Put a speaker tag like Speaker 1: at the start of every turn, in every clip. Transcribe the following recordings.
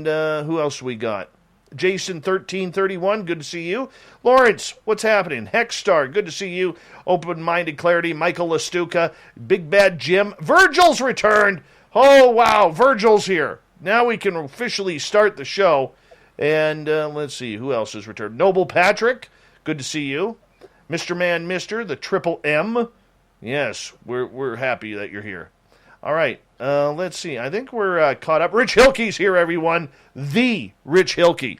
Speaker 1: who else we got? Jason1331, good to see you. Lawrence, what's happening? Hexstar, good to see you. Open-Minded Clarity, Michael Lastuca, Big Bad Jim. Virgil's returned. Oh, wow, Virgil's here. Now we can officially start the show. And let's see, who else has returned? Noble Patrick, good to see you. Mr. Man Mister, the Triple M. Yes, we're happy that you're here. All right, let's see. I think we're caught up. Rich Hilke's here, everyone. The Rich Hilke.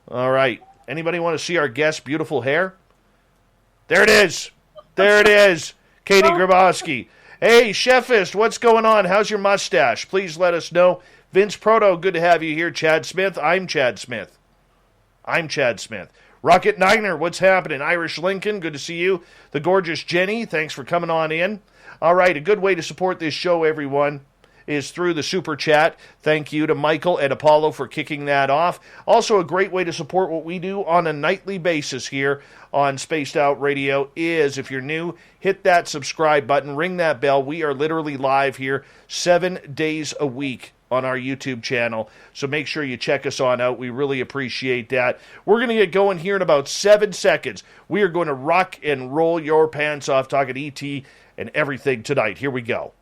Speaker 1: All right. Anybody want to see our guest's beautiful hair? There it is. There it is. Katie Graboski. Hey, Chefist, what's going on? How's your mustache? Please let us know. Vince Proto, good to have you here. Chad Smith, I'm Chad Smith. Rocket Niner, what's happening? Irish Lincoln, good to see you. The gorgeous Jenny, thanks for coming on in. All right, a good way to support this show, everyone, is through the Super Chat. Thank you to Michael and Apollo for kicking that off. Also, a great way to support what we do on a nightly basis here on Spaced Out Radio is, if you're new, hit that subscribe button, ring that bell. We are literally live here 7 days a week on our YouTube channel, so make sure you check us on out. We really appreciate that. We're going to get going here in about 7 seconds. We are going to rock and roll your pants off talking ET and everything tonight. Here we go.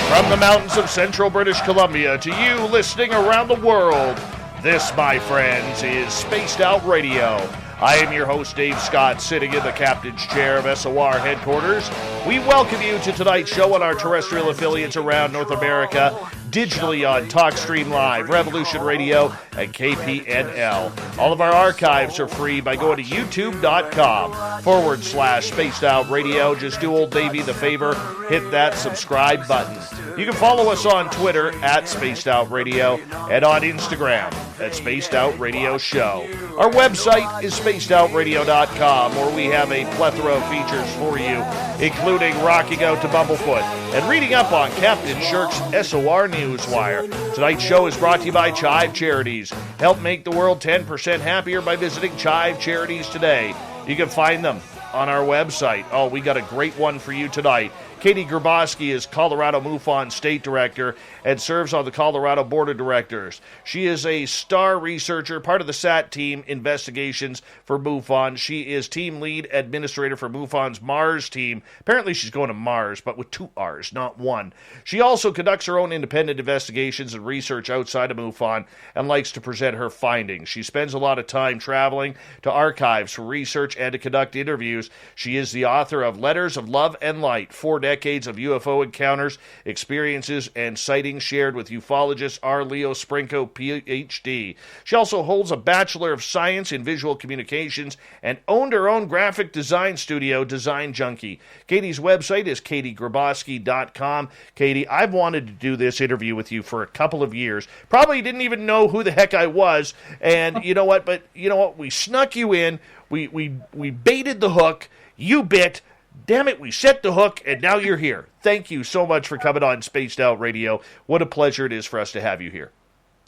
Speaker 1: From the mountains of central British Columbia to you listening around the world, this, my friends, is Spaced Out Radio. I am your host, Dave Scott, sitting in the captain's chair of SOR headquarters. We welcome you to tonight's show on our terrestrial affiliates around North America, digitally on TalkStream Live, Revolution Radio, and KPNL. All of our archives are free by going to youtube.com/Spaced Out Radio. Just do old Davey the favor, hit that subscribe button. You can follow us on Twitter at Spaced Out Radio and on Instagram at Spaced Out Radio Show. Our website is spacedoutradio.com, where we have a plethora of features for you, including rocking out to Bumblefoot and reading up on Captain Shirk's SOR Newswire. Tonight's show is brought to you by Chive Charities. Help make the world 10% happier by visiting Chive Charities today. You can find them on our website. Oh, we got a great one for you tonight. Katie Graboski is Colorado MUFON State Director and serves on the Colorado Board of Directors. She is a star researcher, part of the SAT team investigations for MUFON. She is team lead administrator for MUFON's Mars team. Apparently she's going to Mars, but with 2 R's, not 1. She also conducts her own independent investigations and research outside of MUFON and likes to present her findings. She spends a lot of time traveling to archives for research and to conduct interviews. She is the author of Letters of Love and Light, 4 decades of UFO encounters, experiences, and sightings shared with ufologist R. Leo Sprinko, Ph.D. She also holds a Bachelor of Science in Visual Communications and owned her own graphic design studio, Design Junkie. Katie's website is katiegraboski.com. Katie, I've wanted to do this interview with you for a couple of years. Probably didn't even know who the heck I was, and you know what? But you know what? We snuck you in. We baited the hook. You bit. Damn it, we set the hook, and now you're here. Thank you so much for coming on Spaced Out Radio. What a pleasure it is for us to have you here.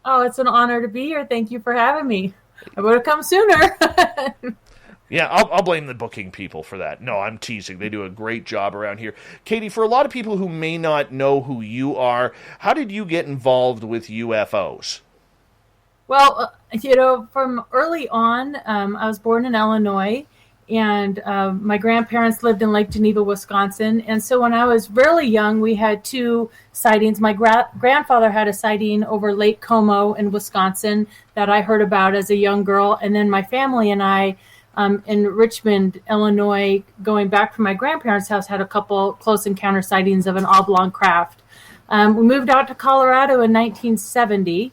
Speaker 2: Oh, it's an honor to be here. Thank you for having me. I would have come sooner.
Speaker 1: Yeah, I'll blame the booking people for that. No, I'm teasing. They do a great job around here. Katie, for a lot of people who may not know who you are, how did you get involved with UFOs?
Speaker 2: Well, from early on, I was born in Illinois. And my grandparents lived in Lake Geneva, Wisconsin. And so when I was really young, we had 2 sightings. My grandfather had a sighting over Lake Como in Wisconsin that I heard about as a young girl. And then my family and I in Richmond, Illinois, going back from my grandparents' house, had a couple close encounter sightings of an oblong craft. We moved out to Colorado in 1970.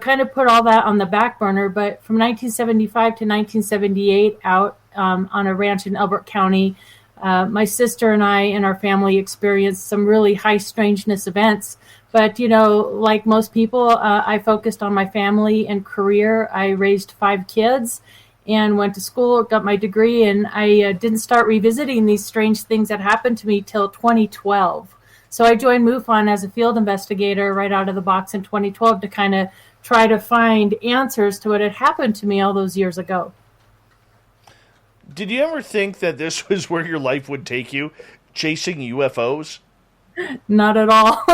Speaker 2: Kind of put all that on the back burner, but from 1975 to 1978 out on a ranch in Elbert County, my sister and I and our family experienced some really high strangeness events. But, like most people, I focused on my family and career. I raised 5 kids, and went to school, got my degree, and I didn't start revisiting these strange things that happened to me till 2012. So I joined MUFON as a field investigator right out of the box in 2012 to kind of try to find answers to what had happened to me all those years ago.
Speaker 1: Did you ever think that this was where your life would take you, chasing UFOs?
Speaker 2: Not at all.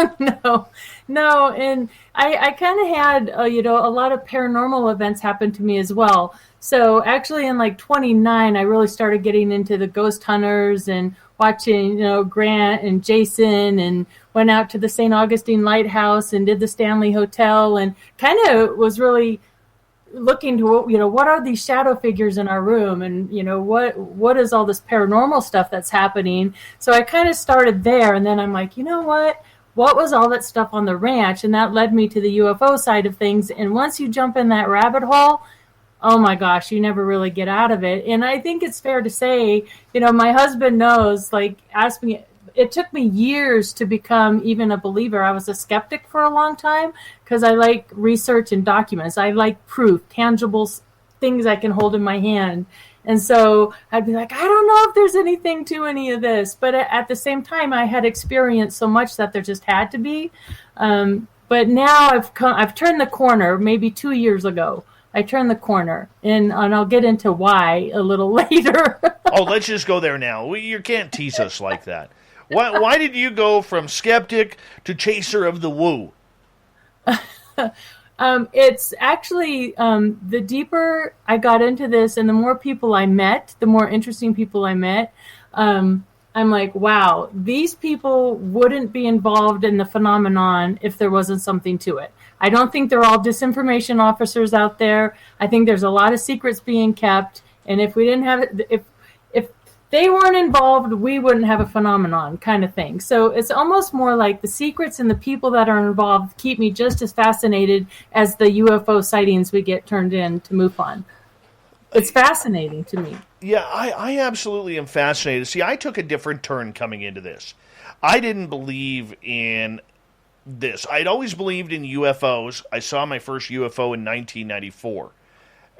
Speaker 2: No. And I kind of had, a lot of paranormal events happen to me as well. So actually in like 29, I really started getting into the ghost hunters and watching, Grant and Jason, and went out to the St. Augustine Lighthouse and did the Stanley Hotel, and kind of was really looking to, what are these shadow figures in our room, and what is all this paranormal stuff that's happening. So I kind of started there, and then I'm like, what was all that stuff on the ranch? And that led me to the UFO side of things. And once you jump in that rabbit hole, oh my gosh, you never really get out of it. And I think it's fair to say, my husband knows, asked me, it took me years to become even a believer. I was a skeptic for a long time because I like research and documents. I like proof, tangible things I can hold in my hand. And so I'd be like, I don't know if there's anything to any of this. But at the same time, I had experienced so much that there just had to be. But now I've turned the corner. Maybe 2 years ago, I turned the corner, and I'll get into why a little later.
Speaker 1: Oh, let's just go there now. You can't tease us like that. Why did you go from skeptic to chaser of the woo?
Speaker 2: It's actually the deeper I got into this and the more people I met, the more interesting people I met, I'm like, wow, these people wouldn't be involved in the phenomenon if there wasn't something to it. I don't think they're all disinformation officers out there. I think there's a lot of secrets being kept. And if we didn't have it, if they weren't involved, we wouldn't have a phenomenon kind of thing. So it's almost more like the secrets and the people that are involved keep me just as fascinated as the UFO sightings we get turned in to MUFON. It's fascinating to me.
Speaker 1: Yeah, I absolutely am fascinated. See, I took a different turn coming into this. I didn't believe in this. I'd always believed in UFOs. I saw my first UFO in 1994.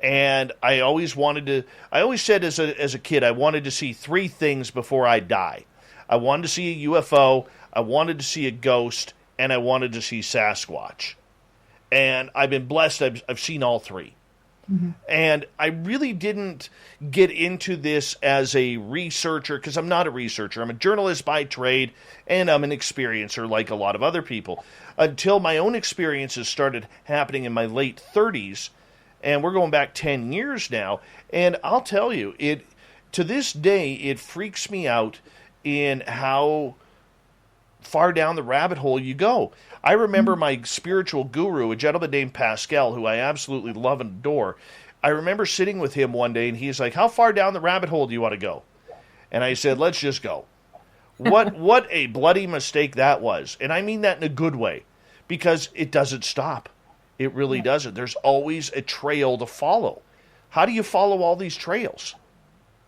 Speaker 1: And I always said as a kid, I wanted to see three things before I die. I wanted to see a UFO, I wanted to see a ghost, and I wanted to see Sasquatch. And I've been blessed, I've seen all three. Mm-hmm. And I really didn't get into this as a researcher, because I'm not a researcher. I'm a journalist by trade, and I'm an experiencer like a lot of other people, until my own experiences started happening in my late 30s. And we're going back 10 years now, and I'll tell you, to this day, it freaks me out in how far down the rabbit hole you go. I remember my spiritual guru, a gentleman named Pascal, who I absolutely love and adore. I remember sitting with him one day, and he's like, how far down the rabbit hole do you want to go? And I said, let's just go. What a bloody mistake that was. And I mean that in a good way, because it doesn't stop. It really doesn't. There's always a trail to follow. How do you follow all these trails?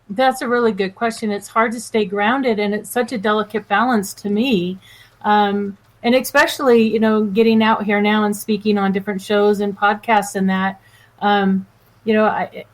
Speaker 2: That's a really good question. It's hard to stay grounded, and it's such a delicate balance to me. And especially, getting out here now and speaking on different shows and podcasts and that,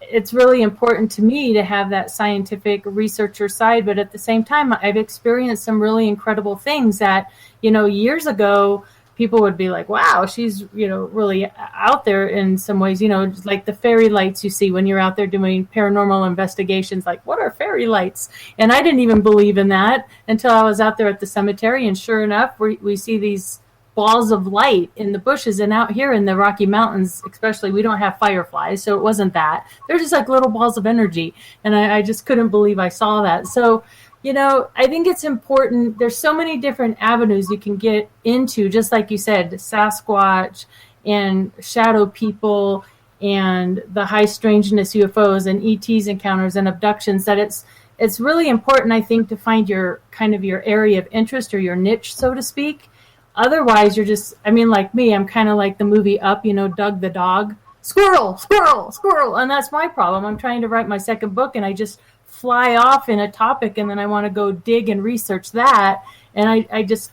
Speaker 2: it's really important to me to have that scientific researcher side. But at the same time, I've experienced some really incredible things that, years ago, people would be like, wow, she's, really out there in some ways, just like the fairy lights you see when you're out there doing paranormal investigations. Like, what are fairy lights? And I didn't even believe in that until I was out there at the cemetery. And sure enough, we see these balls of light in the bushes. And out here in the Rocky Mountains, especially, we don't have fireflies. So it wasn't that. They're just like little balls of energy. And I just couldn't believe I saw that. So I think it's important. There's so many different avenues you can get into, just like you said, Sasquatch and shadow people and the high strangeness UFOs and ETs encounters and abductions, that it's really important, I think, to find your kind of your area of interest or your niche, so to speak. Otherwise, you're just, like me, I'm kind of like the movie Up, Doug the dog. Squirrel, squirrel, squirrel. And that's my problem. I'm trying to write my second book, and I just fly off in a topic, and then I want to go dig and research that, and I'm just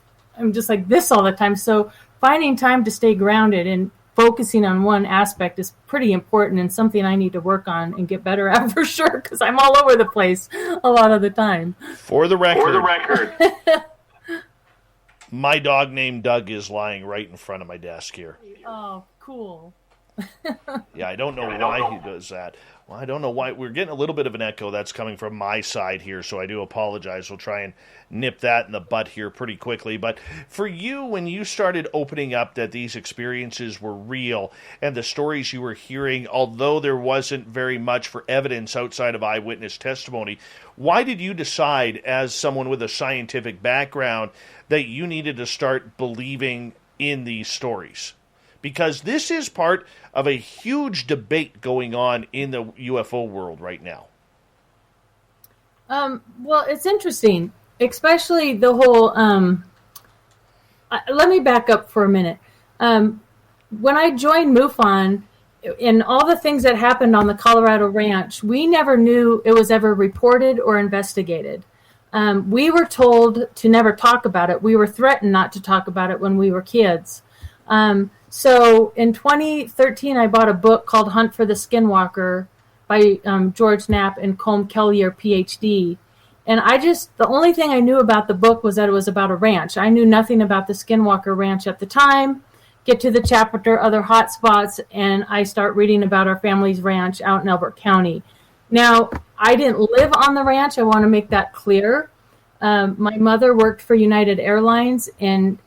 Speaker 2: like this all the time. So finding time to stay grounded, and focusing on one aspect is pretty important and something I need to work on and get better at for sure, because I'm all over the place a lot of the time.
Speaker 1: For the record. My dog named Doug is lying right in front of my desk here.
Speaker 2: Oh, cool.
Speaker 1: Yeah, I don't know why he does that. Well, I don't know why. We're getting a little bit of an echo that's coming from my side here, so I do apologize. We'll try and nip that in the butt here pretty quickly. But for you, when you started opening up that these experiences were real and the stories you were hearing, although there wasn't very much for evidence outside of eyewitness testimony, why did you decide, as someone with a scientific background, that you needed to start believing in these stories? Because this is part of a huge debate going on in the UFO world right now.
Speaker 2: Well, it's interesting, especially the whole... let me back up for a minute. When I joined MUFON, and all the things that happened on the Colorado Ranch, we never knew it was ever reported or investigated. We were told to never talk about it. We were threatened not to talk about it when we were kids. So in 2013, I bought a book called Hunt for the Skinwalker by George Knapp and Colm Kelleher, PhD. And the only thing I knew about the book was that it was about a ranch. I knew nothing about the Skinwalker Ranch at the time. Get to the chapter, other hot spots, and I start reading about our family's ranch out in Elbert County. Now, I didn't live on the ranch. I want to make that clear. My mother worked for United Airlines, and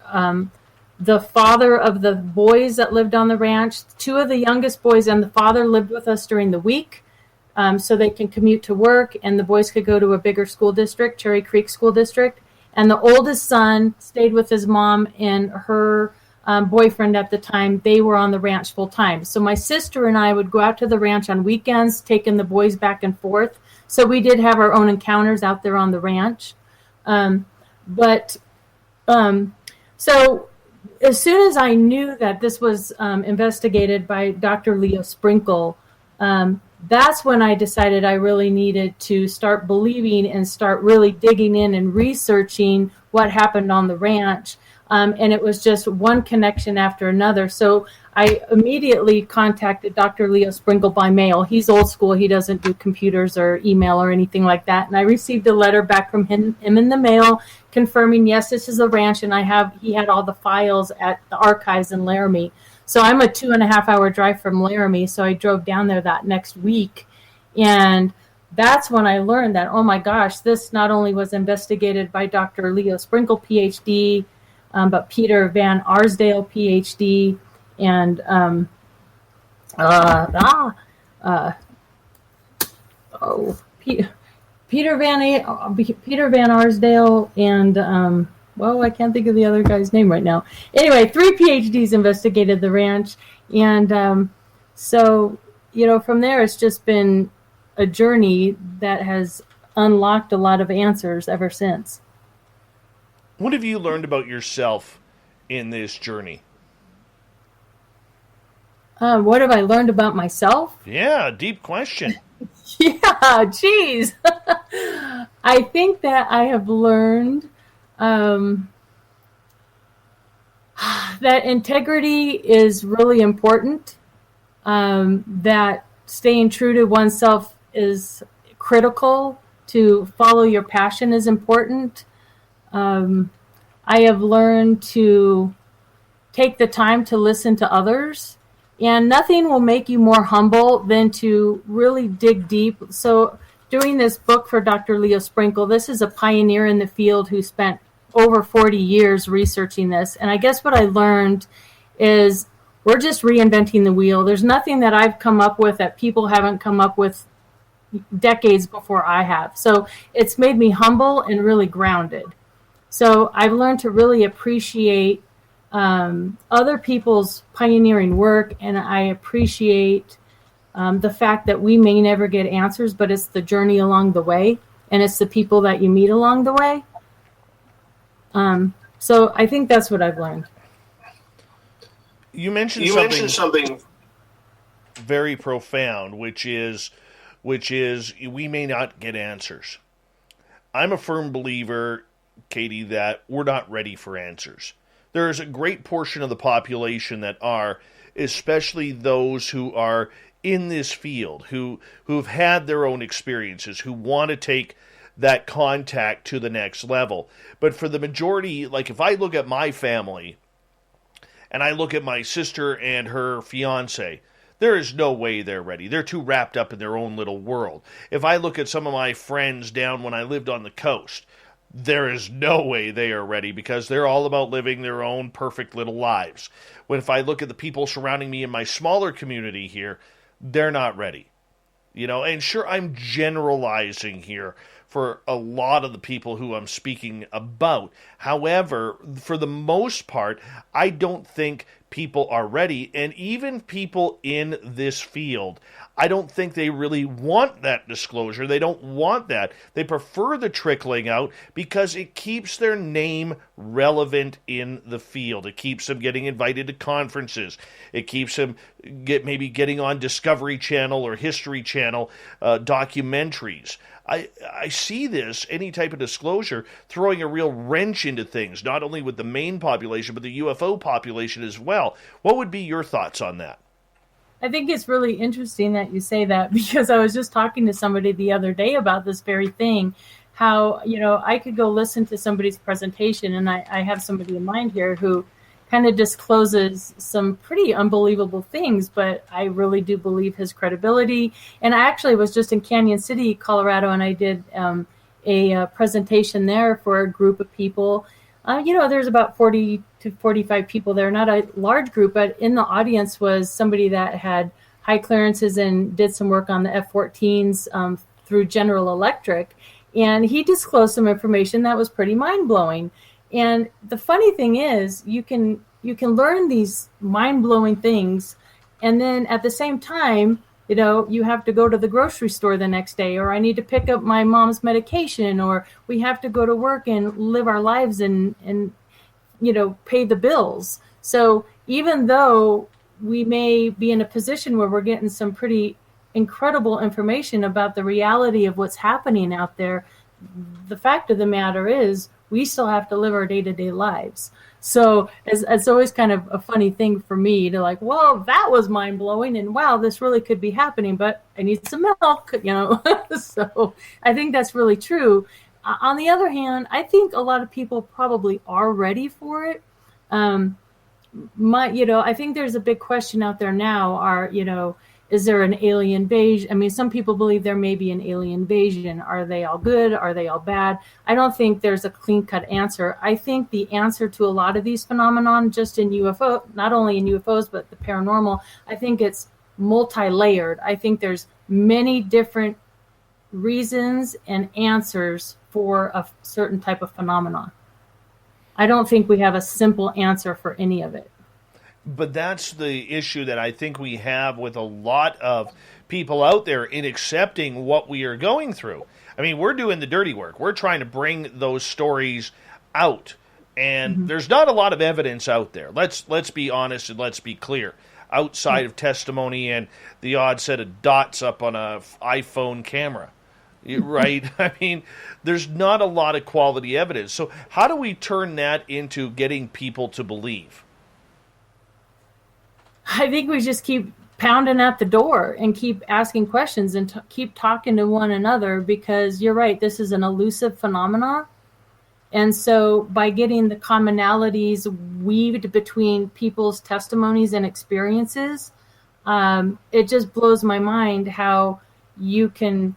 Speaker 2: the father of the boys that lived on the ranch, two of the youngest boys and the father lived with us during the week, so they can commute to work, and the boys could go to a bigger school district, Cherry Creek School District. And the oldest son stayed with his mom and her boyfriend at the time. They were on the ranch full time. So my sister and I would go out to the ranch on weekends, taking the boys back and forth. So we did have our own encounters out there on the ranch. So as soon as I knew that this was investigated by Dr. Leo Sprinkle, that's when I decided I really needed to start believing and start really digging in and researching what happened on the ranch. And it was just one connection after another. So I immediately contacted Dr. Leo Sprinkle by mail. He's old school. He doesn't do computers or email or anything like that. And I received a letter back from him in the mail confirming, yes, this is a ranch. And he had all the files at the archives in Laramie. So I'm a 2.5-hour drive from Laramie. So I drove down there that next week. And that's when I learned that, oh my gosh, this not only was investigated by Dr. Leo Sprinkle, PhD, but Peter Van Arsdale, PhD, and Peter Van Arsdale, and I can't think of the other guy's name right now. Anyway, 3 PhDs investigated the ranch, and so from there it's just been a journey that has unlocked a lot of answers ever since.
Speaker 1: What have you learned about yourself in this journey?
Speaker 2: What have I learned about myself?
Speaker 1: Yeah, deep question.
Speaker 2: Yeah, geez. I think that I have learned that integrity is really important, that staying true to oneself is critical, to follow your passion is important. I have learned to take the time to listen to others, and nothing will make you more humble than to really dig deep. So doing this book for Dr. Leo Sprinkle, this is a pioneer in the field who spent over 40 years researching this. And I guess what I learned is we're just reinventing the wheel. There's nothing that I've come up with that people haven't come up with decades before I have. So it's made me humble and really grounded. So I've learned to really appreciate other people's pioneering work, and I appreciate the fact that we may never get answers, but it's the journey along the way, and it's the people that you meet along the way. So I think that's what I've learned.
Speaker 1: You mentioned something very profound, which is we may not get answers. I'm a firm believer, Katie, that we're not ready for answers. There is a great portion of the population that are. especially those who are in this field, who've had their own experiences, who want to take that contact to the next level. But for the majority, like if I look at my family and I look at my sister and her fiance, there is no way they're ready. They're too wrapped up in their own little world. If I look at some of my friends down when I lived on the coast, there is no way they are ready because they're all about living their own perfect little lives. When if I look at the people surrounding me in my smaller community here, they're not ready. And sure, I'm generalizing here for a lot of the people who I'm speaking about. However, for the most part, I don't think people are ready. And even people in this field, I don't think they really want that disclosure. They don't want that. They prefer the trickling out because it keeps their name relevant in the field. It keeps them getting invited to conferences. It keeps them maybe getting on Discovery Channel or History Channel documentaries. I see this, any type of disclosure, throwing a real wrench into things, not only with the main population, but the UFO population as well. What would be your thoughts on that?
Speaker 2: I think it's really interesting that you say that because I was just talking to somebody the other day about this very thing, how, I could go listen to somebody's presentation, and I have somebody in mind here who kind of discloses some pretty unbelievable things, but I really do believe his credibility. And I actually was just in Canyon City, Colorado, and I did a presentation there for a group of people. There's about 40 to 45 people there, not a large group, but in the audience was somebody that had high clearances and did some work on the F-14s through General Electric. And he disclosed some information that was pretty mind-blowing. And the funny thing is, you can learn these mind-blowing things, and then at the same time, you have to go to the grocery store the next day, or I need to pick up my mom's medication, or we have to go to work and live our lives and pay the bills. So even though we may be in a position where we're getting some pretty incredible information about the reality of what's happening out there, the fact of the matter is we still have to live our day-to-day lives. So it's always kind of a funny thing for me to like, well, that was mind-blowing, and wow, this really could be happening, but I need some milk, So I think that's really true. On the other hand, I think a lot of people probably are ready for it. I think there's a big question out there now, is there an alien invasion? I mean, some people believe there may be an alien invasion. Are they all good? Are they all bad? I don't think there's a clean-cut answer. I think the answer to a lot of these phenomenon, just in UFO, not only in UFOs, but the paranormal, I think it's multi-layered. I think there's many different reasons and answers for a certain type of phenomenon. I don't think we have a simple answer for any of it.
Speaker 1: But that's the issue that I think we have with a lot of people out there in accepting what we are going through. I mean, we're doing the dirty work. We're trying to bring those stories out. And there's not a lot of evidence out there. Let's be honest and let's be clear. Outside of testimony and the odd set of dots up on an iPhone camera. Right? I mean, there's not a lot of quality evidence. So how do we turn that into getting people to believe?
Speaker 2: I think we just keep pounding at the door and keep asking questions and keep talking to one another, because you're right, this is an elusive phenomenon. And so by getting the commonalities weaved between people's testimonies and experiences, it just blows my mind how you can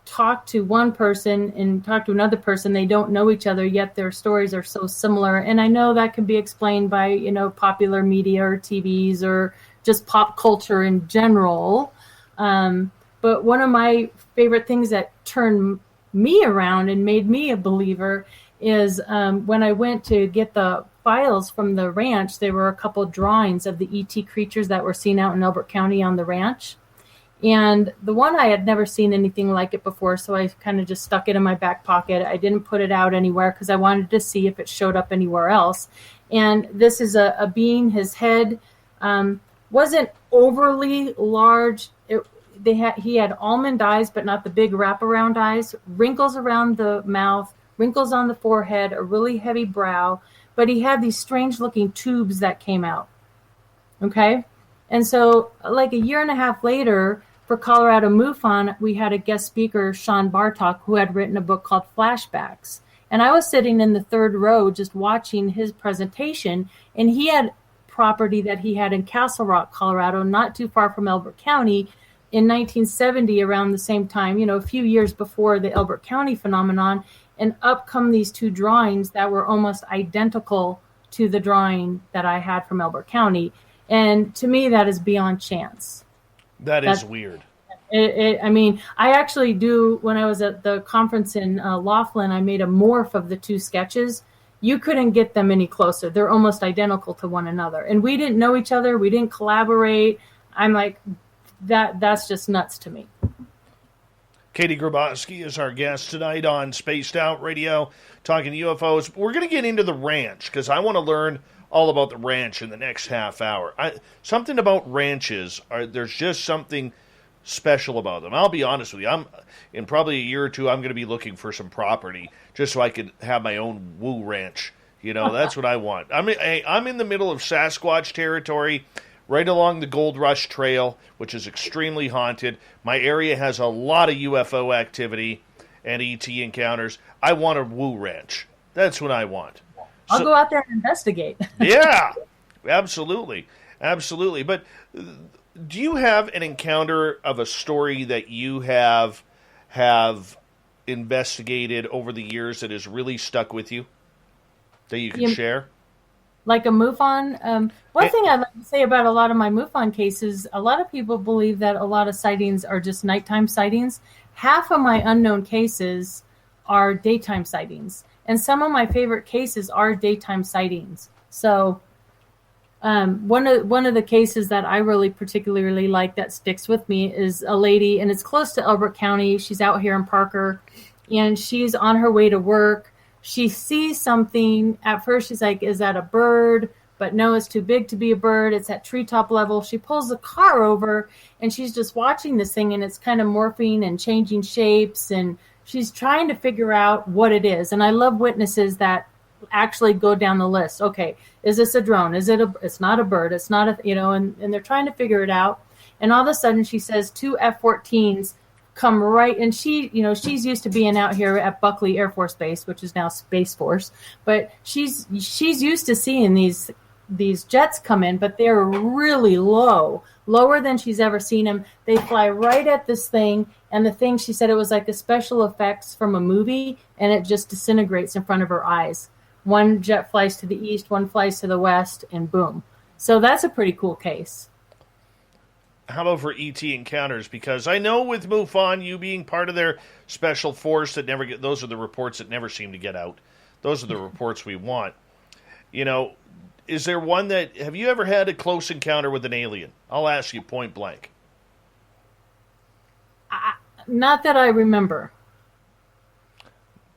Speaker 2: talk to one person and talk to another person. They don't know each other, yet their stories are so similar. And I know that can be explained by, popular media or TVs or just pop culture in general. But one of my favorite things that turned me around and made me a believer is when I went to get the files from the ranch, there were a couple of drawings of the ET creatures that were seen out in Elbert County on the ranch. And the one, I had never seen anything like it before, so I kind of just stuck it in my back pocket. I didn't put it out anywhere because I wanted to see if it showed up anywhere else. And this is a being. His head wasn't overly large. He had almond eyes, but not the big wraparound eyes, wrinkles around the mouth, wrinkles on the forehead, a really heavy brow, but he had these strange looking tubes that came out. Okay. And so, like a year and a half later, for Colorado MUFON, we had a guest speaker, Sean Bartok, who had written a book called Flashbacks. And I was sitting in the third row just watching his presentation, and he had property that he had in Castle Rock, Colorado, not too far from Elbert County, in 1970, around the same time, a few years before the Elbert County phenomenon. And up come these two drawings that were almost identical to the drawing that I had from Elbert County. And to me, that is beyond chance.
Speaker 1: That's weird.
Speaker 2: I actually do, when I was at the conference in Laughlin, I made a morph of the two sketches. You couldn't get them any closer. They're almost identical to one another. And we didn't know each other. We didn't collaborate. I'm like, that's just nuts to me.
Speaker 1: Katie Graboski is our guest tonight on Spaced Out Radio, talking UFOs. We're going to get into the ranch, because I want to learn all about the ranch in the next half hour. Something about ranches, there's just something special about them. I'll be honest with you. In probably a year or two, I'm going to be looking for some property just so I could have my own woo ranch. That's what I want. I'm in the middle of Sasquatch territory, right along the Gold Rush Trail, which is extremely haunted. My area has a lot of UFO activity and ET encounters. I want a woo ranch. That's what I want.
Speaker 2: I'll go out there and investigate.
Speaker 1: Yeah, absolutely. Absolutely. But do you have an encounter of a story that you have investigated over the years that has really stuck with you that you can share?
Speaker 2: Like a MUFON? One thing I'd like to say about a lot of my MUFON cases, a lot of people believe that a lot of sightings are just nighttime sightings. Half of my unknown cases are daytime sightings. And some of my favorite cases are daytime sightings. So one of the cases that I really particularly like that sticks with me is a lady, and it's close to Elbert County. She's out here in Parker, and she's on her way to work. She sees something. At first, she's like, is that a bird? But no, it's too big to be a bird. It's at treetop level. She pulls the car over, and she's just watching this thing, and it's kind of morphing and changing shapes, and she's trying to figure out what it is. And I love witnesses that actually go down the list. Okay, is this a drone? It's not a bird. It's not and they're trying to figure it out. And all of a sudden she says two F-14s come right, and she's used to being out here at Buckley Air Force Base, which is now Space Force, but she's used to seeing these jets come in, but they're really lower than she's ever seen them. They fly right at this thing, and the thing, she said, it was like the special effects from a movie, and it just disintegrates in front of her eyes. One jet flies to the east, one flies to the west, and boom. So that's a pretty cool case.
Speaker 1: How about for ET encounters? Because I know with MUFON, you being part of their special force that never those are the reports that never seem to get out. Those are the reports we want. Is there one have you ever had a close encounter with an alien? I'll ask you point blank.
Speaker 2: Not that I remember.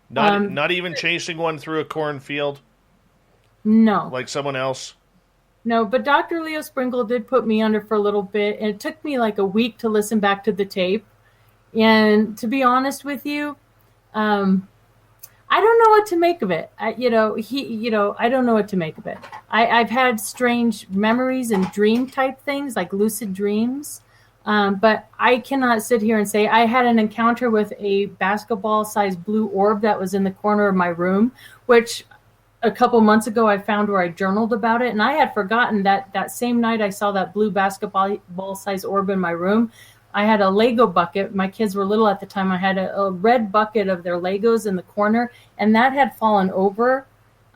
Speaker 1: Not even chasing one through a cornfield?
Speaker 2: No.
Speaker 1: Like someone else?
Speaker 2: No, but Dr. Leo Sprinkle did put me under for a little bit, and it took me like a week to listen back to the tape. And to be honest with you, I don't know what to make of it. I don't know what to make of it. I've had strange memories and dream type things, like lucid dreams. But I cannot sit here and say I had an encounter with a basketball-sized blue orb that was in the corner of my room, which a couple months ago I found where I journaled about it. And I had forgotten that same night I saw that blue basketball-sized orb in my room. I had a Lego bucket. My kids were little at the time. I had a red bucket of their Legos in the corner, and that had fallen over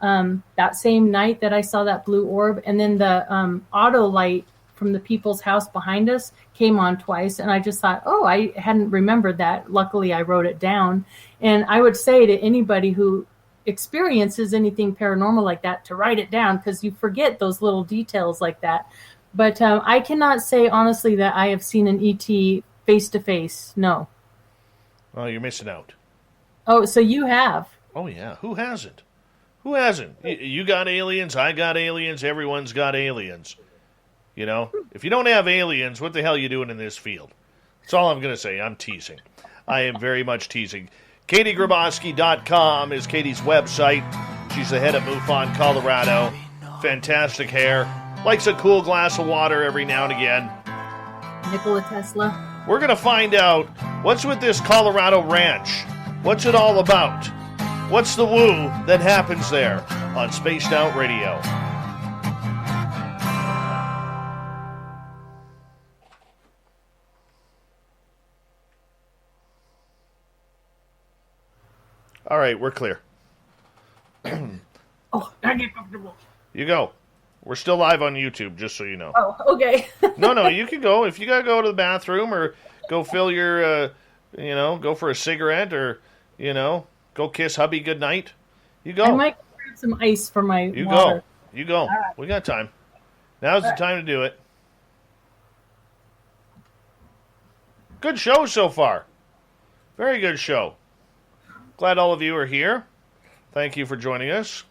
Speaker 2: that same night that I saw that blue orb. And then the auto light from the people's house behind us came on twice, and I just thought, I hadn't remembered that. Luckily, I wrote it down. And I would say to anybody who experiences anything paranormal like that to write it down, because you forget those little details like that. But I cannot say honestly that I have seen an ET face to face. No.
Speaker 1: Well, you're missing out.
Speaker 2: Oh, so you have?
Speaker 1: Oh yeah. Who hasn't? Who hasn't? You got aliens. I got aliens. Everyone's got aliens. If you don't have aliens, what the hell are you doing in this field? That's all I'm going to say. I'm teasing. I am very much teasing. KatieGraboski.com is Katie's website. She's the head of MUFON Colorado. Fantastic hair. likes a cool glass of water every now and again.
Speaker 2: Nikola Tesla.
Speaker 1: We're going to find out what's with this Colorado ranch. What's it all about? What's the woo that happens there on Spaced Out Radio? All right, we're clear.
Speaker 2: Oh, I get comfortable.
Speaker 1: You go. We're still live on YouTube, just so you know.
Speaker 2: Oh, okay.
Speaker 1: No, you can go. If you got to go to the bathroom or go fill your, go for a cigarette or, go kiss hubby goodnight, you go.
Speaker 2: I might grab some ice for my
Speaker 1: You
Speaker 2: water.
Speaker 1: go. You go.
Speaker 2: Right.
Speaker 1: We got time. Now's the time to do it. Good show so far. Very good show. Glad all of you are here. Thank you for joining us.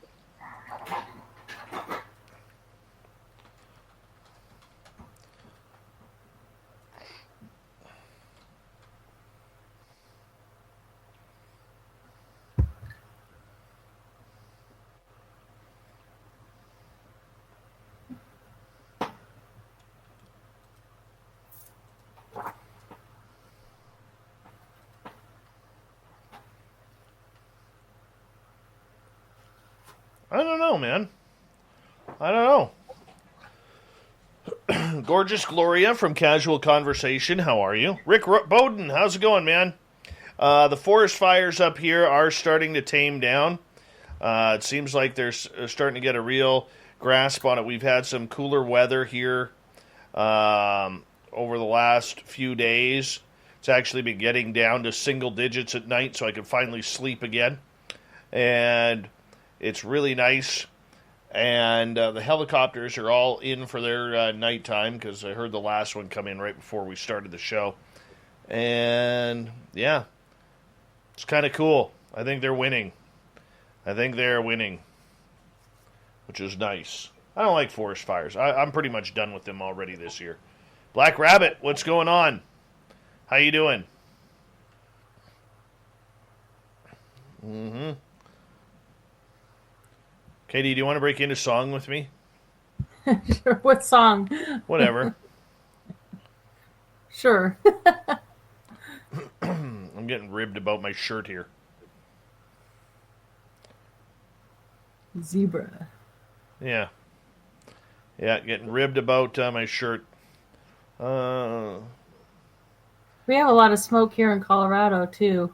Speaker 1: I don't know, man. I don't know. Gorgeous Gloria from Casual Conversation, how are you? Rick Bowden, how's it going, man? The forest fires up here are starting to tame down. It seems like they're starting to get a real grasp on it. We've had some cooler weather here over the last few days. It's actually been getting down to single digits at night, so I can finally sleep again. And it's really nice. And the helicopters are all in for their nighttime because I heard the last one come in right before we started the show. And, yeah, it's kind of cool. I think they're winning. Which is nice. I don't like forest fires. I'm pretty much done with them already this year. Black Rabbit, what's going on? How you doing? Mm-hmm. Katie, do you want to break into song with me?
Speaker 2: Sure. What song?
Speaker 1: Whatever.
Speaker 2: Sure.
Speaker 1: I'm getting ribbed about my shirt here.
Speaker 2: Zebra.
Speaker 1: Yeah, getting ribbed about my shirt.
Speaker 2: We have a lot of smoke here in Colorado, too.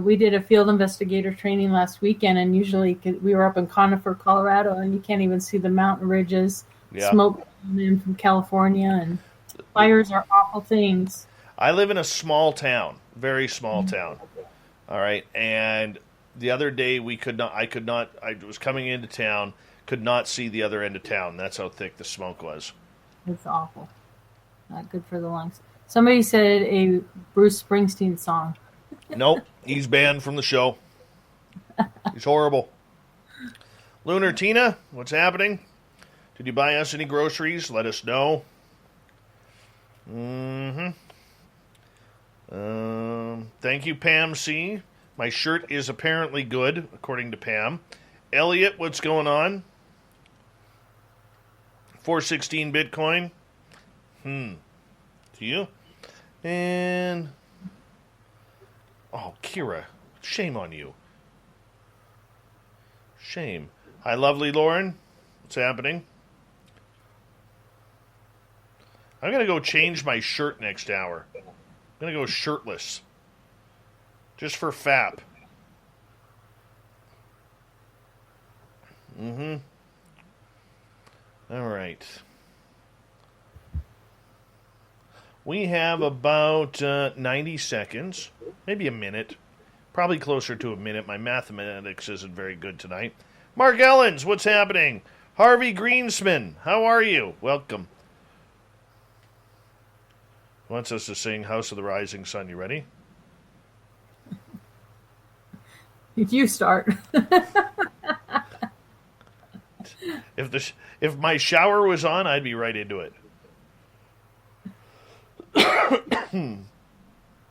Speaker 2: We did a field investigator training last weekend, and usually we were up in Conifer, Colorado, and you can't even see the mountain ridges.
Speaker 1: Yeah.
Speaker 2: Smoke coming in from California, and fires are awful things.
Speaker 1: I live in a small town, very small town. All right, and the other day I was coming into town, could not see the other end of town. That's how thick the smoke was.
Speaker 2: It's awful. Not good for the lungs. Somebody said a Bruce Springsteen song.
Speaker 1: Nope, he's banned from the show. He's horrible. Lunar Tina, what's happening? Did you buy us any groceries? Let us know. Thank you, Pam C. My shirt is apparently good, according to Pam. Elliot, what's going on? 416 Bitcoin. To you. And... oh, Kira, shame on you. Shame. Hi, lovely Lauren. What's happening? I'm going to go change my shirt next hour. I'm going to go shirtless. Just for FAP. All right. We have about 90 seconds, maybe a minute, probably closer to a minute. My mathematics isn't very good tonight. Mark Ellens, what's happening? Harvey Greensman, how are you? Welcome. Wants us to sing House of the Rising Sun. You ready?
Speaker 2: If you start.
Speaker 1: If my shower was on, I'd be right into it.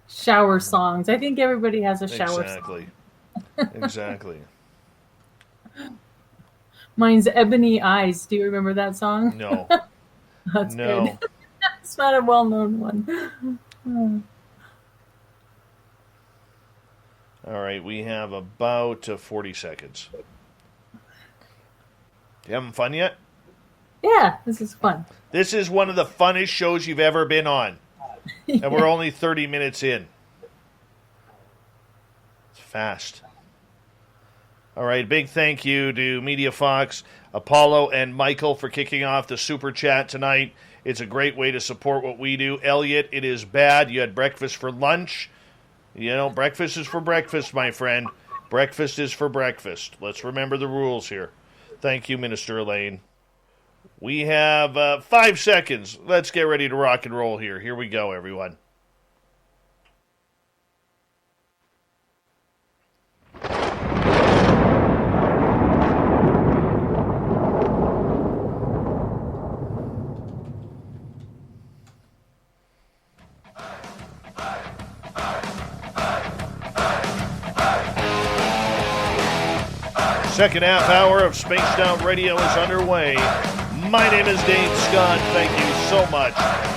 Speaker 2: Shower songs. I think everybody has a shower song.
Speaker 1: Exactly.
Speaker 2: Mine's Ebony Eyes. Do you remember that song?
Speaker 1: No.
Speaker 2: That's
Speaker 1: No.
Speaker 2: good. It's not a well-known one.
Speaker 1: All right, we have about 40 seconds. You having fun yet?
Speaker 2: Yeah, this is fun.
Speaker 1: This is one of the funnest shows you've ever been on. And we're only 30 minutes in. It's fast. All right, big thank you to Media Fox, Apollo, and Michael for kicking off the Super Chat tonight. It's a great way to support what we do. Elliot, it is bad. You had breakfast for lunch. You know, breakfast is for breakfast, my friend. Breakfast is for breakfast. Let's remember the rules here. Thank you, Minister Elaine. We have 5 seconds. Let's get ready to rock and roll here. Here we go, everyone. Second half hour of Spaced Out Radio is underway. My name is Dave Scott. Thank you so much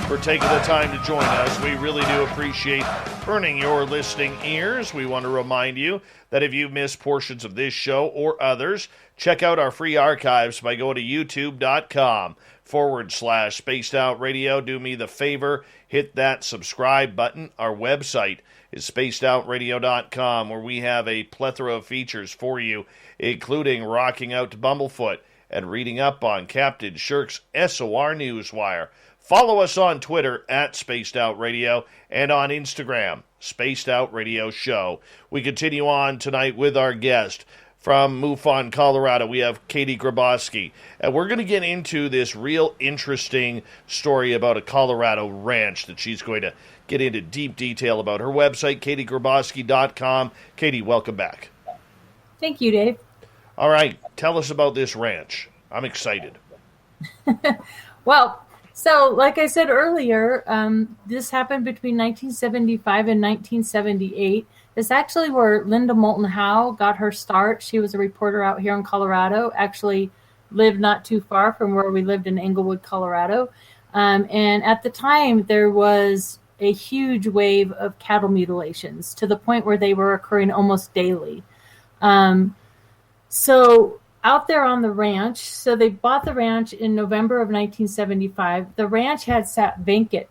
Speaker 1: for taking the time to join us. We really do appreciate earning your listening ears. We want to remind you that if you've missed portions of this show or others, check out our free archives by going to youtube.com/Spaced Out Radio. Do me the favor, hit that subscribe button. Our website is spacedoutradio.com, where we have a plethora of features for you, including rocking out to Bumblefoot and reading up on Captain Shirk's SOR Newswire. Follow us on Twitter at Spaced Out Radio and on Instagram, Spaced Out Radio Show. We continue on tonight with our guest from MUFON, Colorado. We have Katie Graboski, and we're going to get into this real interesting story about a Colorado ranch that she's going to get into deep detail about. Her website, katiegraboski.com. Katie, welcome back.
Speaker 2: Thank you, Dave.
Speaker 1: All right, tell us about this ranch. I'm excited.
Speaker 2: Well, so like I said earlier, this happened between 1975 and 1978. It's actually where Linda Moulton Howe got her start. She was a reporter out here in Colorado, actually lived not too far from where we lived in Englewood, Colorado. And at the time, there was a huge wave of cattle mutilations to the point where they were occurring almost daily. So out there on the ranch, so they bought the ranch in November of 1975. The ranch had sat vacant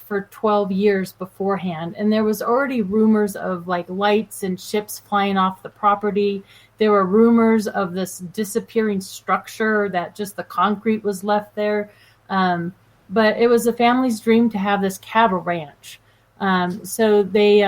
Speaker 2: for 12 years beforehand. And there was already rumors of like lights and ships flying off the property. There were rumors of this disappearing structure that just the concrete was left there. But it was the family's dream to have this cattle ranch. So they,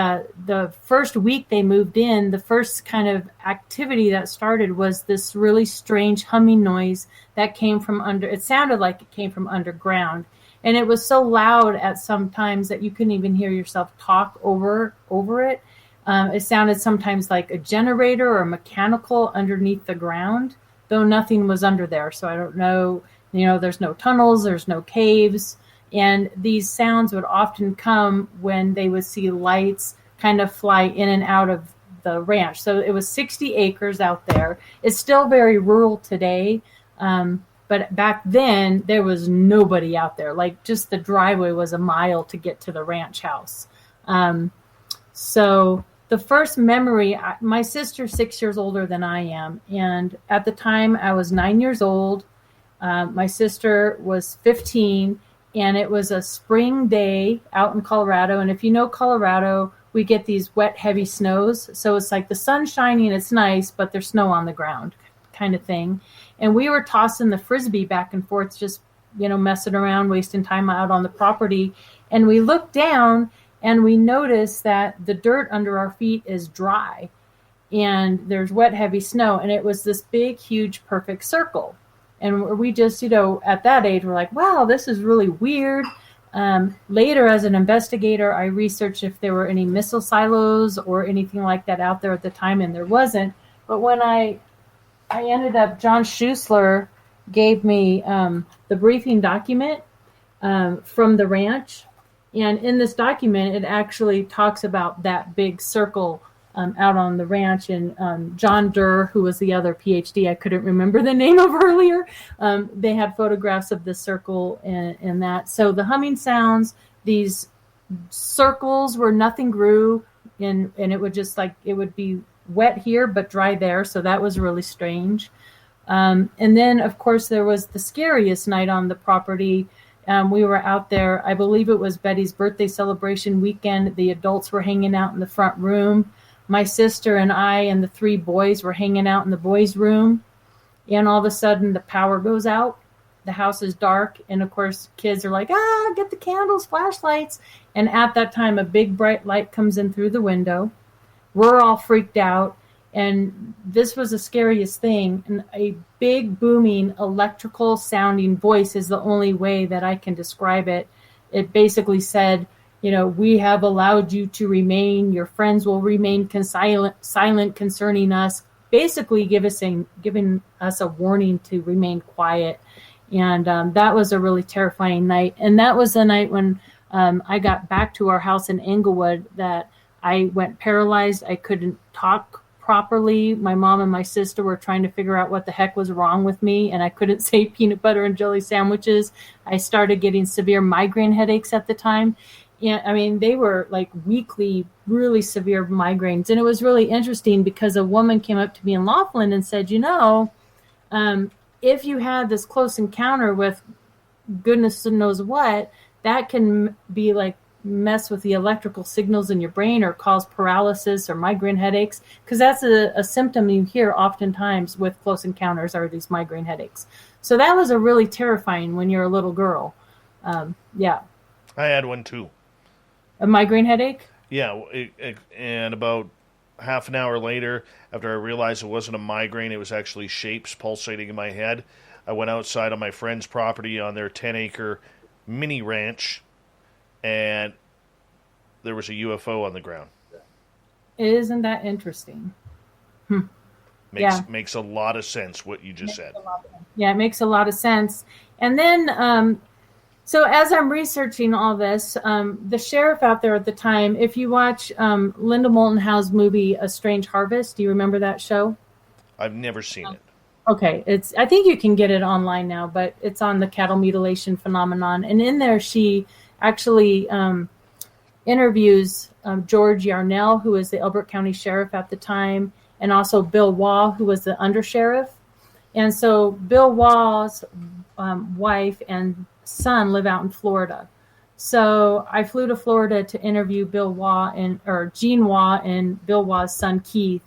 Speaker 2: the first week they moved in, the first kind of activity that started was this really strange humming noise that came from it sounded like it came from underground. And it was so loud at some times that you couldn't even hear yourself talk over it. It sounded sometimes like a generator or mechanical underneath the ground, though nothing was under there. So I don't know, there's no tunnels, there's no caves. And these sounds would often come when they would see lights kind of fly in and out of the ranch. So it was 60 acres out there. It's still very rural today. But back then, there was nobody out there. Like, just the driveway was a mile to get to the ranch house. So the first memory, my sister's 6 years older than I am. And at the time, I was 9 years old. My sister was 15. And it was a spring day out in Colorado. And if you know Colorado, we get these wet, heavy snows. So it's like the sun's shining, and it's nice, but there's snow on the ground kind of thing. And we were tossing the Frisbee back and forth, just, messing around, wasting time out on the property. And we looked down and we noticed that the dirt under our feet is dry and there's wet, heavy snow. And it was this big, huge, perfect circle. And we just, at that age, we're like, wow, this is really weird. Later, as an investigator, I researched if there were any missile silos or anything like that out there at the time, and there wasn't. But when I ended up, John Schuessler gave me the briefing document from the ranch. And in this document, it actually talks about that big circle out on the ranch, and John Durr, who was the other PhD, I couldn't remember the name of earlier, they had photographs of the circle and that. So the humming sounds, these circles where nothing grew, and it would just it would be wet here but dry there, so that was really strange. And then, of course, there was the scariest night on the property. We were out there, I believe it was Betty's birthday celebration weekend. The adults were hanging out in the front room. My sister and I and the 3 boys were hanging out in the boys' room. And all of a sudden, the power goes out. The house is dark. And, of course, kids are like, get the candles, flashlights. And at that time, a big bright light comes in through the window. We're all freaked out. And this was the scariest thing. And a big, booming, electrical sounding voice is the only way that I can describe it. It basically said, we have allowed you to remain. Your friends will remain silent concerning us. Basically giving us a warning to remain quiet. And that was a really terrifying night. And that was the night when I got back to our house in Englewood that I went paralyzed. I couldn't talk properly. My mom and my sister were trying to figure out what the heck was wrong with me, and I couldn't say peanut butter and jelly sandwiches. I started getting severe migraine headaches at the time. And I mean, they were like weekly, really severe migraines. And it was really interesting because a woman came up to me in Laughlin and said, if you had this close encounter with goodness knows what, that can be like mess with the electrical signals in your brain or cause paralysis or migraine headaches, because that's a symptom you hear oftentimes with close encounters are these migraine headaches. So that was a really terrifying when you're a little girl. Yeah.
Speaker 1: I had one too.
Speaker 2: A migraine headache?
Speaker 1: Yeah, and about half an hour later, after I realized it wasn't a migraine, it was actually shapes pulsating in my head, I went outside on my friend's property on their 10-acre mini ranch, and there was a UFO on the ground.
Speaker 2: Isn't that interesting?
Speaker 1: Makes a lot of sense what you just said.
Speaker 2: Yeah, it makes a lot of sense. And then, so as I'm researching all this, the sheriff out there at the time, if you watch Linda Moulton Howe's movie A Strange Harvest, do you remember that show?
Speaker 1: I've never seen it.
Speaker 2: Okay, I think you can get it online now, but it's on the cattle mutilation phenomenon. And in there, she actually interviews George Yarnell, who was the Elbert County Sheriff at the time, and also Bill Waugh, who was the undersheriff. And so Bill Waugh's wife and son live out in Florida. So I flew to Florida to interview Gene Waugh and Bill Waugh's son Keith,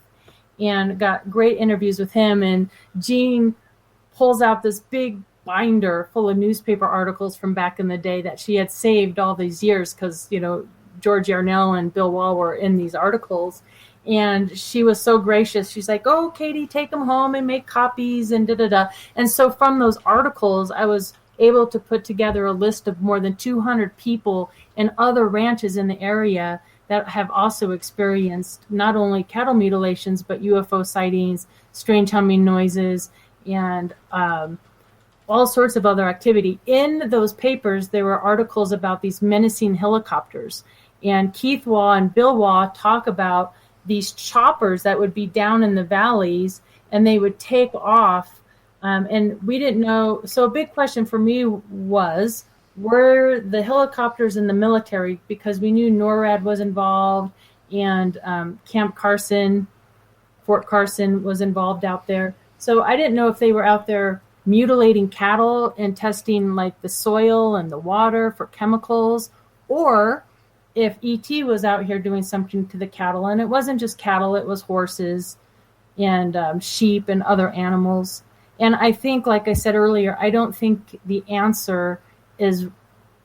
Speaker 2: and got great interviews with him. And Gene pulls out this big binder full of newspaper articles from back in the day that she had saved all these years because, George Yarnell and Bill Waugh were in these articles. And she was so gracious. She's like, "Oh, Katie, take them home and make copies and da-da-da." And so from those articles, I was able to put together a list of more than 200 people and other ranches in the area that have also experienced not only cattle mutilations, but UFO sightings, strange humming noises, and all sorts of other activity. In those papers, there were articles about these menacing helicopters. And Keith Waugh and Bill Waugh talk about these choppers that would be down in the valleys, and they would take off. And we didn't know. So a big question for me was, were the helicopters in the military? Because we knew NORAD was involved, and Camp Carson, Fort Carson was involved out there. So I didn't know if they were out there mutilating cattle and testing like the soil and the water for chemicals, or if ET was out here doing something to the cattle. And it wasn't just cattle, it was horses and sheep and other animals. And I think, like I said earlier, I don't think the answer is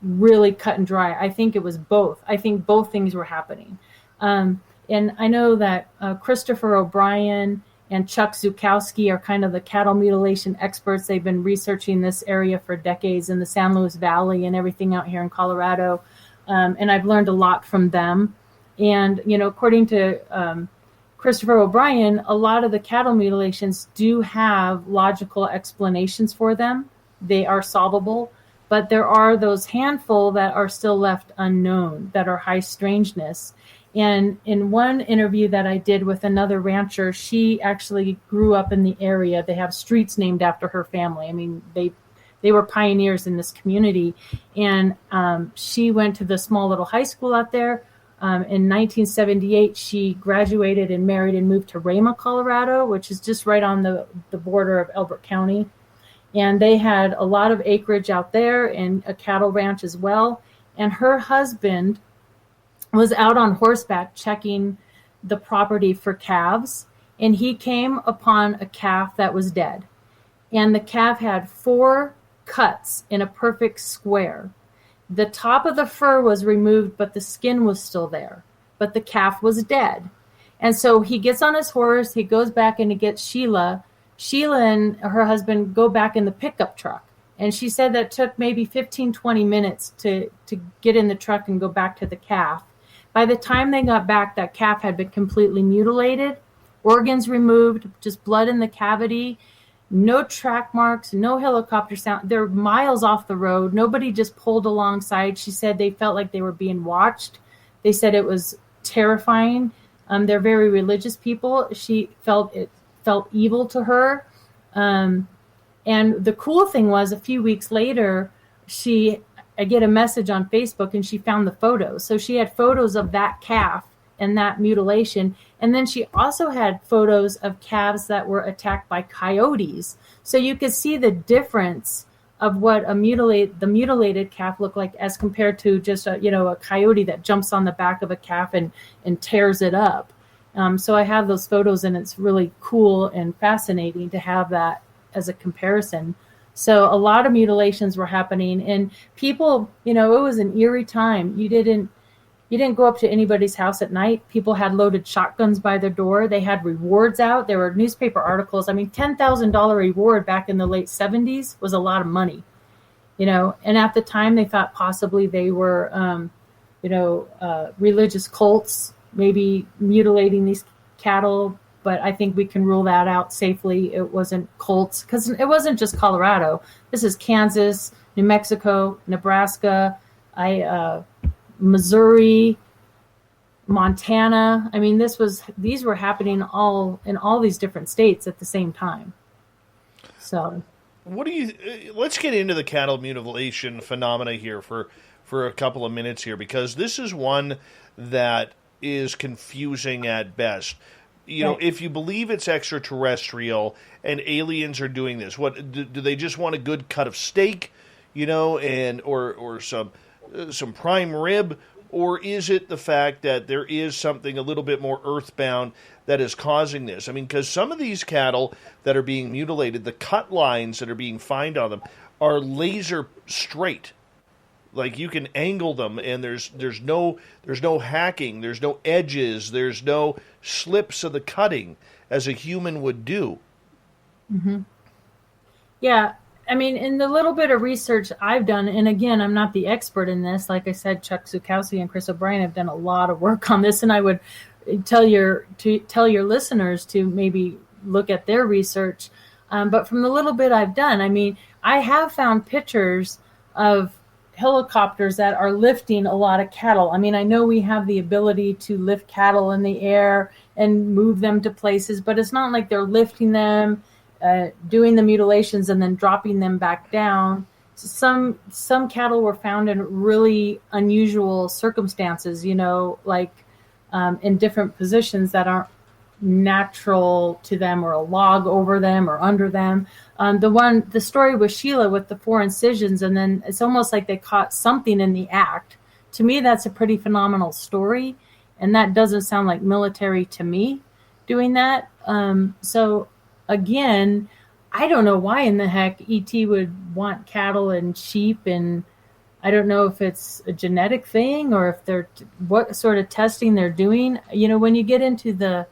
Speaker 2: really cut and dry. I think it was both. I think both things were happening. And I know that Christopher O'Brien and Chuck Zukowski are kind of the cattle mutilation experts. They've been researching this area for decades in the San Luis Valley and everything out here in Colorado. And I've learned a lot from them. And, according to Christopher O'Brien, a lot of the cattle mutilations do have logical explanations for them. They are solvable, but there are those handful that are still left unknown, that are high strangeness. And in one interview that I did with another rancher, she actually grew up in the area. They have streets named after her family. I mean, they were pioneers in this community. And she went to the small little high school out there. In 1978, she graduated and married and moved to Rama, Colorado, which is just right on the border of Elbert County. And they had a lot of acreage out there and a cattle ranch as well. And her husband was out on horseback checking the property for calves, and he came upon a calf that was dead. And the calf had 4 cuts in a perfect square. The top of the fur was removed, but the skin was still there. But the calf was dead. And so he gets on his horse, he goes back and he gets Sheila. Sheila and her husband go back in the pickup truck. And she said that took maybe 15, 20 minutes to get in the truck and go back to the calf. By the time they got back, that calf had been completely mutilated, organs removed, just blood in the cavity, no track marks, no helicopter sound. They're miles off the road. Nobody just pulled alongside. She said they felt like they were being watched. They said it was terrifying. They're very religious people. She felt evil to her. And the cool thing was, a few weeks later, I get a message on Facebook and she found the photos. So she had photos of that calf and that mutilation. And then she also had photos of calves that were attacked by coyotes. So you could see the difference of what the mutilated calf looked like as compared to just a coyote that jumps on the back of a calf and tears it up. So I have those photos, and it's really cool and fascinating to have that as a comparison. So a lot of mutilations were happening, and people, it was an eerie time. You didn't go up to anybody's house at night. People had loaded shotguns by their door. They had rewards out. There were newspaper articles. I mean, $10,000 reward back in the late 70s was a lot of money, and at the time they thought possibly they were, religious cults, maybe mutilating these cattle. But I think we can rule that out safely. It wasn't cults, because it wasn't just Colorado. This is Kansas, New Mexico, Nebraska, Missouri, Montana. I mean, these were happening all in all these different states at the same time. So,
Speaker 1: let's get into the cattle mutilation phenomena here for a couple of minutes here, because this is one that is confusing at best. If you believe it's extraterrestrial and aliens are doing this, what do they just want a good cut of steak, and or some prime rib, or is it the fact that there is something a little bit more earthbound that is causing this? I mean, because some of these cattle that are being mutilated, the cut lines that are being found on them are laser straight. Like, you can angle them, and there's no hacking, there's no edges, there's no slips of the cutting as a human would do.
Speaker 2: Mm-hmm. Yeah, I mean, in the little bit of research I've done, and again, I'm not the expert in this. Like I said, Chuck Zukowski and Chris O'Brien have done a lot of work on this, and I would tell your listeners to maybe look at their research. But from the little bit I've done, I mean, I have found pictures of helicopters that are lifting a lot of cattle. I mean, I know we have the ability to lift cattle in the air and move them to places, but it's not like they're lifting them, doing the mutilations and then dropping them back down. Some cattle were found in really unusual circumstances, like in different positions that aren't natural to them, or a log over them or under them. The story with Sheila with the 4 incisions, and then it's almost like they caught something in the act. To me, that's a pretty phenomenal story, and that doesn't sound like military to me doing that. So again, I don't know why in the heck ET would want cattle and sheep, and I don't know if it's a genetic thing or if what sort of testing they're doing. When you get into the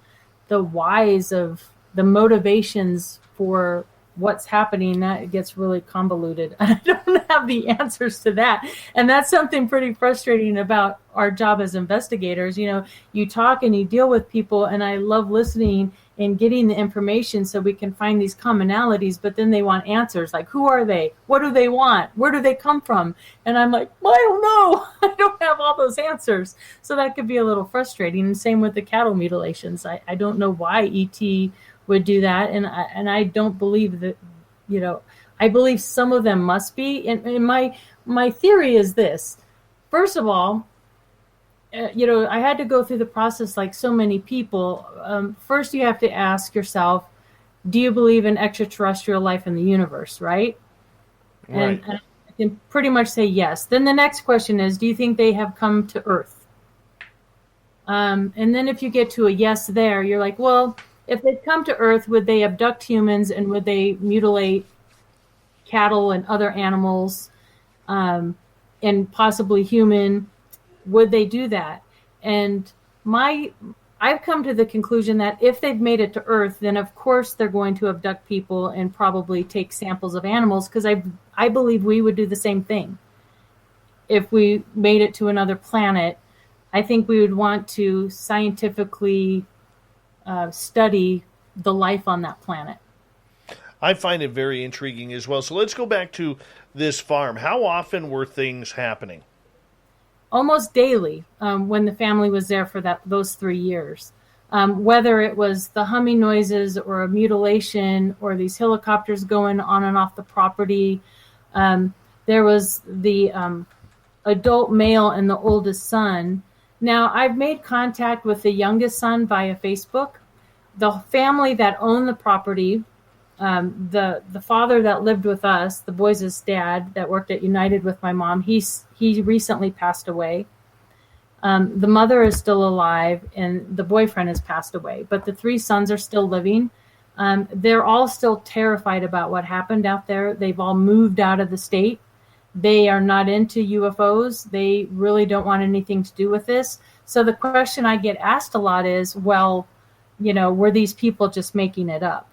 Speaker 2: whys of the motivations for what's happening, that gets really convoluted. I don't have the answers to that. And that's something pretty frustrating about our job as investigators. You talk and you deal with people, and I love listening and getting the information so we can find these commonalities, but then they want answers like, who are they? What do they want? Where do they come from? And I'm like, well, I don't know. I don't have all those answers. So that could be a little frustrating. And same with the cattle mutilations. I don't know why ET would do that. And I don't believe that, I believe some of them must be. And my theory is this. First of all, I had to go through the process like so many people. First, you have to ask yourself, do you believe in extraterrestrial life in the universe, right?
Speaker 1: Right.
Speaker 2: And I can pretty much say yes. Then the next question is, do you think they have come to Earth? And then if you get to a yes there, you're like, well, if they've come to Earth, would they abduct humans and would they mutilate cattle and other animals and possibly human? Would they do that? And I've come to the conclusion that if they've made it to Earth, then of course they're going to abduct people and probably take samples of animals, because I believe we would do the same thing. If we made it to another planet, I think we would want to scientifically study the life on that planet.
Speaker 1: I find it very intriguing as well. So let's go back to this farm. How often were things happening?
Speaker 2: Almost daily when the family was there for those 3 years. Whether it was the humming noises or a mutilation or these helicopters going on and off the property. There was the adult male and the oldest son. Now, I've made contact with the youngest son via Facebook. The family that owned the property, the father that lived with us, the boys' dad that worked at United with my mom, he recently passed away. The mother is still alive and the boyfriend has passed away, but the 3 sons are still living. They're all still terrified about what happened out there. They've all moved out of the state. They are not into UFOs. They really don't want anything to do with this. So the question I get asked a lot is, well, were these people just making it up?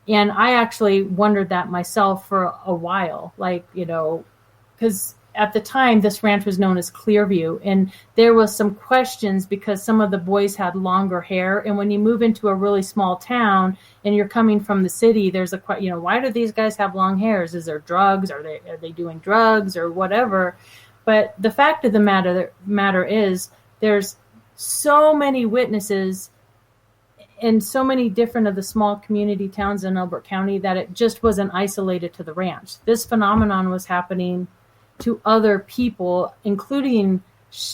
Speaker 2: And I actually wondered that myself for a while, because at the time this ranch was known as Clearview, and there was some questions because some of the boys had longer hair. And when you move into a really small town and you're coming from the city, there's why do these guys have long hairs? Is there drugs? Are they doing drugs or whatever? But the fact of the matter is there's so many witnesses in so many different of the small community towns in Elbert County that it just wasn't isolated to the ranch. This phenomenon was happening to other people, including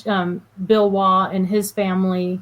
Speaker 2: Bill Waugh and his family,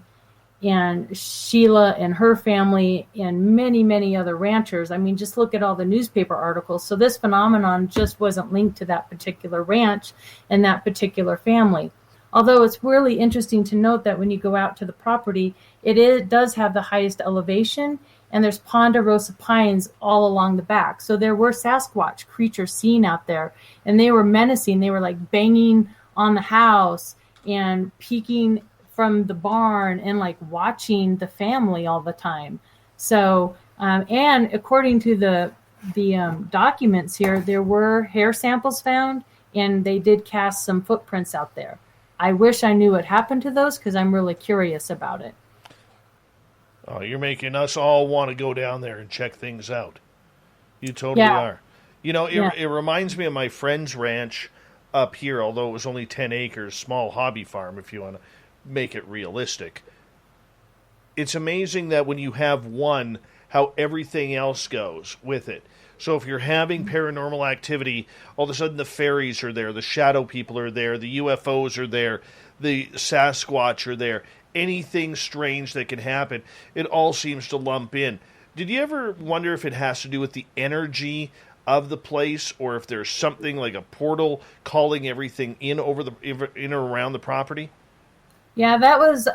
Speaker 2: and Sheila and her family, and many, many other ranchers. I mean, just look at all the newspaper articles. So this phenomenon just wasn't linked to that particular ranch and that particular family. Although it's really interesting to note that when you go out to the property, it does have the highest elevation, and there's ponderosa pines all along the back. So there were Sasquatch creatures seen out there, and they were menacing. They were like banging on the house and peeking from the barn and like watching the family all the time. So, and according to the documents here, there were hair samples found, and they did cast some footprints out there. I wish I knew what happened to those because I'm really curious about it.
Speaker 1: Oh, you're making us all want to go down there and check things out. You totally are. It reminds me of my friend's ranch up here, although it was only 10 acres, small hobby farm if you want to make it realistic. It's amazing that when you have one, how everything else goes with it. So if you're having paranormal activity, all of a sudden the fairies are there, the shadow people are there, the UFOs are there, the Sasquatch are there. Anything strange that can happen, it all seems to lump in. Did you ever wonder if it has to do with the energy of the place, or if there's something like a portal calling everything in or around the property?
Speaker 2: Yeah, that was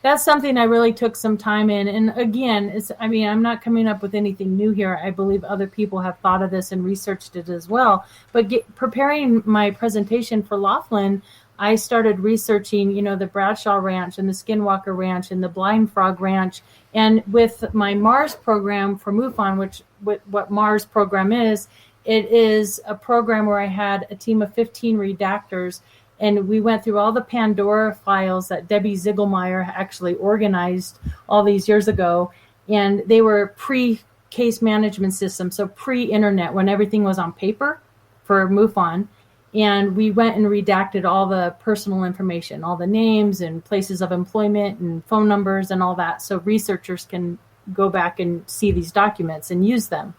Speaker 2: that's something I really took some time in. And again, I'm not coming up with anything new here. I believe other people have thought of this and researched it as well. But preparing my presentation for Laughlin, I started researching, the Bradshaw Ranch and the Skinwalker Ranch and the Blind Frog Ranch. And with my Mars program for MUFON, which what Mars program is, it is a program where I had a team of 15 redactors, and we went through all the Pandora files that Debbie Ziegelmeyer actually organized all these years ago. And they were pre-case management systems, so pre-internet, when everything was on paper for MUFON. And we went and redacted all the personal information, all the names and places of employment and phone numbers and all that, so researchers can go back and see these documents and use them.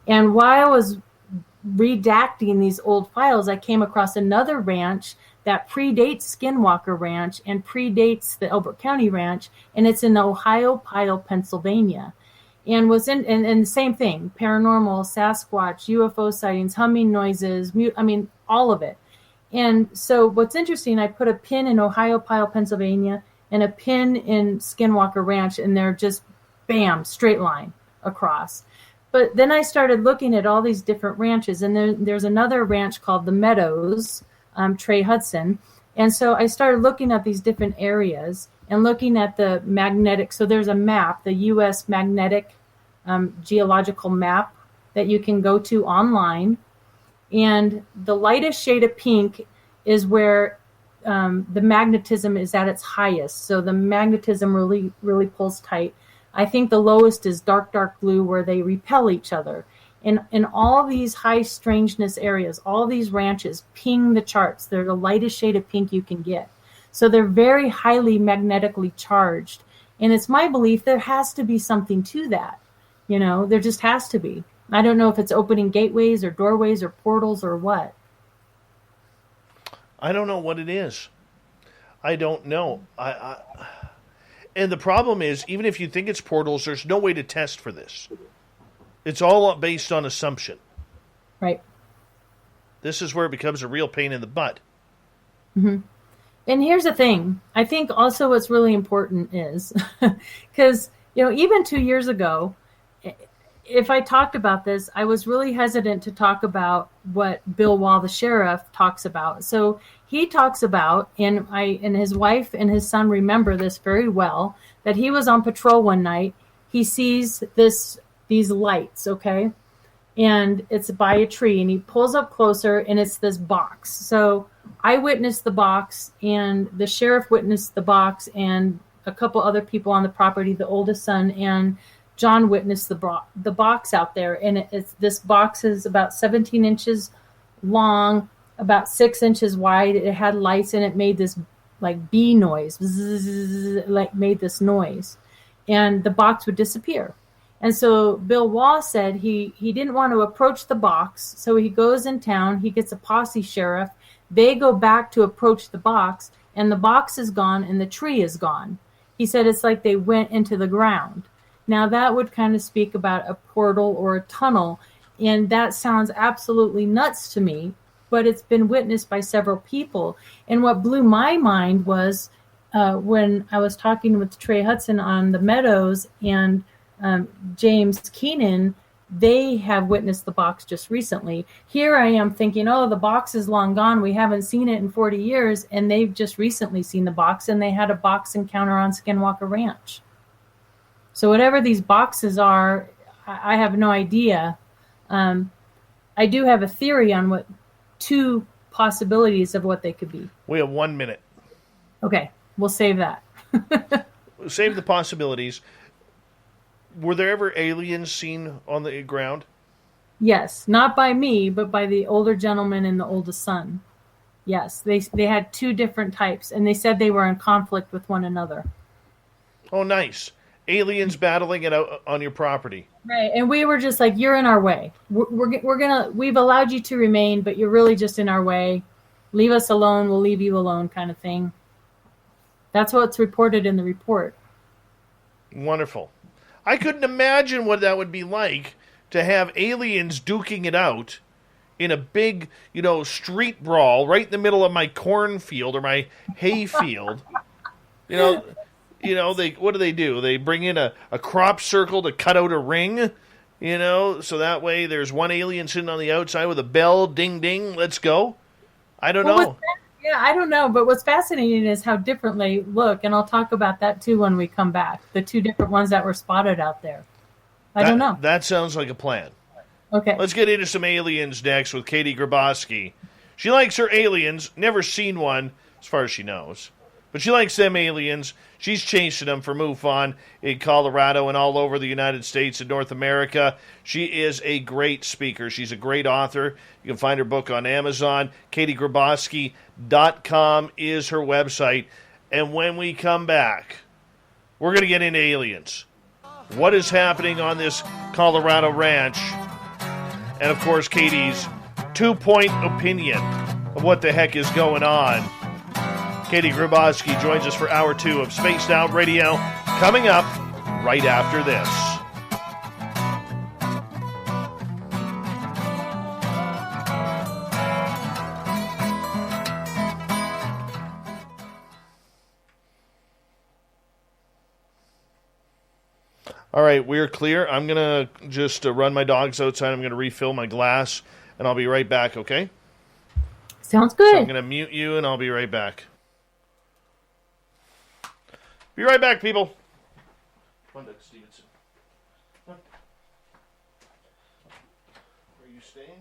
Speaker 2: And while I was redacting these old files, I came across another ranch that predates Skinwalker Ranch and predates the Elbert County Ranch, and it's in Ohiopyle, Pennsylvania. And was and the same thing, paranormal, Sasquatch, UFO sightings, humming noises, all of it. And so what's interesting, I put a pin in Ohiopyle, Pennsylvania, and a pin in Skinwalker Ranch, and they're just, bam, straight line across. But then I started looking at all these different ranches, and there's another ranch called the Meadows, Trey Hudson. And so I started looking at these different areas and looking at the magnetic. So there's a map, the U.S. magnetic geological map that you can go to online. And the lightest shade of pink is where the magnetism is at its highest. So the magnetism really, really pulls tight. I think the lowest is dark, dark blue, where they repel each other. And in all these high strangeness areas, all these ranches ping the charts. They're the lightest shade of pink you can get. So they're very highly magnetically charged. And it's my belief there has to be something to that. There just has to be. I don't know if it's opening gateways or doorways or portals or what.
Speaker 1: I don't know what it is. I don't know. And the problem is, even if you think it's portals, there's no way to test for this. It's all based on assumption.
Speaker 2: Right.
Speaker 1: This is where it becomes a real pain in the butt.
Speaker 2: Mm-hmm. And here's the thing. I think also what's really important is, because, even 2 years ago, if I talked about this, I was really hesitant to talk about what Bill Wall, the sheriff, talks about. So he talks about, and his wife and his son remember this very well, that he was on patrol one night. He sees these lights, okay? And it's by a tree, and he pulls up closer, and it's this box. So I witnessed the box, and the sheriff witnessed the box, and a couple other people on the property, the oldest son, and John witnessed the box out there. And this box is about 17 inches long, about 6 inches wide. It had lights, and it made this like bee noise, made this noise. And the box would disappear. And so Bill Wall said he didn't want to approach the box, so he goes in town, he gets a posse sheriff, they go back to approach the box, and the box is gone and the tree is gone. He said it's like they went into the ground. Now that would kind of speak about a portal or a tunnel, and that sounds absolutely nuts to me, but it's been witnessed by several people. And what blew my mind was when I was talking with Trey Hudson on the Meadows and James Keenan, they have witnessed the box just recently. Here I am thinking, the box is long gone. We haven't seen it in 40 years. And they've just recently seen the box, and they had a box encounter on Skinwalker Ranch. So whatever these boxes are, I have no idea. I do have a theory on what two possibilities of what they could be.
Speaker 1: We have 1 minute.
Speaker 2: Okay, we'll save that.
Speaker 1: Save the possibilities. Were there ever aliens seen on the ground?
Speaker 2: Yes, not by me, but by the older gentleman and the oldest son. Yes, they had two different types, and they said they were in conflict with one another.
Speaker 1: Oh, nice. Aliens battling it out on your property.
Speaker 2: Right, and we were just like, you're in our way. We've allowed you to remain, but you're really just in our way. Leave us alone, we'll leave you alone, kind of thing. That's what's reported in the report.
Speaker 1: Wonderful. I couldn't imagine what that would be like to have aliens duking it out in a big, street brawl right in the middle of my cornfield or my hay field. What do? They bring in a crop circle to cut out a ring, so that way there's one alien sitting on the outside with a bell, ding, ding, let's go. I don't know.
Speaker 2: Yeah, I don't know, but what's fascinating is how different they look, and I'll talk about that too when we come back. The two different ones that were spotted out there. I don't know.
Speaker 1: That sounds like a plan.
Speaker 2: Okay.
Speaker 1: Let's get into some aliens next with Katie Graboski. She likes her aliens, never seen one, as far as she knows. But she likes them aliens. She's chasing them for MUFON in Colorado and all over the United States and North America. She is a great speaker. She's a great author. You can find her book on Amazon. KatieGraboski.com is her website. And when we come back, we're going to get into aliens. What is happening on this Colorado ranch? And, of course, Katie's two-point opinion of what the heck is going on. Katie Graboski joins us for Hour 2 of Spaced Out Radio, coming up right after this. All right, we're clear. I'm going to just run my dogs outside. I'm going to refill my glass, and I'll be right back, okay?
Speaker 2: Sounds good.
Speaker 1: So I'm going to mute you, and I'll be right back. Be right back, people. Come on, Doug Stevenson. Huh? Are you staying? Okay.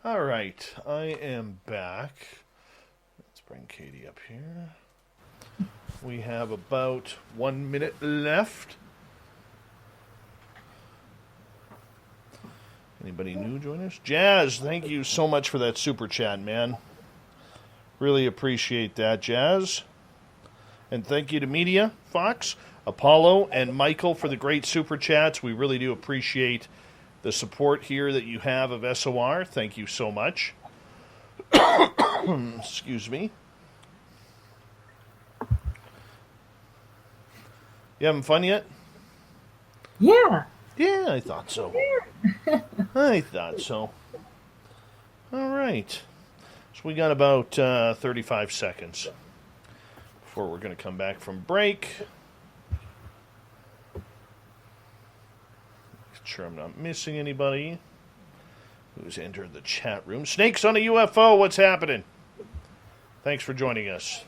Speaker 1: All right, I am back. Let's bring Katie up here. We have about 1 minute left. Anybody new join us? Jazz, thank you so much for that super chat, man. Really appreciate that, Jazz. And thank you to Media, Fox, Apollo, and Michael for the great super chats. We really do appreciate the support here that you have of SOR. Thank you so much. Excuse me. You having fun yet?
Speaker 2: Yeah.
Speaker 1: Yeah, I thought so. I thought so. All right. So we got about 35 seconds before we're going to come back from break. Make sure I'm not missing anybody who's entered the chat room. Snakes on a UFO, what's happening? Thanks for joining us.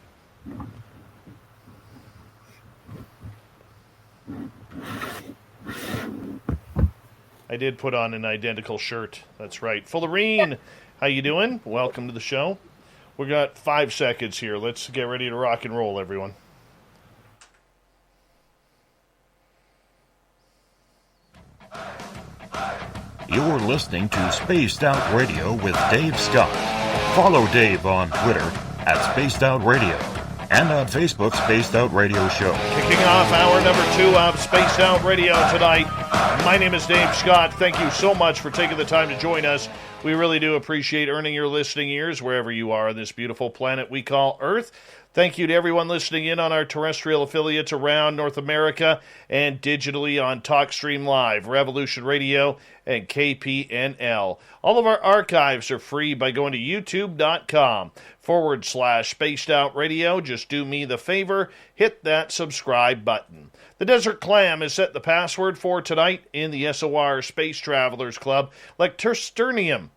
Speaker 1: I did put on an identical shirt. That's right. Fullerene, how you doing? Welcome to the show. We got 5 seconds here. Let's get ready to rock and roll, everyone.
Speaker 3: You're listening to Spaced Out Radio with Dave Scott. Follow Dave on Twitter at Spaced Out Radio and on Facebook, Spaced Out Radio Show.
Speaker 1: Kicking off hour number 2 of Spaced Out Radio tonight. My name is Dave Scott. Thank you so much for taking the time to join us. We really do appreciate earning your listening ears wherever you are on this beautiful planet we call Earth. Thank you to everyone listening in on our terrestrial affiliates around North America and digitally on TalkStream Live, Revolution Radio, and KPNL. All of our archives are free by going to youtube.com/Spaced Out Radio. Just do me the favor, hit that subscribe button. The Desert Clam has set the password for tonight in the SOR Space Travelers Club, Lectisternium.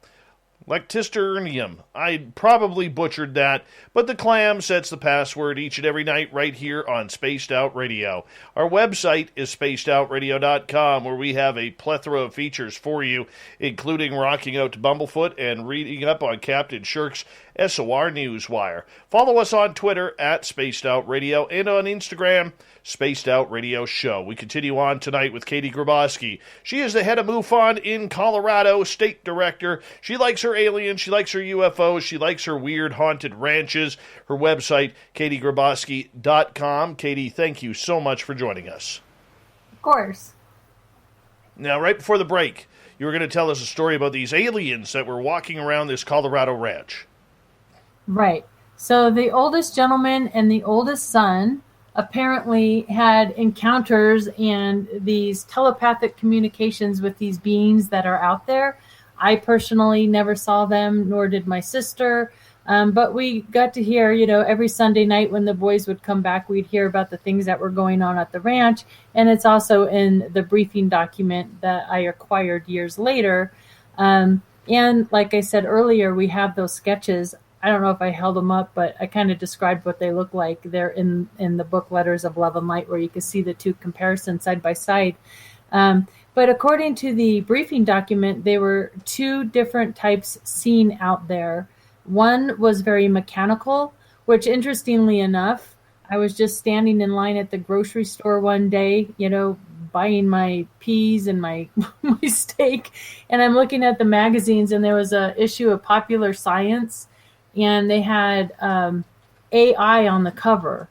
Speaker 1: I probably butchered that, but the Clam sets the password each and every night right here on Spaced Out Radio. Our website is spacedoutradio.com, where we have a plethora of features for you, including rocking out to Bumblefoot and reading up on Captain Shirk's SOR Newswire. Follow us on Twitter at Spaced Out Radio and on Instagram, Spaced Out Radio Show. We continue on tonight with Katie Graboski. She is the head of MUFON in Colorado, state director. She likes her aliens, she likes her UFOs, she likes her weird haunted ranches. Her website, katiegraboski.com. Katie, thank you so much for joining us.
Speaker 2: Of course.
Speaker 1: Now, right before the break, you were going to tell us a story about these aliens that were walking around this Colorado ranch.
Speaker 2: Right. So the oldest gentleman and the oldest son apparently had encounters and these telepathic communications with these beings that are out there. I personally never saw them, nor did my sister. But we got to hear, every Sunday night when the boys would come back, we'd hear about the things that were going on at the ranch. And it's also in the briefing document that I acquired years later. And like I said earlier, we have those sketches. I don't know if I held them up, but I kind of described what they look like. They're in the book Letters of Love and Light, where you can see the two comparisons side by side. But according to the briefing document, there were two different types seen out there. One was very mechanical, which interestingly enough, I was just standing in line at the grocery store one day, buying my peas and my steak. And I'm looking at the magazines, and there was a issue of Popular Science, and they had AI on the cover.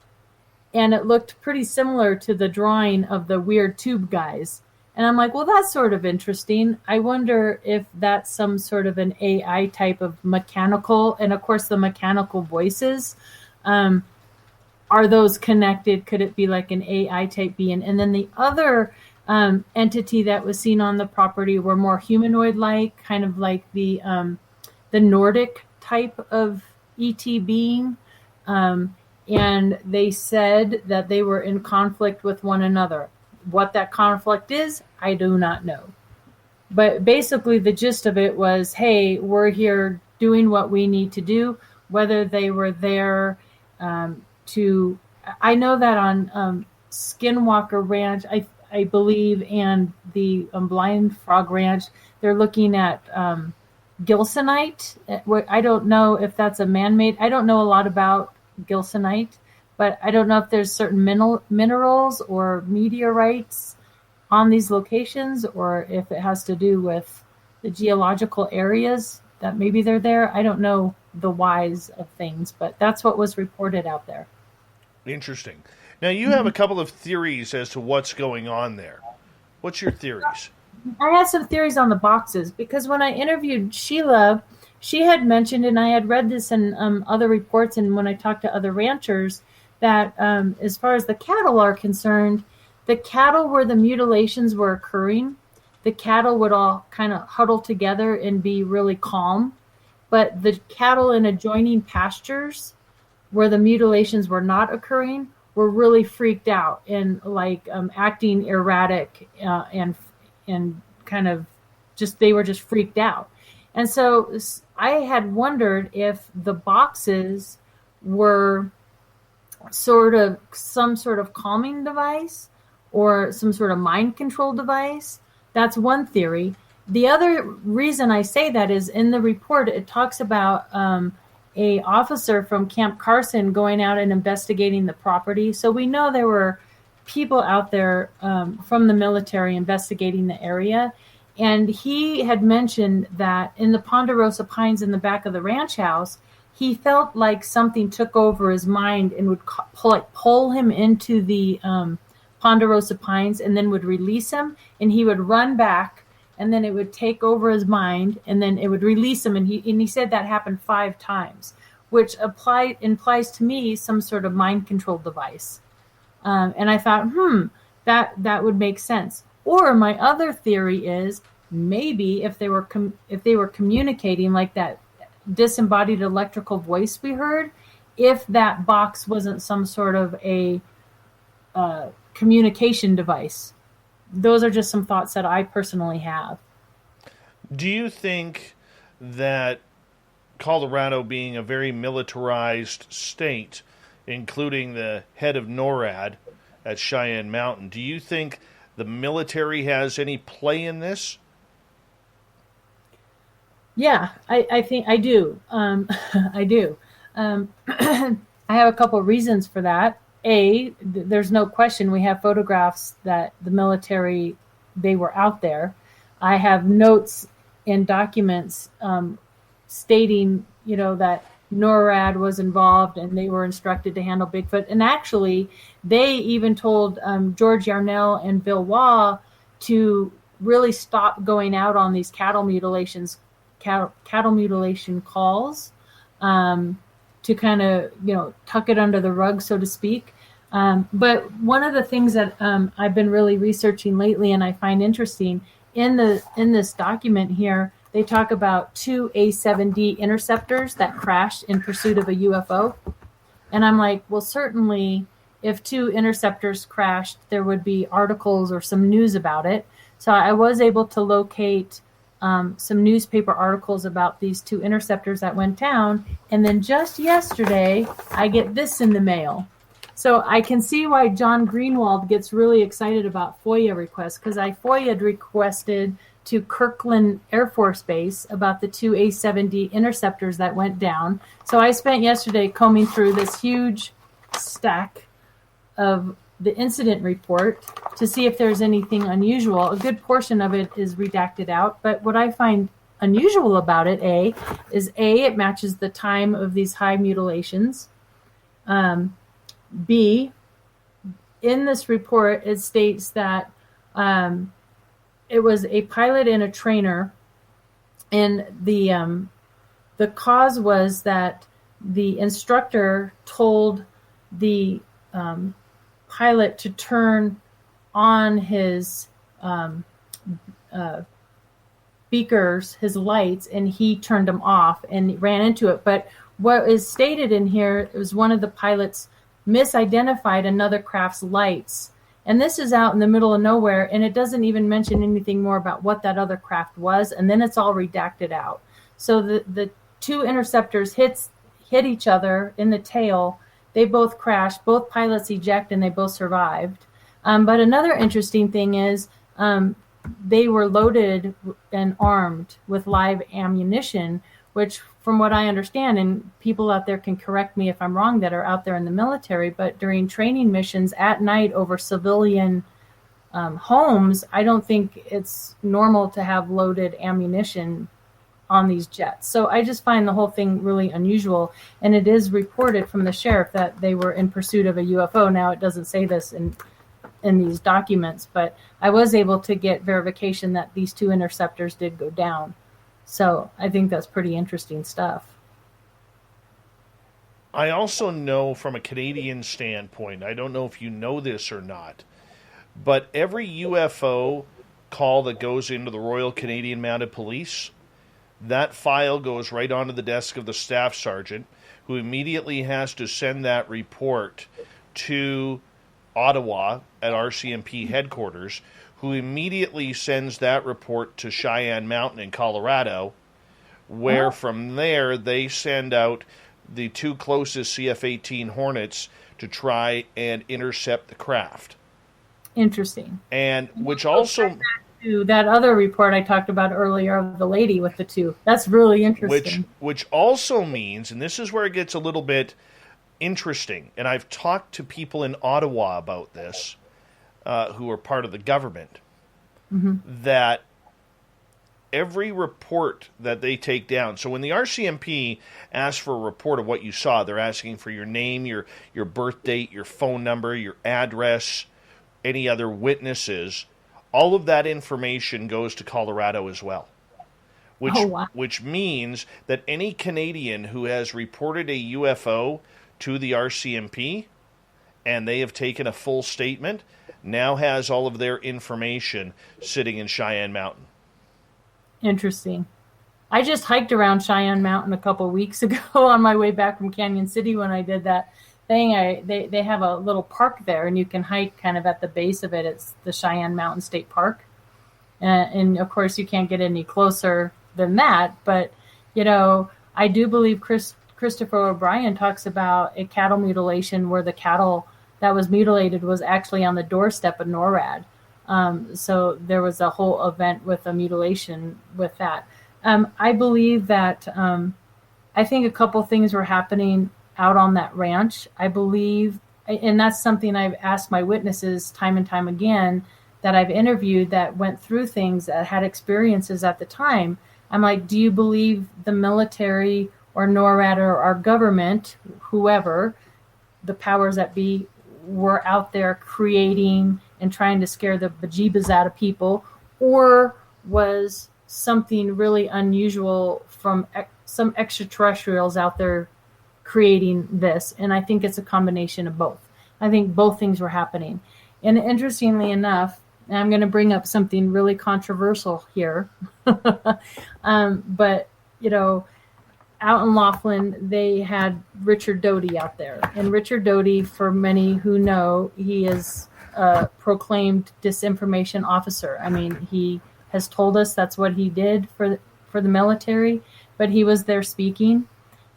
Speaker 2: And it looked pretty similar to the drawing of the weird tube guys. And I'm like, well, that's sort of interesting. I wonder if that's some sort of an AI type of mechanical. And of course, the mechanical voices, are those connected? Could it be like an AI type being? And then the other entity that was seen on the property were more humanoid-like, kind of like the Nordic type of ET being. And they said that they were in conflict with one another. What that conflict is, I do not know. But basically the gist of it was, hey, we're here doing what we need to do, whether they were there to... I know that on Skinwalker Ranch, I believe, and the Blind Frog Ranch, they're looking at gilsonite. I don't know if that's a man-made. I don't know a lot about gilsonite, but I don't know if there's certain minerals or meteorites on these locations, or if it has to do with the geological areas that maybe they're there. I don't know the whys of things, but that's what was reported out there.
Speaker 1: Interesting. Now, you have a couple of theories as to what's going on there. What's your theories?
Speaker 2: I had some theories on the boxes, because when I interviewed Sheila, she had mentioned, and I had read this in other reports and when I talked to other ranchers, that as far as the cattle are concerned, the cattle where the mutilations were occurring, the cattle would all kind of huddle together and be really calm. But the cattle in adjoining pastures where the mutilations were not occurring were really freaked out and like acting erratic and kind of they were just freaked out. And so I had wondered if the boxes were some sort of calming device or some sort of mind control device. That's one theory. The other reason I say that is in the report, it talks about a officer from Camp Carson going out and investigating the property. So we know there were people out there from the military investigating the area. And he had mentioned that in the Ponderosa Pines in the back of the ranch house, he felt like something took over his mind and would pull him into the Ponderosa Pines and then would release him, and he would run back, and then it would take over his mind, and then it would release him. And he said that happened 5 times, which implies to me some sort of mind control device. And I thought, that would make sense. Or my other theory is maybe if they were communicating like that disembodied electrical voice we heard, if that box wasn't some sort of a communication device. Those are just some thoughts that I personally have.
Speaker 1: Do you think that Colorado being a very militarized state, including the head of NORAD at Cheyenne Mountain, do you think the military has any play in this?
Speaker 2: Yeah, I think I do. I do. I have a couple of reasons for that. There's no question we have photographs that the military, they were out there. I have notes and documents stating, that NORAD was involved and they were instructed to handle Bigfoot. And actually, they even told George Yarnell and Bill Waugh to really stop going out on these cattle mutilation calls, to kind of, tuck it under the rug, so to speak. But one of the things that I've been really researching lately and I find interesting in this document here, they talk about 2 A7D interceptors that crashed in pursuit of a UFO. And I'm like, well, certainly if 2 interceptors crashed, there would be articles or some news about it. So I was able to locate some newspaper articles about these 2 interceptors that went down. And then just yesterday, I get this in the mail. So I can see why John Greenwald gets really excited about FOIA requests, because I FOIA'd requested to Kirkland Air Force Base about the 2 A7D interceptors that went down. So I spent yesterday combing through this huge stack of the incident report to see if there's anything unusual. A good portion of it is redacted out, but what I find unusual about it, it matches the time of these high mutilations. B, in this report, it states that it was a pilot and a trainer, and the cause was that the instructor told the pilot to turn on his beakers, his lights, and he turned them off and ran into it. But what is stated in here is one of the pilots misidentified another craft's lights. And this is out in the middle of nowhere, and it doesn't even mention anything more about what that other craft was, and then it's all redacted out. So the 2 interceptors hit each other in the tail. They both crashed, both pilots eject, and they both survived. But another interesting thing is they were loaded and armed with live ammunition, which from what I understand, and people out there can correct me if I'm wrong that are out there in the military, but during training missions at night over civilian homes, I don't think it's normal to have loaded ammunition on these jets. So I just find the whole thing really unusual. And it is reported from the sheriff that they were in pursuit of a UFO. Now, it doesn't say this in these documents, but I was able to get verification that these two interceptors did go down. So I think that's pretty interesting stuff.
Speaker 1: I also know from a Canadian standpoint, I don't know if you know this or not, but every UFO call that goes into the Royal Canadian Mounted Police, that file goes right onto the desk of the staff sergeant, who immediately has to send that report to Ottawa at RCMP headquarters, who immediately sends that report to Cheyenne Mountain in Colorado, where from there they send out the two closest CF-18 Hornets to try and intercept the craft.
Speaker 2: Interesting.
Speaker 1: And which also...
Speaker 2: to that other report I talked about earlier of the lady with the two. That's really interesting.
Speaker 1: Which also means, and this is where it gets a little bit interesting, and I've talked to people in Ottawa about this, who are part of the government, that every report that they take down, so when the RCMP asks for a report of what you saw, they're asking for your name, your birth date, your phone number, your address, any other witnesses. All of that information goes to Colorado as well, which means that any Canadian who has reported a UFO to the RCMP and they have taken a full statement now has all of their information sitting in Cheyenne Mountain.
Speaker 2: Interesting. I just hiked around Cheyenne Mountain a couple of weeks ago on my way back from Canyon City when I did that thing. They have a little park there, and you can hike kind of at the base of it. It's the Cheyenne Mountain State Park. And of course, you can't get any closer than that. But, I do believe Christopher O'Brien talks about a cattle mutilation where the cattle that was mutilated was actually on the doorstep of NORAD. So there was a whole event with a mutilation with that. I believe that I think a couple things were happening out on that ranch. I believe, and that's something I've asked my witnesses time and time again that I've interviewed that went through things, that had experiences at the time. I'm like, do you believe the military or NORAD or our government, whoever, the powers that be, were out there creating and trying to scare the bejeebas out of people, or was something really unusual from some extraterrestrials out there creating this? And I think it's a combination of both. I think both things were happening. And interestingly enough, and I'm going to bring up something really controversial here, but, out in Laughlin, they had Richard Doty out there. And Richard Doty, for many who know, he is a proclaimed disinformation officer. I mean, he has told us that's what he did for the military, but he was there speaking.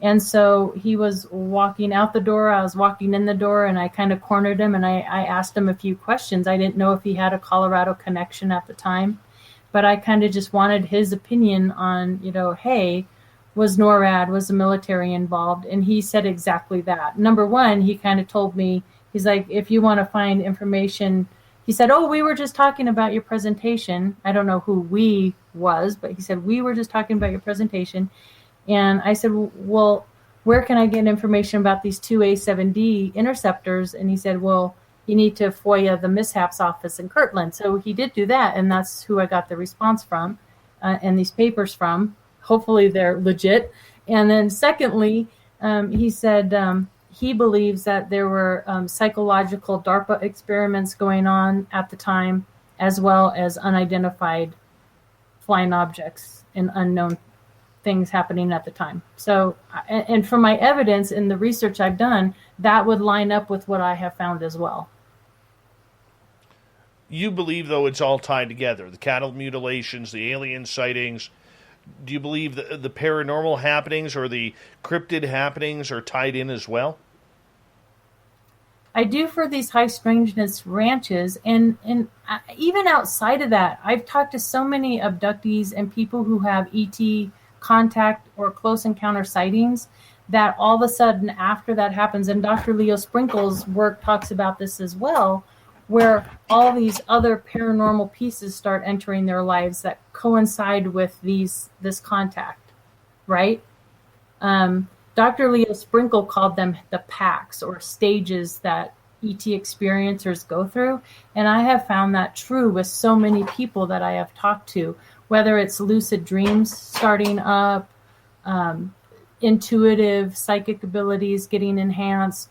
Speaker 2: And so he was walking out the door. I was walking in the door, and I kind of cornered him, and I asked him a few questions. I didn't know if he had a Colorado connection at the time, but I kind of just wanted his opinion on, hey, was NORAD, was the military involved? And he said exactly that. Number one, he kind of told me, he's like, if you want to find information, he said, we were just talking about your presentation. I don't know who we was, but he said, we were just talking about your presentation. And I said, well, where can I get information about these two A7D interceptors? And he said, well, you need to FOIA the mishaps office in Kirtland. So he did do that, and that's who I got the response from and these papers from. Hopefully they're legit. And then secondly, he said he believes that there were psychological DARPA experiments going on at the time, as well as unidentified flying objects and unknown things happening at the time. So, and from my evidence in the research I've done, that would line up with what I have found as well.
Speaker 1: You believe, though, it's all tied together. The cattle mutilations, the alien sightings. Do you believe the paranormal happenings or the cryptid happenings are tied in as well?
Speaker 2: I do for these high strangeness ranches, and even outside of that, I've talked to so many abductees and people who have ET contact or close encounter sightings that all of a sudden after that happens, and Dr. Leo Sprinkle's work talks about this as well, where all these other paranormal pieces start entering their lives that coincide with this contact, right? Dr. Leo Sprinkle called them the packs or stages that ET experiencers go through. And I have found that true with so many people that I have talked to, whether it's lucid dreams starting up, intuitive psychic abilities getting enhanced,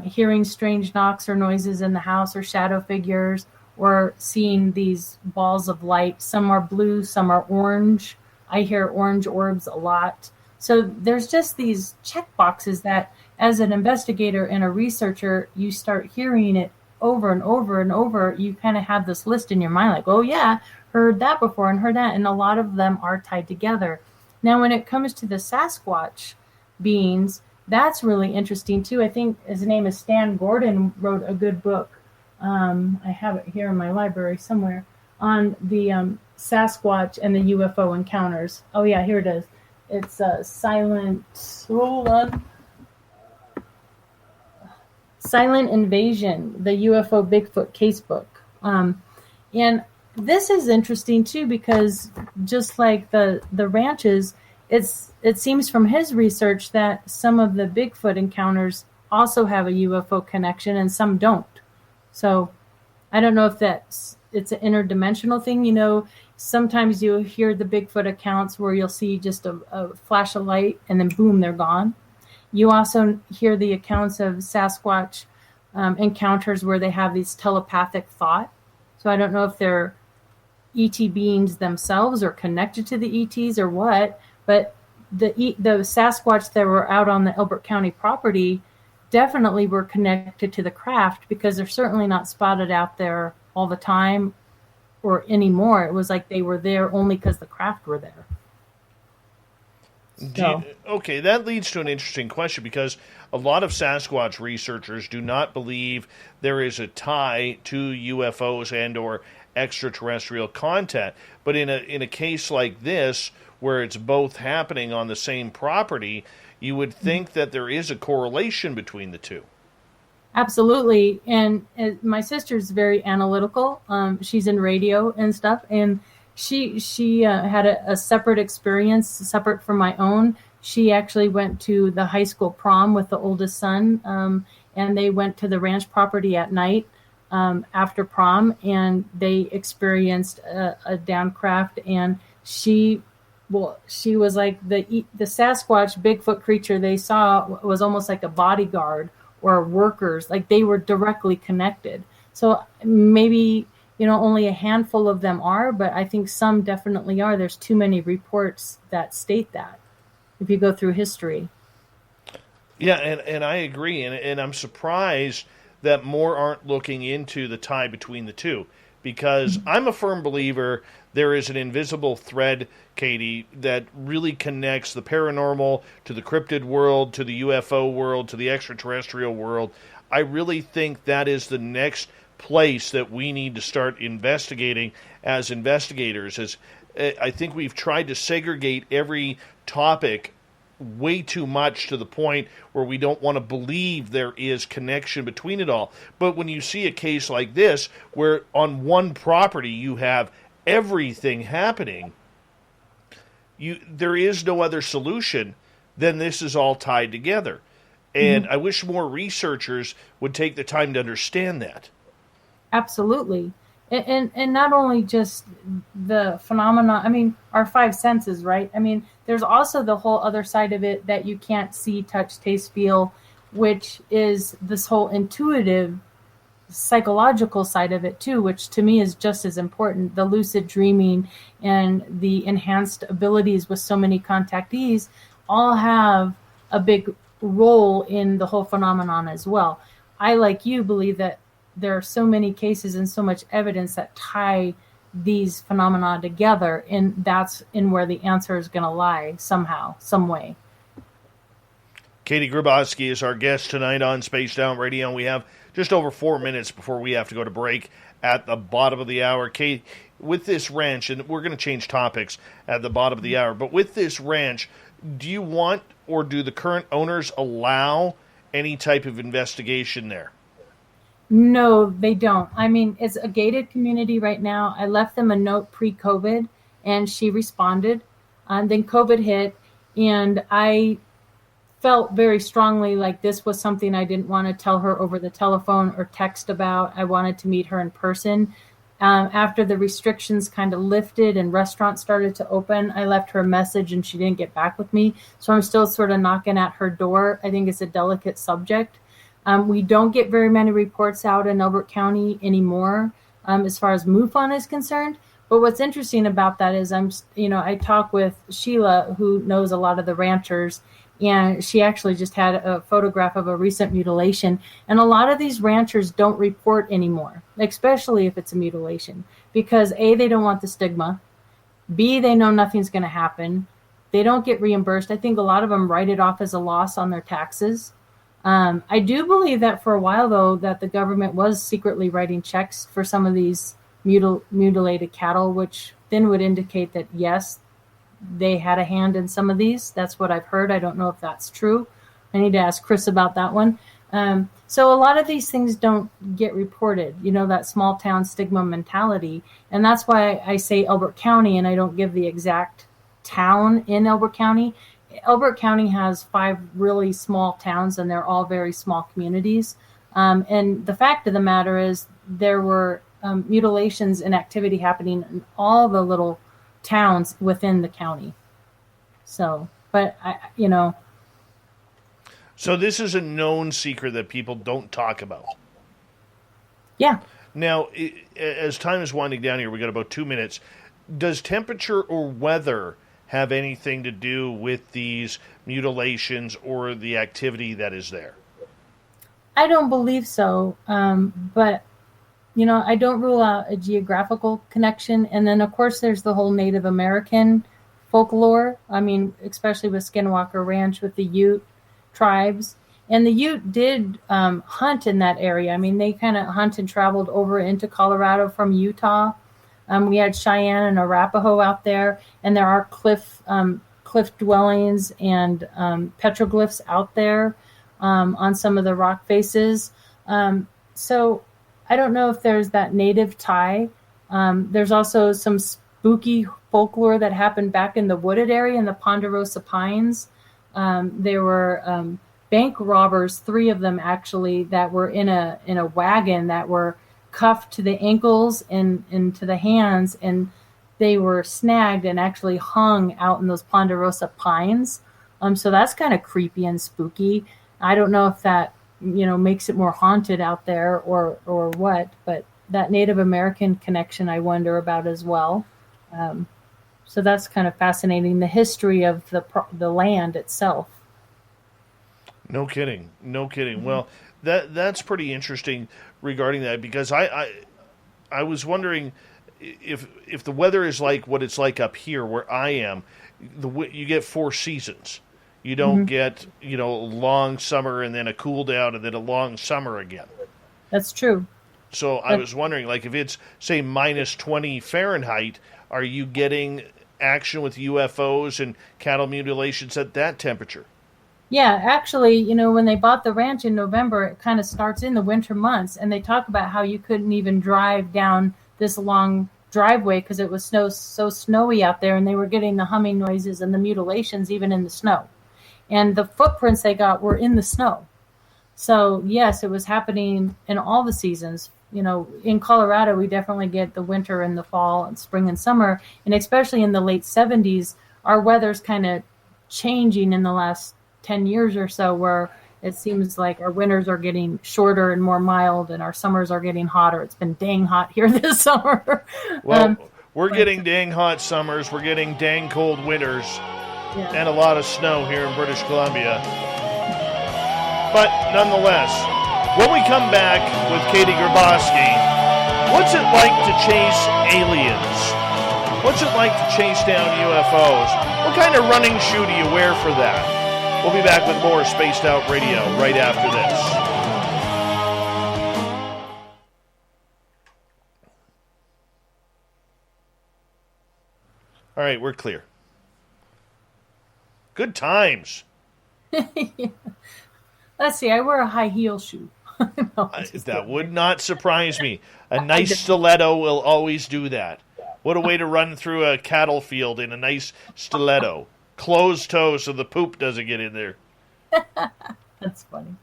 Speaker 2: hearing strange knocks or noises in the house or shadow figures, or seeing these balls of light. Some are blue, some are orange. I hear orange orbs a lot. So there's just these check boxes that as an investigator and a researcher, you start hearing it over and over and over. You kind of have this list in your mind like, oh yeah, heard that before and heard that. And a lot of them are tied together. Now, when it comes to the Sasquatch beings, that's really interesting too. I think his name is Stan Gordon, wrote a good book. I have it here in my library somewhere on the Sasquatch and the UFO encounters. Oh yeah, here it is. It's Silent Invasion, the UFO Bigfoot casebook. And this is interesting too, because just like the ranches, it seems from his research that some of the Bigfoot encounters also have a UFO connection and some don't. So I don't know if it's an interdimensional thing. You know, sometimes you hear the Bigfoot accounts where you'll see just a flash of light and then boom, they're gone. You also hear the accounts of Sasquatch encounters where they have these telepathic thought. So I don't know if they're ET beings themselves or connected to the ETs or what, but the Sasquatch that were out on the Elbert County property definitely were connected to the craft, because they're certainly not spotted out there all the time or anymore. It was like they were there only because the craft were there.
Speaker 1: Okay, that leads to an interesting question, because a lot of Sasquatch researchers do not believe there is a tie to UFOs and or extraterrestrial content. But in a case like this, where it's both happening on the same property, you would think that there is a correlation between the two.
Speaker 2: Absolutely. And my sister's very analytical. She's in radio and stuff, and she had a separate experience, separate from my own. She actually went to the high school prom with the oldest son, and they went to the ranch property at night after prom, and they experienced a downcraft, and she was like the Sasquatch Bigfoot creature they saw was almost like a bodyguard or workers, like they were directly connected. So maybe, only a handful of them are, but I think some definitely are. There's too many reports that state that, if you go through history.
Speaker 1: Yeah, and I agree, and I'm surprised that more aren't looking into the tie between the two, because I'm a firm believer there is an invisible thread, Katie, that really connects the paranormal to the cryptid world, to the UFO world, to the extraterrestrial world. I really think that is the next place that we need to start investigating as investigators. As I think we've tried to segregate every topic way too much to the point where we don't want to believe there is connection between it all. But when you see a case like this, where on one property you have everything happening, there is no other solution than this is all tied together. And I wish more researchers would take the time to understand that.
Speaker 2: Absolutely. And not only just the phenomena, I mean, our five senses, right? I mean, there's also the whole other side of it that you can't see, touch, taste, feel, which is this whole intuitive psychological side of it too, which to me is just as important. The lucid dreaming and the enhanced abilities with so many contactees all have a big role in the whole phenomenon as well. I, like you, believe that there are so many cases and so much evidence that tie these phenomena together, and that's in where the answer is going to lie somehow, some way.
Speaker 1: Katie Graboski is our guest tonight on Spaced Out Radio, and we have just over 4 minutes before we have to go to break at the bottom of the hour. Kate, with this ranch, and we're going to change topics at the bottom of the hour, but with this ranch, do you want or do the current owners allow any type of investigation there?
Speaker 2: No, they don't. I mean, it's a gated community right now. I left them a note pre-COVID, and she responded. Then COVID hit, and I felt very strongly like this was something I didn't want to tell her over the telephone or text about. I wanted to meet her in person. After the restrictions kind of lifted and restaurants started to open, I left her a message, and she didn't get back with me. So I'm still sort of knocking at her door. I think it's a delicate subject. We don't get very many reports out in Elbert County anymore as far as MUFON is concerned. But what's interesting about that is I talk with Sheila, who knows a lot of the ranchers, and she actually just had a photograph of a recent mutilation. And a lot of these ranchers don't report anymore, especially if it's a mutilation, because A, they don't want the stigma. B, they know nothing's going to happen. They don't get reimbursed. I think a lot of them write it off as a loss on their taxes. I do believe that for a while, though, that the government was secretly writing checks for some of these mutilated cattle, which then would indicate that, yes, they had a hand in some of these. That's what I've heard. I don't know if that's true. I need to ask Chris about that one. So a lot of these things don't get reported, that small town stigma mentality. And that's why I say Elbert County, and I don't give the exact town in Elbert County. Elbert County has 5 really small towns, and they're all very small communities. And the fact of the matter is there were mutilations and activity happening in all the little towns within the county. So, but,
Speaker 1: So this is a known secret that people don't talk about.
Speaker 2: Yeah.
Speaker 1: Now, as time is winding down here, we got about 2 minutes. Does temperature or weather have anything to do with these mutilations or the activity that is there?
Speaker 2: I don't believe so. But, I don't rule out a geographical connection. And then, of course, there's the whole Native American folklore. I mean, especially with Skinwalker Ranch with the Ute tribes. And the Ute did hunt in that area. I mean, they kind of hunt and traveled over into Colorado from Utah. We had Cheyenne and Arapaho out there, and there are cliff dwellings and petroglyphs out there on some of the rock faces. So I don't know if there's that native tie. There's also some spooky folklore that happened back in the wooded area in the Ponderosa Pines. There were bank robbers, 3 of them actually, that were in a wagon that were cuffed to the ankles and to the hands, and they were snagged and actually hung out in those Ponderosa Pines. So that's kind of creepy and spooky. I don't know if that, makes it more haunted out there or what, but that Native American connection I wonder about as well. So that's kind of fascinating, the history of the land itself.
Speaker 1: No kidding. Mm-hmm. Well, that's pretty interesting regarding that, because I was wondering if the weather is like what it's like up here where I am. You get 4 seasons. You don't get a long summer and then a cool down and then a long summer again.
Speaker 2: That's true.
Speaker 1: So I was wondering, like, if it's say minus 20 Fahrenheit, are you getting action with UFOs and cattle mutilations at that temperature?
Speaker 2: Yeah, actually, when they bought the ranch in November, it kind of starts in the winter months, and they talk about how you couldn't even drive down this long driveway because it was so snowy out there, and they were getting the humming noises and the mutilations even in the snow. And the footprints they got were in the snow. So, yes, it was happening in all the seasons. In Colorado, we definitely get the winter and the fall and spring and summer, and especially in the late 70s, our weather's kind of changing in the last 10 years or so, where it seems like our winters are getting shorter and more mild, and our summers are getting hotter. It's been dang hot here this summer.
Speaker 1: Well, we're getting dang hot summers. We're getting dang cold winters, and a lot of snow here in British Columbia. But nonetheless, when we come back with Katie Graboski, what's it like to chase aliens? What's it like to chase down UFOs? What kind of running shoe do you wear for that? We'll be back with more Spaced Out Radio right after this. All right, we're clear. Good times.
Speaker 2: Let's see. I wear a high heel shoe. No,
Speaker 1: That would not surprise me. A nice stiletto will always do that. What a way to run through a cattle field in a nice stiletto. Closed toe so the poop doesn't get in there.
Speaker 2: That's funny.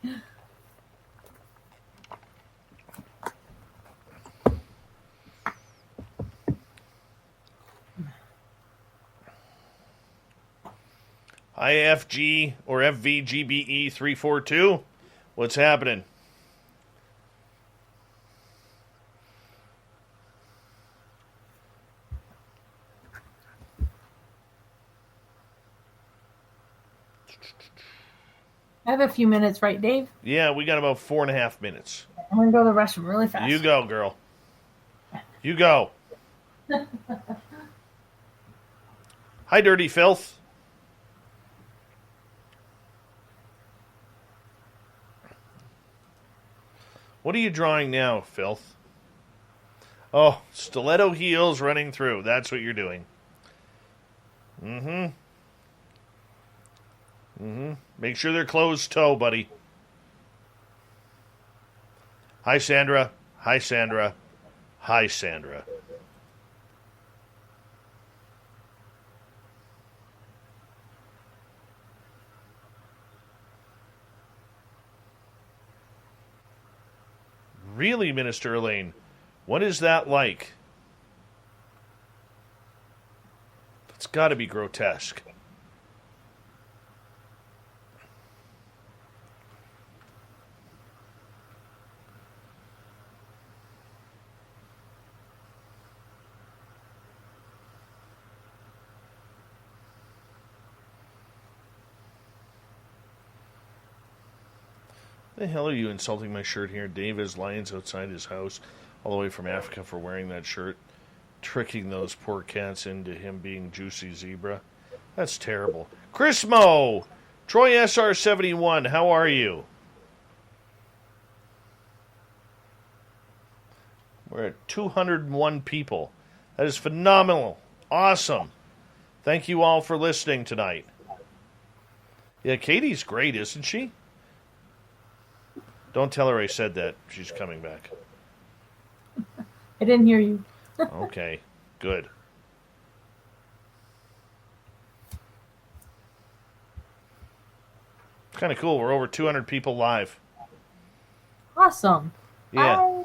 Speaker 1: IFG or FVGBE 342. What's happening?
Speaker 2: I have a few minutes, right, Dave?
Speaker 1: Yeah, we got about 4.5 minutes.
Speaker 2: I'm going to go to the restroom really fast.
Speaker 1: You go, girl. You go. Hi, Dirty Filth. What are you drawing now, Filth? Oh, stiletto heels running through. That's what you're doing. Mm-hmm. Make sure they're closed toe, buddy. Hi, Sandra. Hi, Sandra. Hi, Sandra. Really, Minister Elaine? What is that like? It's got to be grotesque. The hell are you insulting my shirt here? Dave has lions outside his house all the way from Africa for wearing that shirt, tricking those poor cats into him being Juicy Zebra. That's terrible. Chris Mo! Troy SR71, how are you? We're at 201 people. That is phenomenal. Awesome. Thank you all for listening tonight. Yeah, Katie's great, isn't she? Don't tell her I said that. She's coming back.
Speaker 2: I didn't hear you.
Speaker 1: Okay, good. It's kind of cool. We're over 200 people live.
Speaker 2: Awesome.
Speaker 1: Yeah.
Speaker 2: Hi.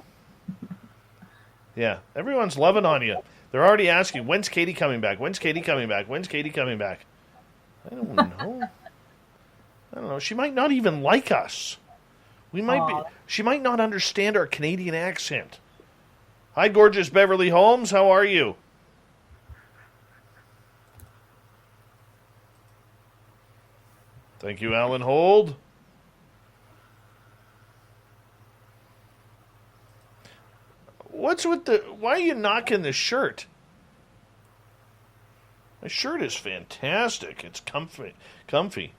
Speaker 1: Yeah, everyone's loving on you. They're already asking, when's Katie coming back? When's Katie coming back? When's Katie coming back? I don't know. I don't know. She might not even like us. We might be. She might not understand our Canadian accent. Hi, gorgeous Beverly Holmes. How are you? Thank you, Alan Hold. What's with the... Why are you knocking the shirt? My shirt is fantastic. It's comfy.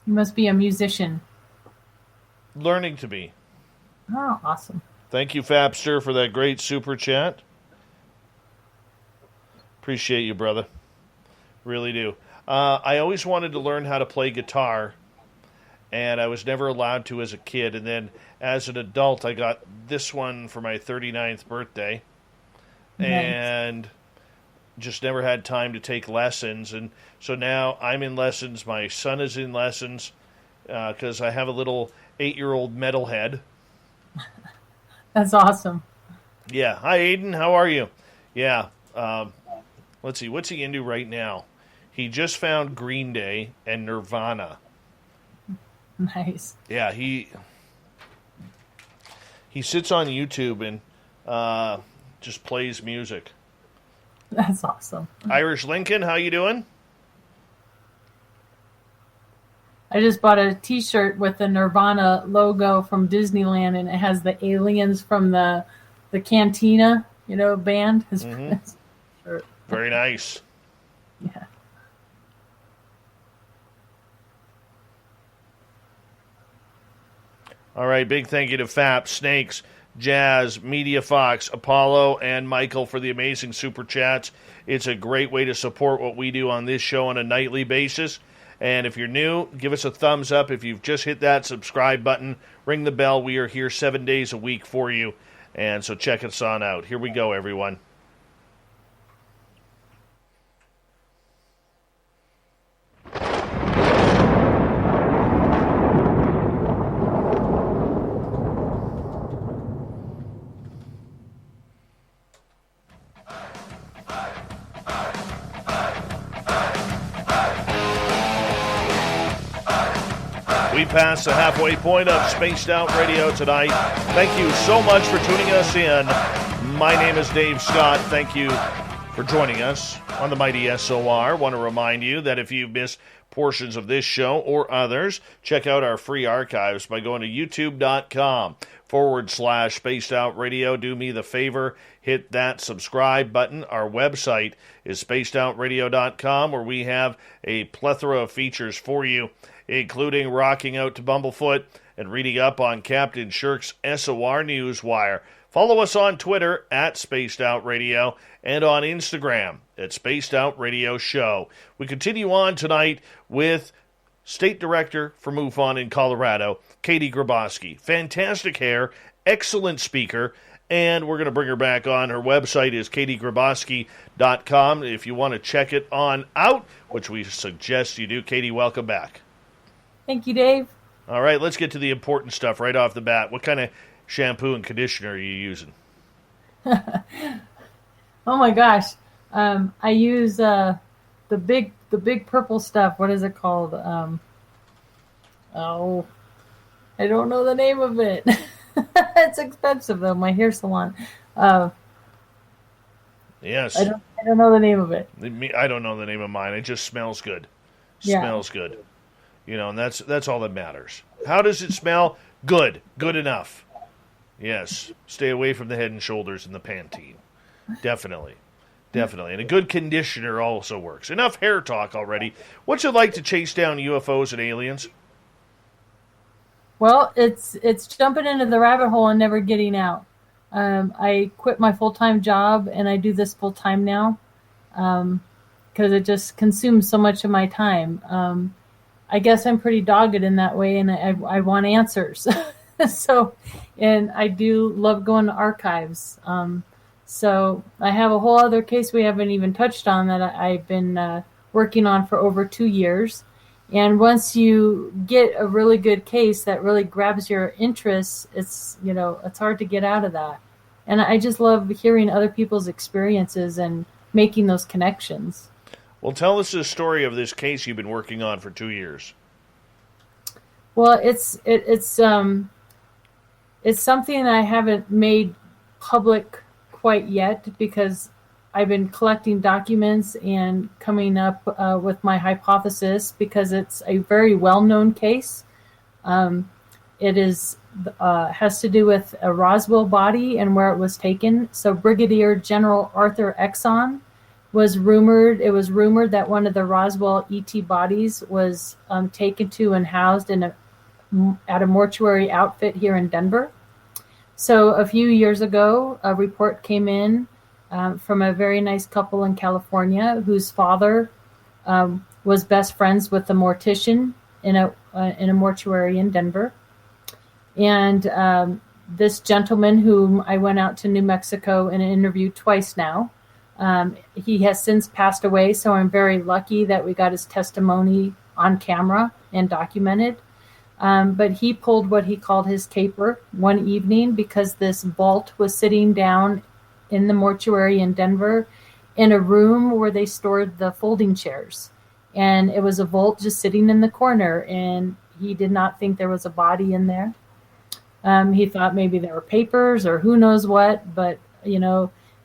Speaker 2: You must be a musician.
Speaker 1: Learning to be.
Speaker 2: Oh, awesome.
Speaker 1: Thank you, Fapster, for that great super chat. Appreciate you, brother. Really do. I always wanted to learn how to play guitar, and I was never allowed to as a kid. And then as an adult, I got this one for my 39th birthday. Nice. And just never had time to take lessons. And so now I'm in lessons. My son is in lessons because I have a little 8-year-old metalhead.
Speaker 2: That's awesome.
Speaker 1: Yeah. Hi, Aiden. How are you? Yeah. Let's see. What's he into right now? He just found Green Day and Nirvana.
Speaker 2: Nice.
Speaker 1: Yeah, he sits on YouTube and just plays music.
Speaker 2: That's awesome.
Speaker 1: Irish Lincoln, how you doing?
Speaker 2: I just bought a T-shirt with the Nirvana logo from Disneyland, and it has the aliens from the Cantina, band. His shirt.
Speaker 1: Very nice.
Speaker 2: Yeah.
Speaker 1: All right, big thank you to FAP, Snakes, Jazz, Media Fox, Apollo, and Michael for the amazing super chats. It's a great way to support what we do on this show on a nightly basis. And if you're new, give us a thumbs up. If you've just hit that subscribe button, ring the bell. We are here 7 days a week for you. And so check us on out. Here we go, everyone. We passed the halfway point of Spaced Out Radio tonight. Thank you so much for tuning us in. My name is Dave Scott. Thank you for joining us on the mighty SOR. Want to remind you that if you've missed portions of this show or others, check out our free archives by going to youtube.com/Spaced Out Radio. Do me the favor, hit that subscribe button. Our website is spacedoutradio.com, where we have a plethora of features for you, including rocking out to Bumblefoot and reading up on Captain Shirk's SOR Newswire. Follow us on Twitter at Spaced Out Radio and on Instagram at Spaced Out Radio Show. We continue on tonight with State Director for MUFON in Colorado, Katie Graboski. Fantastic hair, excellent speaker, and we're going to bring her back on. Her website is katiegraboski.com if you want to check it on out, which we suggest you do. Katie, welcome back.
Speaker 2: Thank you, Dave.
Speaker 1: All right, let's get to the important stuff right off the bat. What kind of shampoo and conditioner are you using?
Speaker 2: Oh my gosh, I use the big purple stuff. What is it called? I don't know the name of it. It's expensive though. My hair salon.
Speaker 1: Yes.
Speaker 2: I don't know the name of it.
Speaker 1: I don't know the name of mine. It just smells good.
Speaker 2: Yeah.
Speaker 1: Smells good. You know, and that's all that matters. How does it smell? Good. Good enough. Yes. Stay away from the Head and Shoulders and the Pantene. Definitely. Definitely. And a good conditioner also works. Enough hair talk already. What's it like to chase down UFOs and aliens?
Speaker 2: Well, it's jumping into the rabbit hole and never getting out. I quit my full-time job and I do this full-time now because it just consumes so much of my time. I guess I'm pretty dogged in that way, and I want answers. So, and I do love going to archives. So I have a whole other case we haven't even touched on that I've been working on for over 2 years. And once you get a really good case that really grabs your interest, it's hard to get out of that. And I just love hearing other people's experiences and making those connections.
Speaker 1: Well, tell us the story of this case you've been working on for 2 years.
Speaker 2: Well, it's something I haven't made public quite yet because I've been collecting documents and coming up with my hypothesis because it's a very well-known case. It has to do with a Roswell body and where it was taken. So Brigadier General Arthur Exxon was rumored that one of the Roswell ET bodies was taken to and housed at a mortuary outfit here in Denver. So a few years ago, a report came in from a very nice couple in California whose father was best friends with the mortician in a mortuary in Denver. And this gentleman, whom I went out to New Mexico and interviewed twice now, he has since passed away, so I'm very lucky that we got his testimony on camera and documented. But he pulled what he called his caper one evening because this vault was sitting down in the mortuary in Denver in a room where they stored the folding chairs. And it was a vault just sitting in the corner, and he did not think there was a body in there. He thought maybe there were papers or who knows what, but,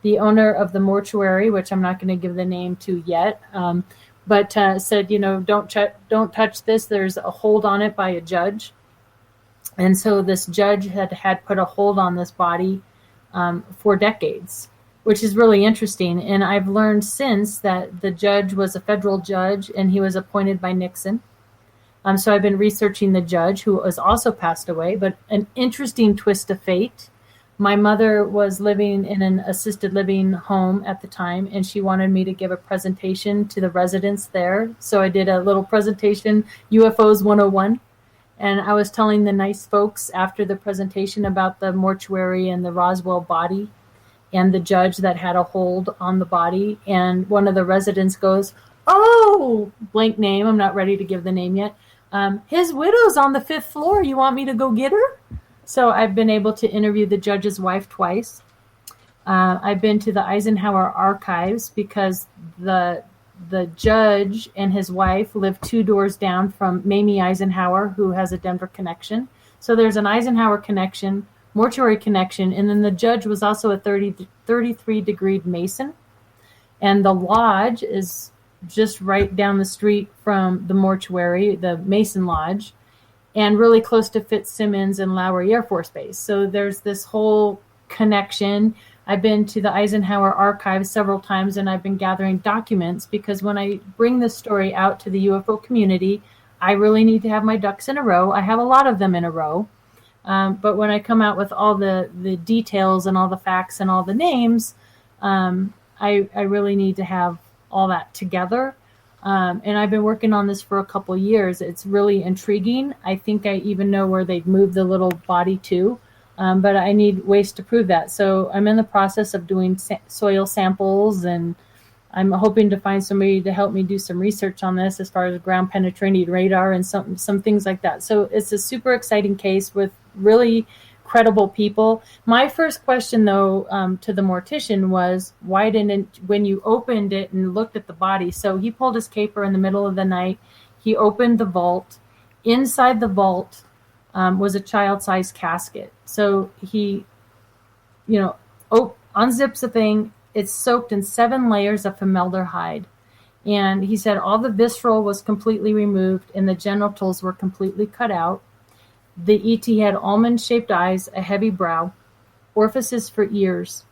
Speaker 2: the owner of the mortuary, which I'm not going to give the name to yet, but said, don't touch this. There's a hold on it by a judge. And so this judge had put a hold on this body for decades, which is really interesting. And I've learned since that the judge was a federal judge and he was appointed by Nixon. So I've been researching the judge, who has also passed away, but an interesting twist of fate. My mother was living in an assisted living home at the time, and she wanted me to give a presentation to the residents there. So I did a little presentation, UFOs 101. And I was telling the nice folks after the presentation about the mortuary and the Roswell body and the judge that had a hold on the body. And one of the residents goes, "Oh, blank name. I'm not ready to give the name yet. His widow's on the 5th floor. You want me to go get her?" So I've been able to interview the judge's wife twice. I've been to the Eisenhower archives because the judge and his wife live 2 doors down from Mamie Eisenhower, who has a Denver connection. So there's an Eisenhower connection, mortuary connection, and then the judge was also a 33-degree Mason. And the lodge is just right down the street from the mortuary, the Mason Lodge, and really close to Fitzsimmons and Lowry Air Force Base. So there's this whole connection. I've been to the Eisenhower archives several times, and I've been gathering documents because when I bring this story out to the UFO community, I really need to have my ducks in a row. I have a lot of them in a row. But when I come out with all the details and all the facts and all the names, I really need to have all that together. And I've been working on this for a couple of years. It's really intriguing. I think I even know where they've moved the little body to. But I need ways to prove that. So I'm in the process of doing soil samples, and I'm hoping to find somebody to help me do some research on this as far as ground penetrating radar and some things like that. So it's a super exciting case with really credible people. My first question, though, to the mortician was, why didn't, when you opened it and looked at the body, so he pulled his caper in the middle of the night, he opened the vault. Inside the vault was a child-sized casket. So he, unzips the thing. It's soaked in 7 layers of formaldehyde. And he said all the visceral was completely removed and the genitals were completely cut out. The ET had almond-shaped eyes, a heavy brow, orifices for ears.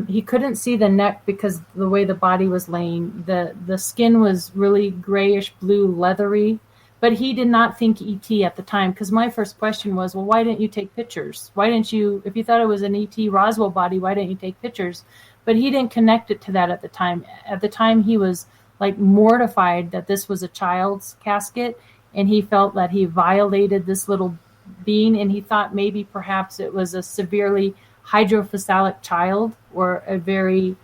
Speaker 2: He couldn't see the neck because the way the body was laying. The skin was really grayish blue, leathery. But he did not think ET at the time, because my first question was, well, why didn't you take pictures? Why didn't you, if you thought it was an ET Roswell body, why didn't you take pictures? But he didn't connect it to that at the time. At the time, he was like mortified that this was a child's casket, and he felt that he violated this little being, and he thought maybe perhaps it was a severely hydrocephalic child or a very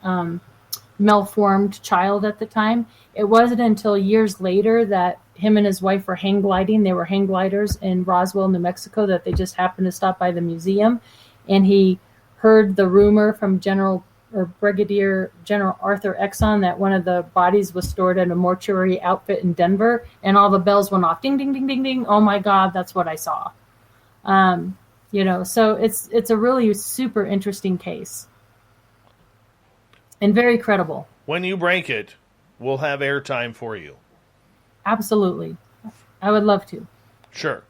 Speaker 2: malformed child at the time. It wasn't until years later that him and his wife were hang gliding. They were hang gliders in Roswell, New Mexico, that they just happened to stop by the museum. And he heard the rumor from Brigadier General Arthur Exon that one of the bodies was stored in a mortuary outfit in Denver, and all the bells went off. Ding, ding, ding, ding, ding. Oh my God, that's what I saw. So it's a really super interesting case. And very credible.
Speaker 1: When you break it, we'll have airtime for you.
Speaker 2: Absolutely. I would love to.
Speaker 1: Sure.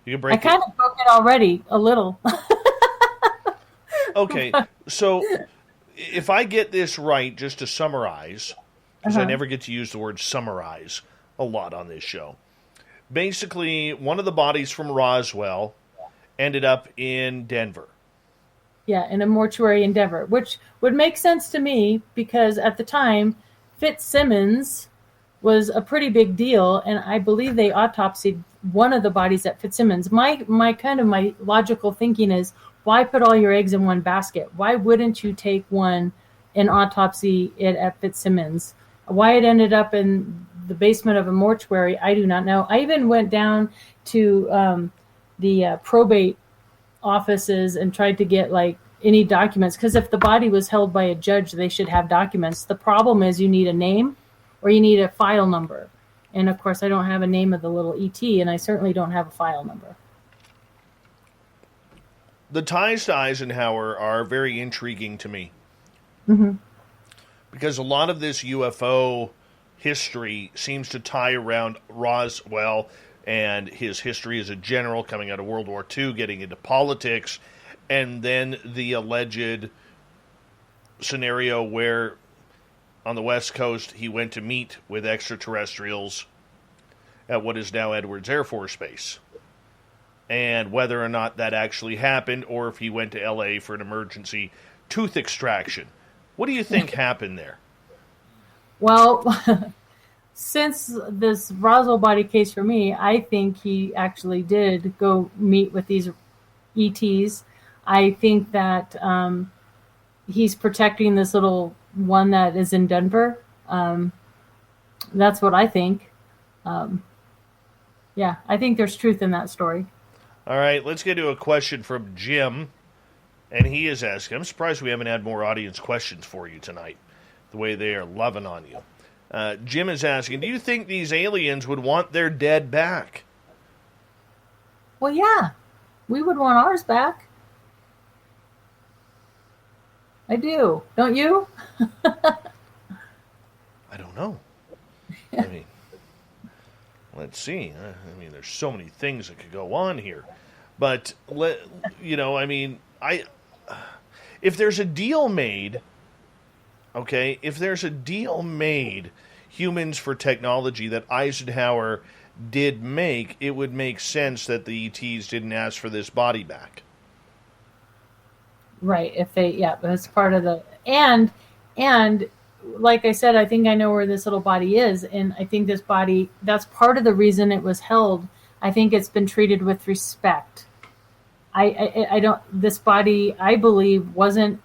Speaker 1: You can break it.
Speaker 2: I kind of broke it already, a little.
Speaker 1: Okay, so if I get this right, just to summarize, because I never get to use the word summarize a lot on this show. Basically, one of the bodies from Roswell ended up in Denver.
Speaker 2: Yeah, in a mortuary in Denver, which would make sense to me because at the time, Fitzsimmons was a pretty big deal, and I believe they autopsied one of the bodies at Fitzsimmons. My logical thinking is, why put all your eggs in one basket? Why wouldn't you take one and autopsy it at Fitzsimmons? Why it ended up in the basement of a mortuary, I do not know. I even went down to the probate offices and tried to get any documents, because if the body was held by a judge, they should have documents. The problem is you need a name or you need a file number. And of course, I don't have a name of the little ET, and I certainly don't have a file number.
Speaker 1: The ties to Eisenhower are very intriguing to me.
Speaker 2: Mm-hmm.
Speaker 1: Because a lot of this UFO history seems to tie around Roswell and his history as a general coming out of World War II, getting into politics, and then the alleged scenario where on the West Coast he went to meet with extraterrestrials at what is now Edwards Air Force Base. And whether or not that actually happened, or if he went to L.A. for an emergency tooth extraction. What do you think happened there?
Speaker 2: Well, since this Roswell body case for me, I think he actually did go meet with these ETs. I think that he's protecting this little one that is in Denver. That's what I think. Yeah, I think there's truth in that story.
Speaker 1: All right, let's get to a question from Jim. And he is asking, I'm surprised we haven't had more audience questions for you tonight, the way they are loving on you. Jim is asking, do you think these aliens would want their dead back?
Speaker 2: Well, yeah, we would want ours back. I do. Don't you?
Speaker 1: I don't know. I mean, let's see. I mean, there's so many things that could go on here. But, I mean, if there's a deal made, okay, humans for technology that Eisenhower did make, it would make sense that the ETs didn't ask for this body back.
Speaker 2: Right. It's part of the, and like I said, I think I know where this little body is. And I think this body, that's part of the reason it was held. I think it's been treated with respect. This body, I believe, wasn't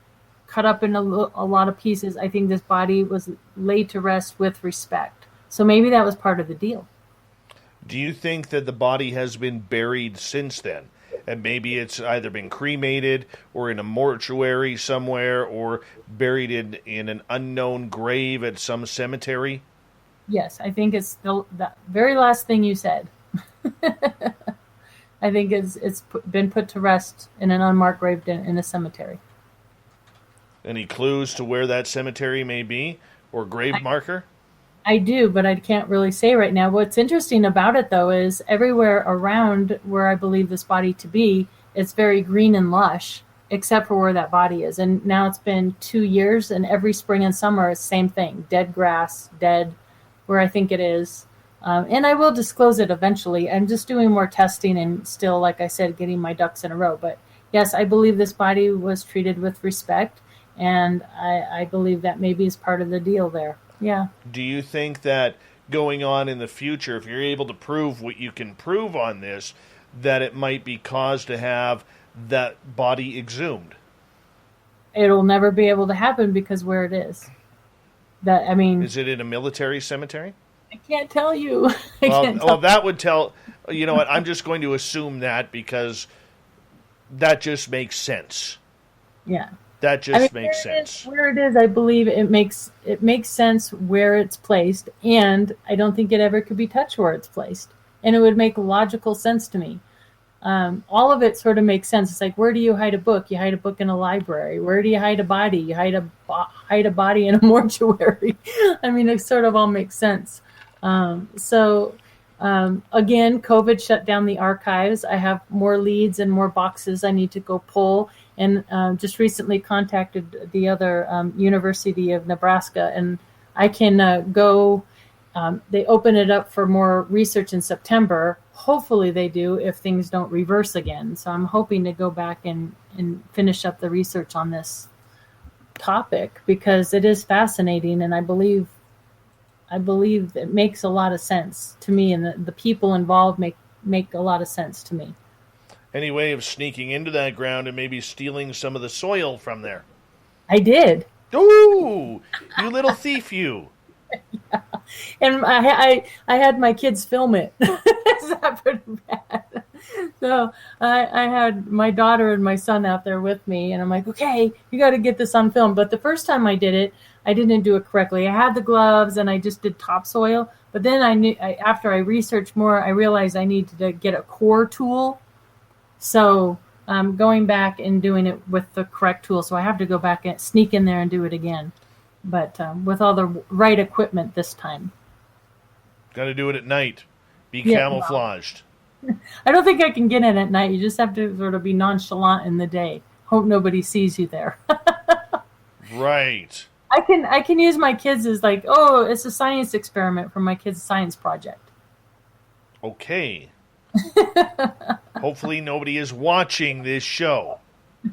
Speaker 2: cut up in a lot of pieces. I think this body was laid to rest with respect. So maybe that was part of the deal.
Speaker 1: Do you think that the body has been buried since then? And maybe it's either been cremated or in a mortuary somewhere or buried in an unknown grave at some cemetery?
Speaker 2: Yes, I think it's the very last thing you said. I think it's been put to rest in an unmarked grave in a cemetery.
Speaker 1: Any clues to where that cemetery may be or grave marker?
Speaker 2: I do, but I can't really say right now. What's interesting about it, though, is everywhere around where I believe this body to be, it's very green and lush, except for where that body is. And now it's been 2 years, and every spring and summer, it's the same thing. Dead grass, dead, where I think it is. And I will disclose it eventually. I'm just doing more testing and still, like I said, getting my ducks in a row. But yes, I believe this body was treated with respect, and I believe that maybe is part of the deal there. Yeah.
Speaker 1: Do you think that going on in the future, if you're able to prove what you can prove on this, that it might be cause to have that body exhumed?
Speaker 2: It'll never be able to happen because where it is. Is it
Speaker 1: in a military cemetery?
Speaker 2: I can't tell you.
Speaker 1: That would tell. You know what? I'm just going to assume that because that just makes sense.
Speaker 2: Yeah.
Speaker 1: That just makes sense.
Speaker 2: Where it is, I believe it makes sense where it's placed, and I don't think it ever could be touched where it's placed. And it would make logical sense to me. All of it sort of makes sense. It's like, where do you hide a book? You hide a book in a library. Where do you hide a body? You hide a body in a mortuary. I mean, it sort of all makes sense. Again, COVID shut down the archives. I have more leads and more boxes I need to go pull. And just recently contacted the other University of Nebraska, and I can go. They open it up for more research in September. Hopefully they do if things don't reverse again. So I'm hoping to go back and finish up the research on this topic because it is fascinating, and I believe it makes a lot of sense to me, and the people involved make a lot of sense to me.
Speaker 1: Any way of sneaking into that ground and maybe stealing some of the soil from there?
Speaker 2: I did.
Speaker 1: Ooh, you little thief, you.
Speaker 2: Yeah. And I had my kids film it. It's not pretty bad. So I had my daughter and my son out there with me, and I'm like, okay, you got to get this on film. But the first time I did it, I didn't do it correctly. I had the gloves, and I just did topsoil. But then after I researched more, I realized I needed to get a core tool. So I'm going back and doing it with the correct tool. So I have to go back and sneak in there and do it again. But with all the right equipment this time.
Speaker 1: Got to do it at night. Be camouflaged.
Speaker 2: Well, I don't think I can get in at night. You just have to sort of be nonchalant in the day. Hope nobody sees you there.
Speaker 1: Right.
Speaker 2: I can use my kids as like, oh, it's a science experiment for my kids' science project.
Speaker 1: Okay. Hopefully nobody is watching this show.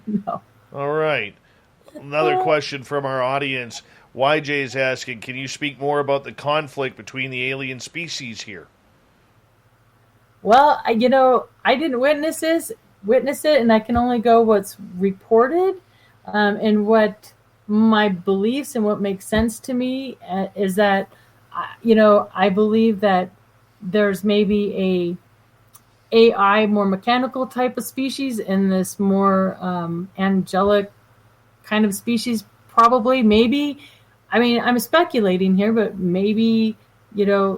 Speaker 2: No.
Speaker 1: All right. Another question from our audience. YJ is asking, can you speak more about the conflict between the alien species here?
Speaker 2: Well, I didn't witness it, and I can only go what's reported, and what my beliefs and what makes sense to me is that, I believe that there's maybe a AI, more mechanical type of species, and this more angelic kind of species, probably, maybe. I mean, I'm speculating here, but maybe,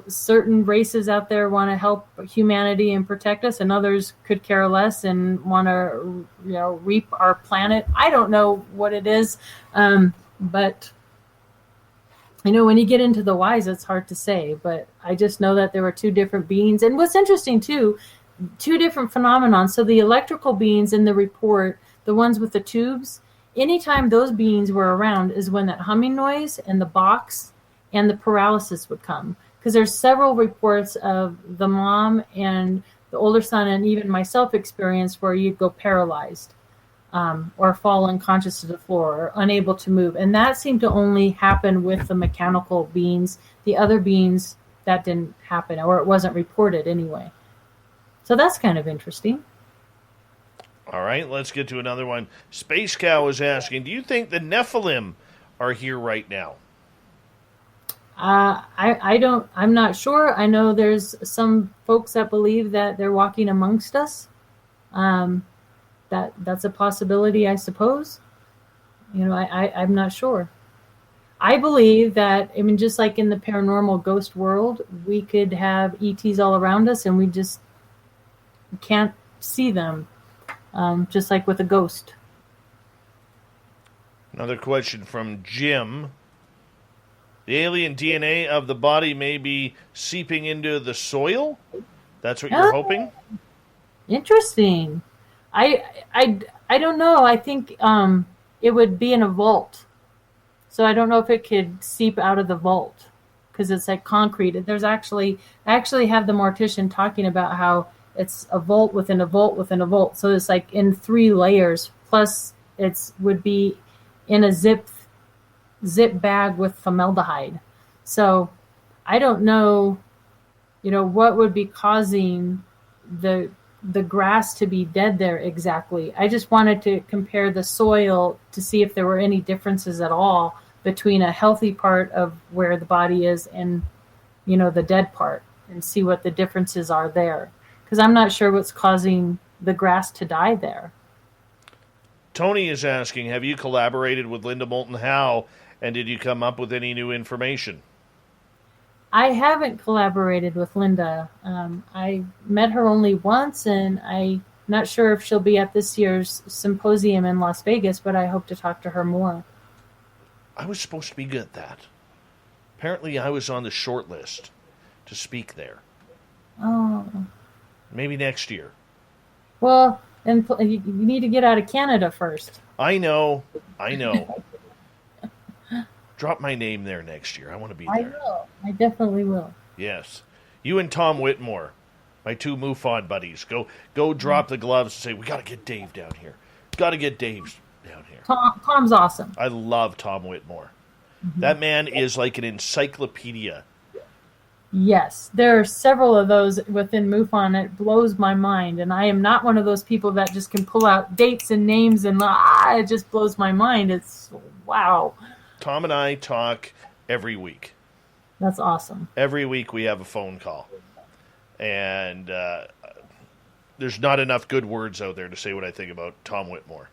Speaker 2: certain races out there want to help humanity and protect us, and others could care less and want to, reap our planet. I don't know what it is, but, when you get into the whys, it's hard to say. But I just know that there were two different beings. And what's interesting, too, two different phenomenon. So the electrical beings in the report, the ones with the tubes, anytime those beings were around is when that humming noise and the box and the paralysis would come. Because there's several reports of the mom and the older son and even myself experienced where you'd go paralyzed or fall unconscious to the floor or unable to move. And that seemed to only happen with the mechanical beings. The other beings, that didn't happen, or it wasn't reported anyway. So that's kind of interesting.
Speaker 1: All right, let's get to another one. Space Cow is asking, do you think the Nephilim are here right now?
Speaker 2: I'm not sure. I know there's some folks that believe that they're walking amongst us. That's a possibility, I suppose. I'm not sure. I believe that, just like in the paranormal ghost world, we could have ETs all around us and we just can't see them. Just like with a ghost.
Speaker 1: Another question from Jim. The alien DNA of the body may be seeping into the soil? That's what you're hoping?
Speaker 2: Interesting. I don't know. I think it would be in a vault. So I don't know if it could seep out of the vault because it's like concrete. I actually have the mortician talking about how it's a vault within a vault within a vault. So it's like in 3 layers. Plus, it would be in a zip bag with formaldehyde. So I don't know, what would be causing the grass to be dead there exactly. I just wanted to compare the soil to see if there were any differences at all between a healthy part of where the body is and, the dead part, and see what the differences are there. Because I'm not sure what's causing the grass to die there.
Speaker 1: Tony is asking, have you collaborated with Linda Moulton Howe, and did you come up with any new information?
Speaker 2: I haven't collaborated with Linda. I met her only once, and I'm not sure if she'll be at this year's symposium in Las Vegas, but I hope to talk to her more.
Speaker 1: I was supposed to be good at that. Apparently I was on the short list to speak there.
Speaker 2: Oh.
Speaker 1: Maybe next year.
Speaker 2: Well, and you need to get out of Canada first.
Speaker 1: I know. Drop my name there next year. I want to be there.
Speaker 2: I will. I definitely will.
Speaker 1: Yes. You and Tom Whitmore, my 2 MUFON buddies, go drop the gloves and say, we got to get Dave down here. Got to get Dave down here.
Speaker 2: Tom's awesome.
Speaker 1: I love Tom Whitmore. Mm-hmm. That man is like an encyclopedia.
Speaker 2: Yes, there are several of those within MUFON. It blows my mind, and I am not one of those people that just can pull out dates and names and it just blows my mind. It's wow.
Speaker 1: Tom and I talk every week.
Speaker 2: That's awesome.
Speaker 1: Every week we have a phone call, and there's not enough good words out there to say what I think about Tom Whitmore.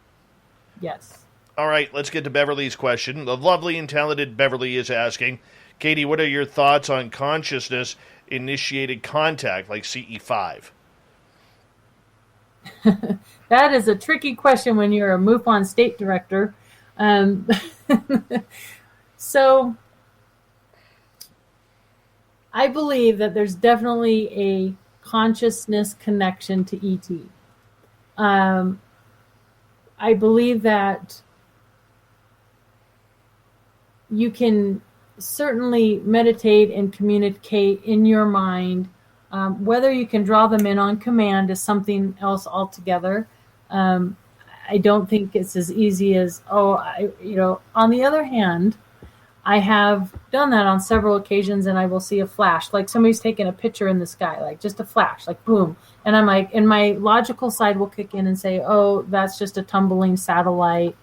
Speaker 2: Yes.
Speaker 1: All right, let's get to Beverly's question. The lovely and talented Beverly is asking, Katie, what are your thoughts on consciousness-initiated contact like CE5?
Speaker 2: That is a tricky question when you're a MUFON state director. So I believe that there's definitely a consciousness connection to ET. I believe that you can certainly meditate and communicate in your mind Whether you can draw them in on command is something else altogether. I don't think it's as easy as, on the other hand, I have done that on several occasions, and I will see a flash, like somebody's taking a picture in the sky, like just a flash, like boom. And I'm like, and my logical side will kick in and say, oh, that's just a tumbling satellite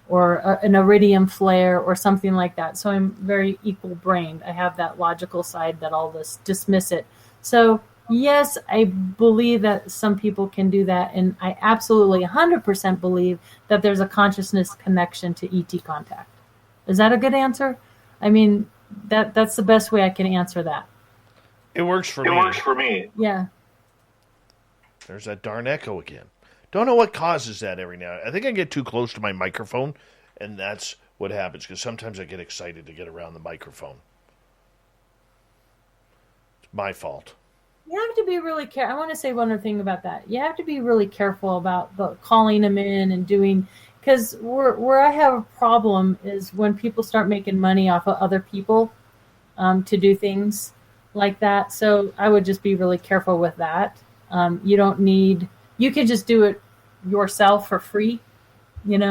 Speaker 2: or an iridium flare or something like that. So I'm very equal brained. I have that logical side that I'll just dismiss it. So yes, I believe that some people can do that. And I absolutely 100% believe that there's a consciousness connection to ET contact. Is that a good answer? I mean, that's the best way I can answer that.
Speaker 1: It works for me.
Speaker 2: Yeah.
Speaker 1: There's that darn echo again. Don't know what causes that every now and then. I think I get too close to my microphone, and that's what happens, because sometimes I get excited to get around the microphone. It's my fault.
Speaker 2: You have to be really careful. I want to say one other thing about that. You have to be really careful about the calling them in and doing, because where I have a problem is when people start making money off of other people to do things like that. So I would just be really careful with that. You could just do it yourself for free, in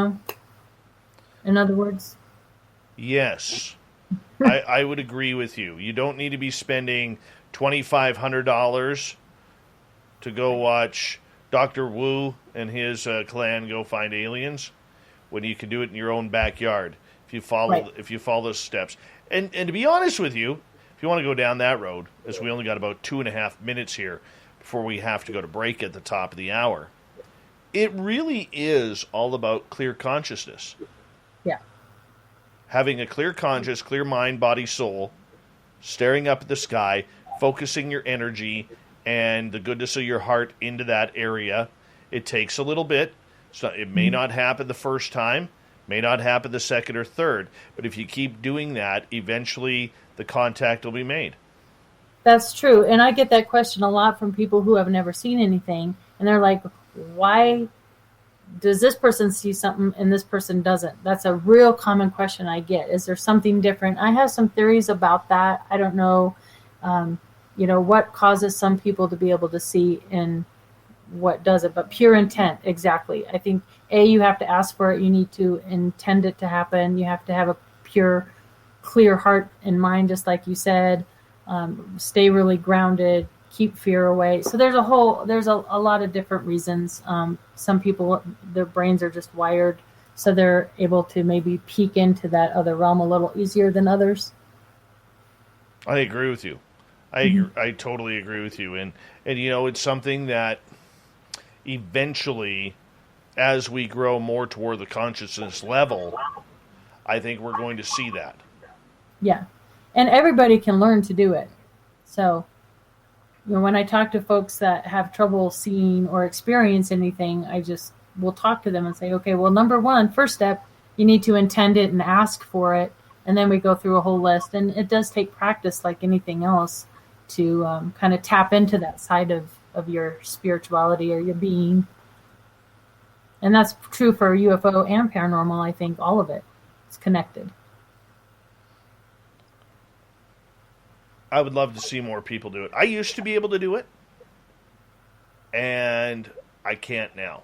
Speaker 2: other words.
Speaker 1: Yes, I would agree with you. You don't need to be spending $2,500 to go watch Dr. Wu and his clan go find aliens, when you can do it in your own backyard if you follow those steps. And to be honest with you, if you want to go down that road, as we only got about 2.5 minutes here before we have to go to break at the top of the hour, it really is all about clear consciousness.
Speaker 2: Yeah.
Speaker 1: Having a clear conscious, clear mind, body, soul, staring up at the sky, focusing your energy and the goodness of your heart into that area. It takes a little bit. So it may not happen the first time, may not happen the second or third, but if you keep doing that, eventually the contact will be made.
Speaker 2: That's true. And I get that question a lot from people who have never seen anything. And they're like, why does this person see something and this person doesn't? That's a real common question I get. Is there something different? I have some theories about that. I don't know, what causes some people to be able to see and what doesn't, but pure intent, exactly. I think, you have to ask for it. You need to intend it to happen. You have to have a pure, clear heart and mind, just like you said. Stay really grounded, keep fear away. So there's a lot of different reasons. Some people, their brains are just wired, so they're able to maybe peek into that other realm a little easier than others.
Speaker 1: I agree with you. I totally agree with you. And it's something that eventually, as we grow more toward the consciousness level, I think we're going to see that. Yeah.
Speaker 2: And everybody can learn to do it. So, when I talk to folks that have trouble seeing or experience anything, I just will talk to them and say, okay, well, number one, first step, you need to intend it and ask for it. And then we go through a whole list. And it does take practice like anything else to kind of tap into that side of your spirituality or your being. And that's true for UFO and paranormal. I think all of it is connected.
Speaker 1: I would love to see more people do it. I used to be able to do it, and I can't now.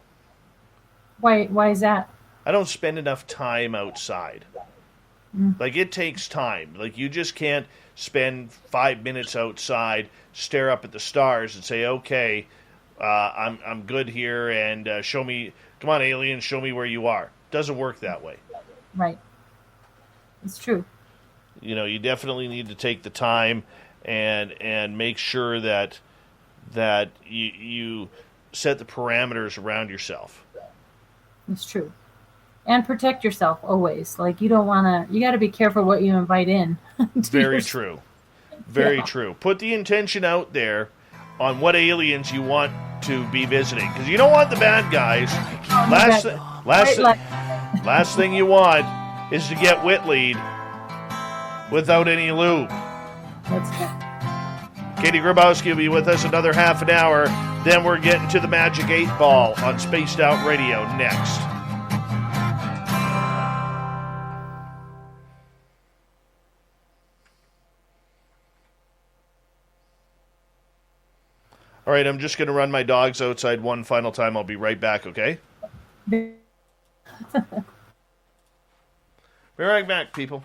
Speaker 2: Why is that?
Speaker 1: I don't spend enough time outside. Like, it takes time. Like, you just can't spend 5 minutes outside, stare up at the stars, and say, okay, I'm good here, and show me, come on, aliens, show me where you are. Doesn't work that way.
Speaker 2: Right. It's true.
Speaker 1: You definitely need to take the time and make sure that you set the parameters around yourself.
Speaker 2: It's true. And protect yourself always. Like, you don't want to, you got to be careful what you invite in.
Speaker 1: Very true. Very true. Put the intention out there on what aliens you want to be visiting, because you don't want the bad guys. Last thing you want is to get Whitleyed without any lube.
Speaker 2: That's good.
Speaker 1: Katie Graboski will be with us another half an hour. Then we're getting to the Magic 8 Ball on Spaced Out Radio next. All right, I'm just going to run my dogs outside one final time. I'll be right back, okay? Be right back, people.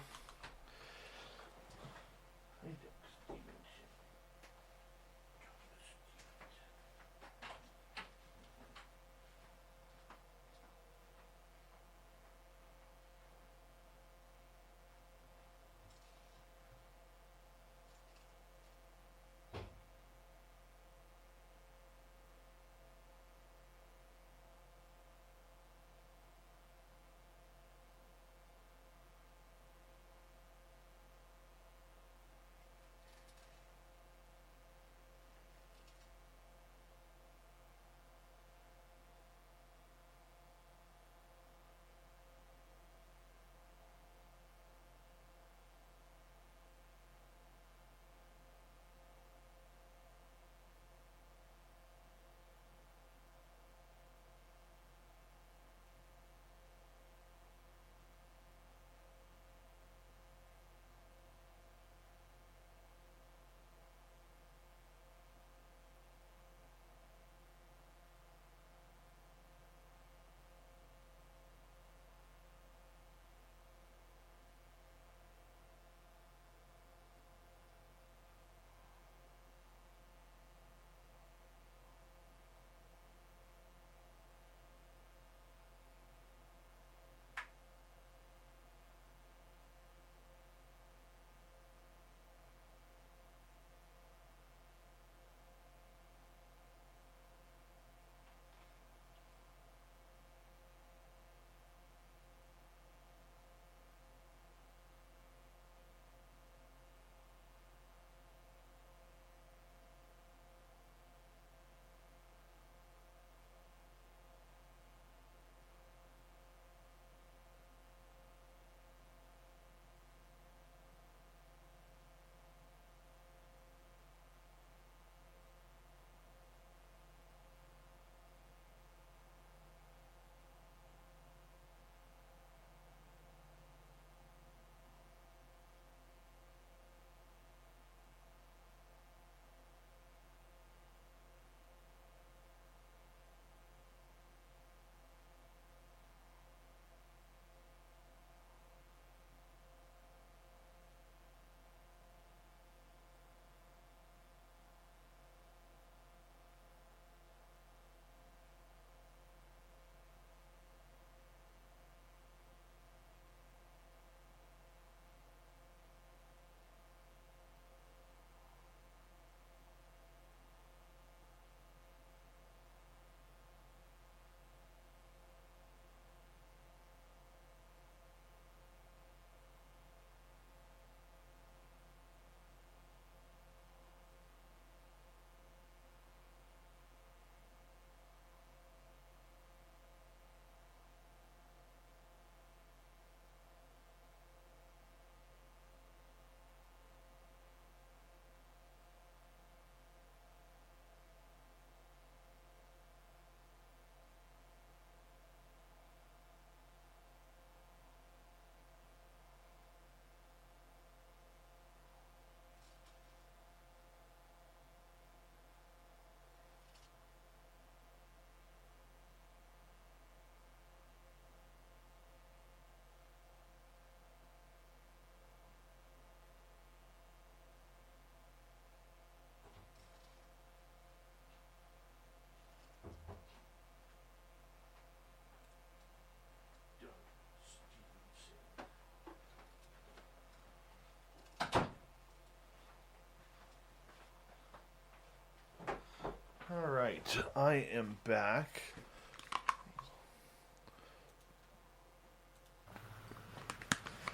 Speaker 1: All right, I am back.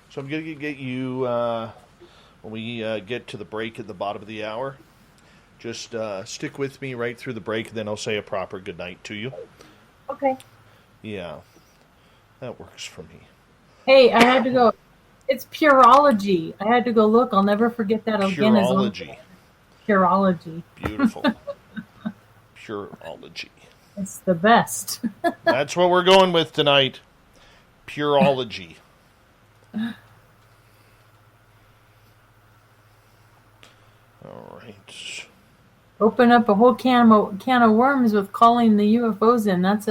Speaker 1: So I'm going to get you, when we get to the break at the bottom of the hour, just stick with me right through the break, and then I'll say a proper goodnight to you.
Speaker 2: Okay.
Speaker 1: Yeah, that works for me.
Speaker 2: Hey, I had to go. It's Purology. I had to go look. I'll never forget that again.
Speaker 1: Purology.
Speaker 2: Purology.
Speaker 1: Beautiful. Purology.
Speaker 2: It's the best.
Speaker 1: That's what we're going with tonight. Purology. All right.
Speaker 2: open up a whole can of worms with calling the UFOs in. That's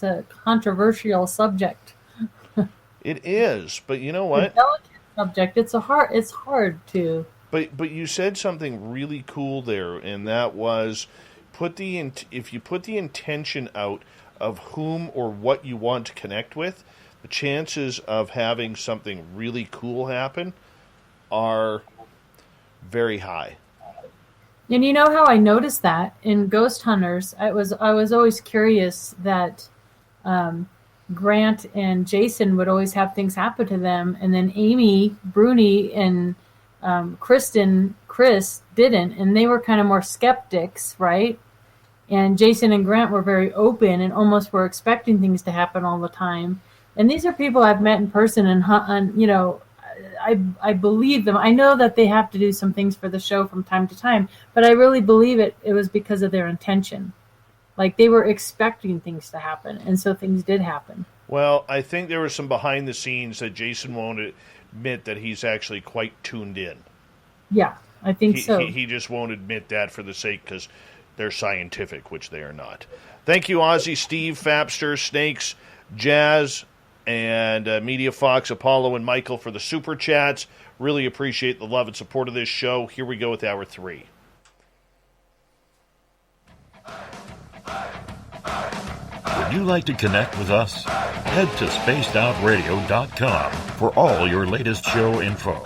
Speaker 2: a controversial subject.
Speaker 1: It is, but you know
Speaker 2: A
Speaker 1: what?
Speaker 2: delicate subject. It's hard to.
Speaker 1: But you said something really cool there, and that was if you put the intention out of whom or what you want to connect with, the chances of having something really cool happen are very high.
Speaker 2: And you know how I noticed that in Ghost Hunters? I was always curious that Grant and Jason would always have things happen to them, and then Amy, Bruni, and Chris didn't, and they were kind of more skeptics, right? And Jason and Grant were very open and almost were expecting things to happen all the time. And these are people I've met in person, and I believe them. I know that they have to do some things for the show from time to time, but I really believe it was because of their intention. Like they were expecting things to happen, and so things did happen.
Speaker 1: Well, I think there was some behind the scenes that Jason won't admit that he's actually quite tuned in.
Speaker 2: Yeah, I think so.
Speaker 1: He just won't admit that for the sake because they're scientific, which they are not. Thank you, Ozzy, Steve, Fapster, Snakes, Jazz, and Media Fox, Apollo, and Michael for the super chats. Really appreciate the love and support of this show. Here we go with hour 3.
Speaker 3: Would you like to connect with us? Head to spacedoutradio.com for all your latest show info.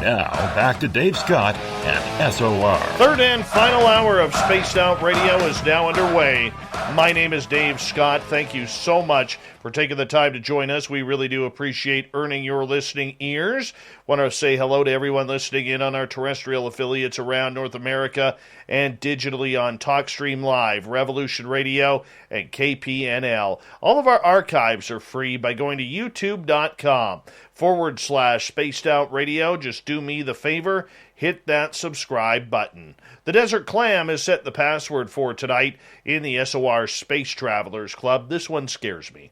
Speaker 3: Now, back to Dave Scott and SOR.
Speaker 1: Third and final hour of Spaced Out Radio is now underway. My name is Dave Scott. Thank you so much for taking the time to join us. We really do appreciate earning your listening ears. Want to say hello to everyone listening in on our terrestrial affiliates around North America and digitally on TalkStream Live, Revolution Radio, and KPNL. All of our archives are free by going to youtube.com/Spaced Out Radio. Just do me the favor, hit that subscribe button. The Desert Clam has set the password for tonight in the SOR Space Travelers Club. This one scares me.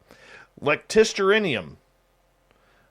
Speaker 1: Lectisterinium.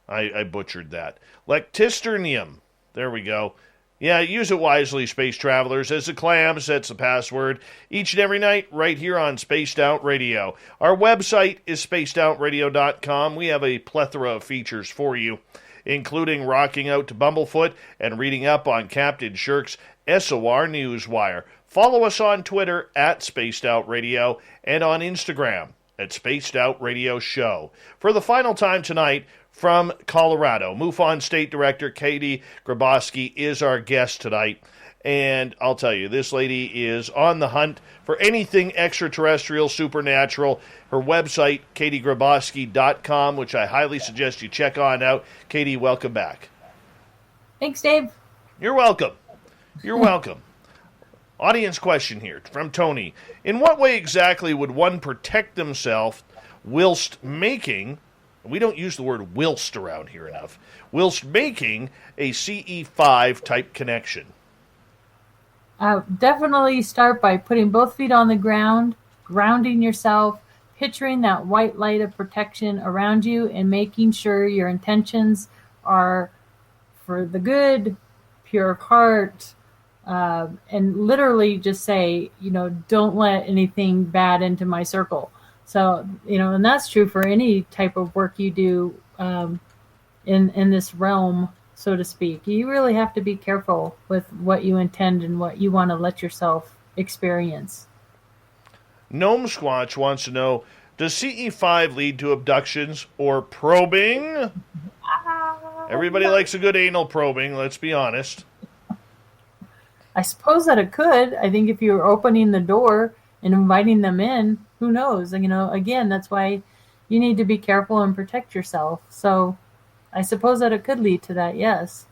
Speaker 1: I butchered that. Lectisternium. There we go. Yeah, use it wisely, Space Travelers, as the Clam sets the password each and every night right here on Spaced Out Radio. Our website is spacedoutradio.com. We have a plethora of features for you, including rocking out to Bumblefoot and reading up on Captain Shirk's SOR Newswire. Follow us on Twitter at Spaced Out Radio and on Instagram at Spaced Out Radio Show. For the final time tonight, from Colorado, MUFON State Director Katie Graboski is our guest tonight. And I'll tell you, this lady is on the hunt for anything extraterrestrial, supernatural. Her website, katiegraboski.com, which I highly suggest you check on out. Katie, welcome back.
Speaker 2: Thanks, Dave.
Speaker 1: You're welcome. You're welcome. Audience question here from Tony. In what way exactly would one protect themselves whilst making, we don't use the word whilst around here enough, whilst making a CE5 type connection?
Speaker 2: Definitely start by putting both feet on the ground, grounding yourself, picturing that white light of protection around you, and making sure your intentions are for the good, pure of heart, and literally just say, don't let anything bad into my circle. So, and that's true for any type of work you do in this realm, so to speak. You really have to be careful with what you intend and what you want to let yourself experience.
Speaker 1: Gnome Squatch wants to know, does CE5 lead to abductions or probing? Everybody likes a good anal probing, let's be honest.
Speaker 2: I suppose that it could. I think if you're opening the door and inviting them in, who knows? Again, that's why you need to be careful and protect yourself. So I suppose that it could lead to that, yes.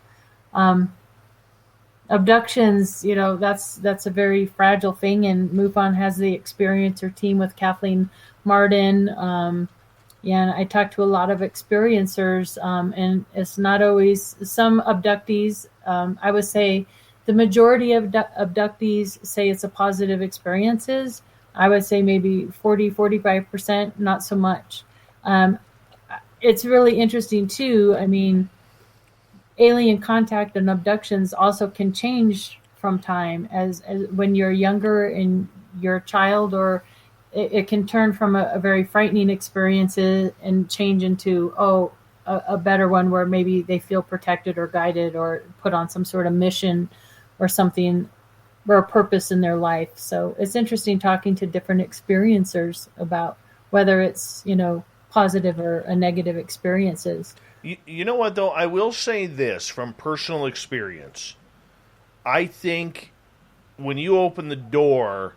Speaker 2: Abductions, that's a very fragile thing, and MUFON has the experiencer team with Kathleen Martin. And I talked to a lot of experiencers, and it's not always some abductees. I would say the majority of abductees say it's a positive experiences. I would say maybe 40-45%, not so much. It's really interesting too. I mean, alien contact and abductions also can change from time as when you're younger and you're a child, or it can turn from a very frightening experience and change into a better one where maybe they feel protected or guided or put on some sort of mission or something or a purpose in their life. So it's interesting talking to different experiencers about whether it's, positive or a negative experiences.
Speaker 1: You know what, though? I will say this from personal experience. I think when you open the door,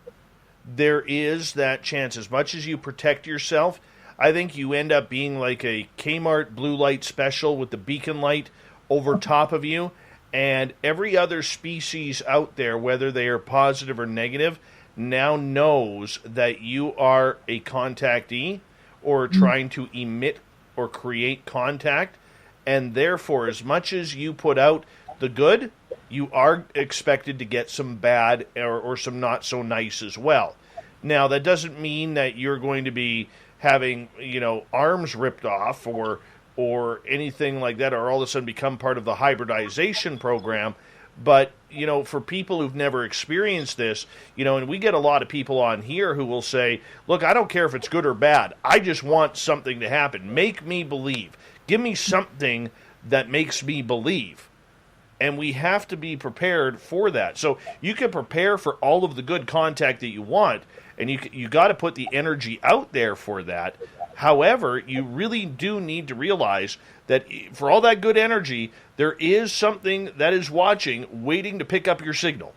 Speaker 1: there is that chance. As much as you protect yourself, I think you end up being like a Kmart blue light special with the beacon light over top of you. And every other species out there, whether they are positive or negative, now knows that you are a contactee or trying to emit or create contact. And therefore, as much as you put out the good, you are expected to get some bad or some not so nice as well. Now, that doesn't mean that you're going to be having, arms ripped off or anything like that, or all of a sudden become part of the hybridization program. But, for people who've never experienced this, and we get a lot of people on here who will say, look, I don't care if it's good or bad. I just want something to happen. Make me believe. Give me something that makes me believe. And we have to be prepared for that. So you can prepare for all of the good contact that you want, and you got to put the energy out there for that. However, you really do need to realize that for all that good energy, there is something that is watching, waiting to pick up your signal.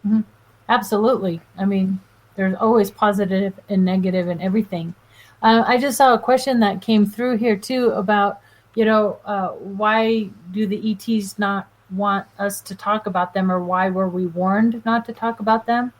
Speaker 2: Mm-hmm. Absolutely. I mean, there's always positive and negative in everything. I just saw a question that came through here too about, why do the ETs not want us to talk about them, or why were we warned not to talk about them?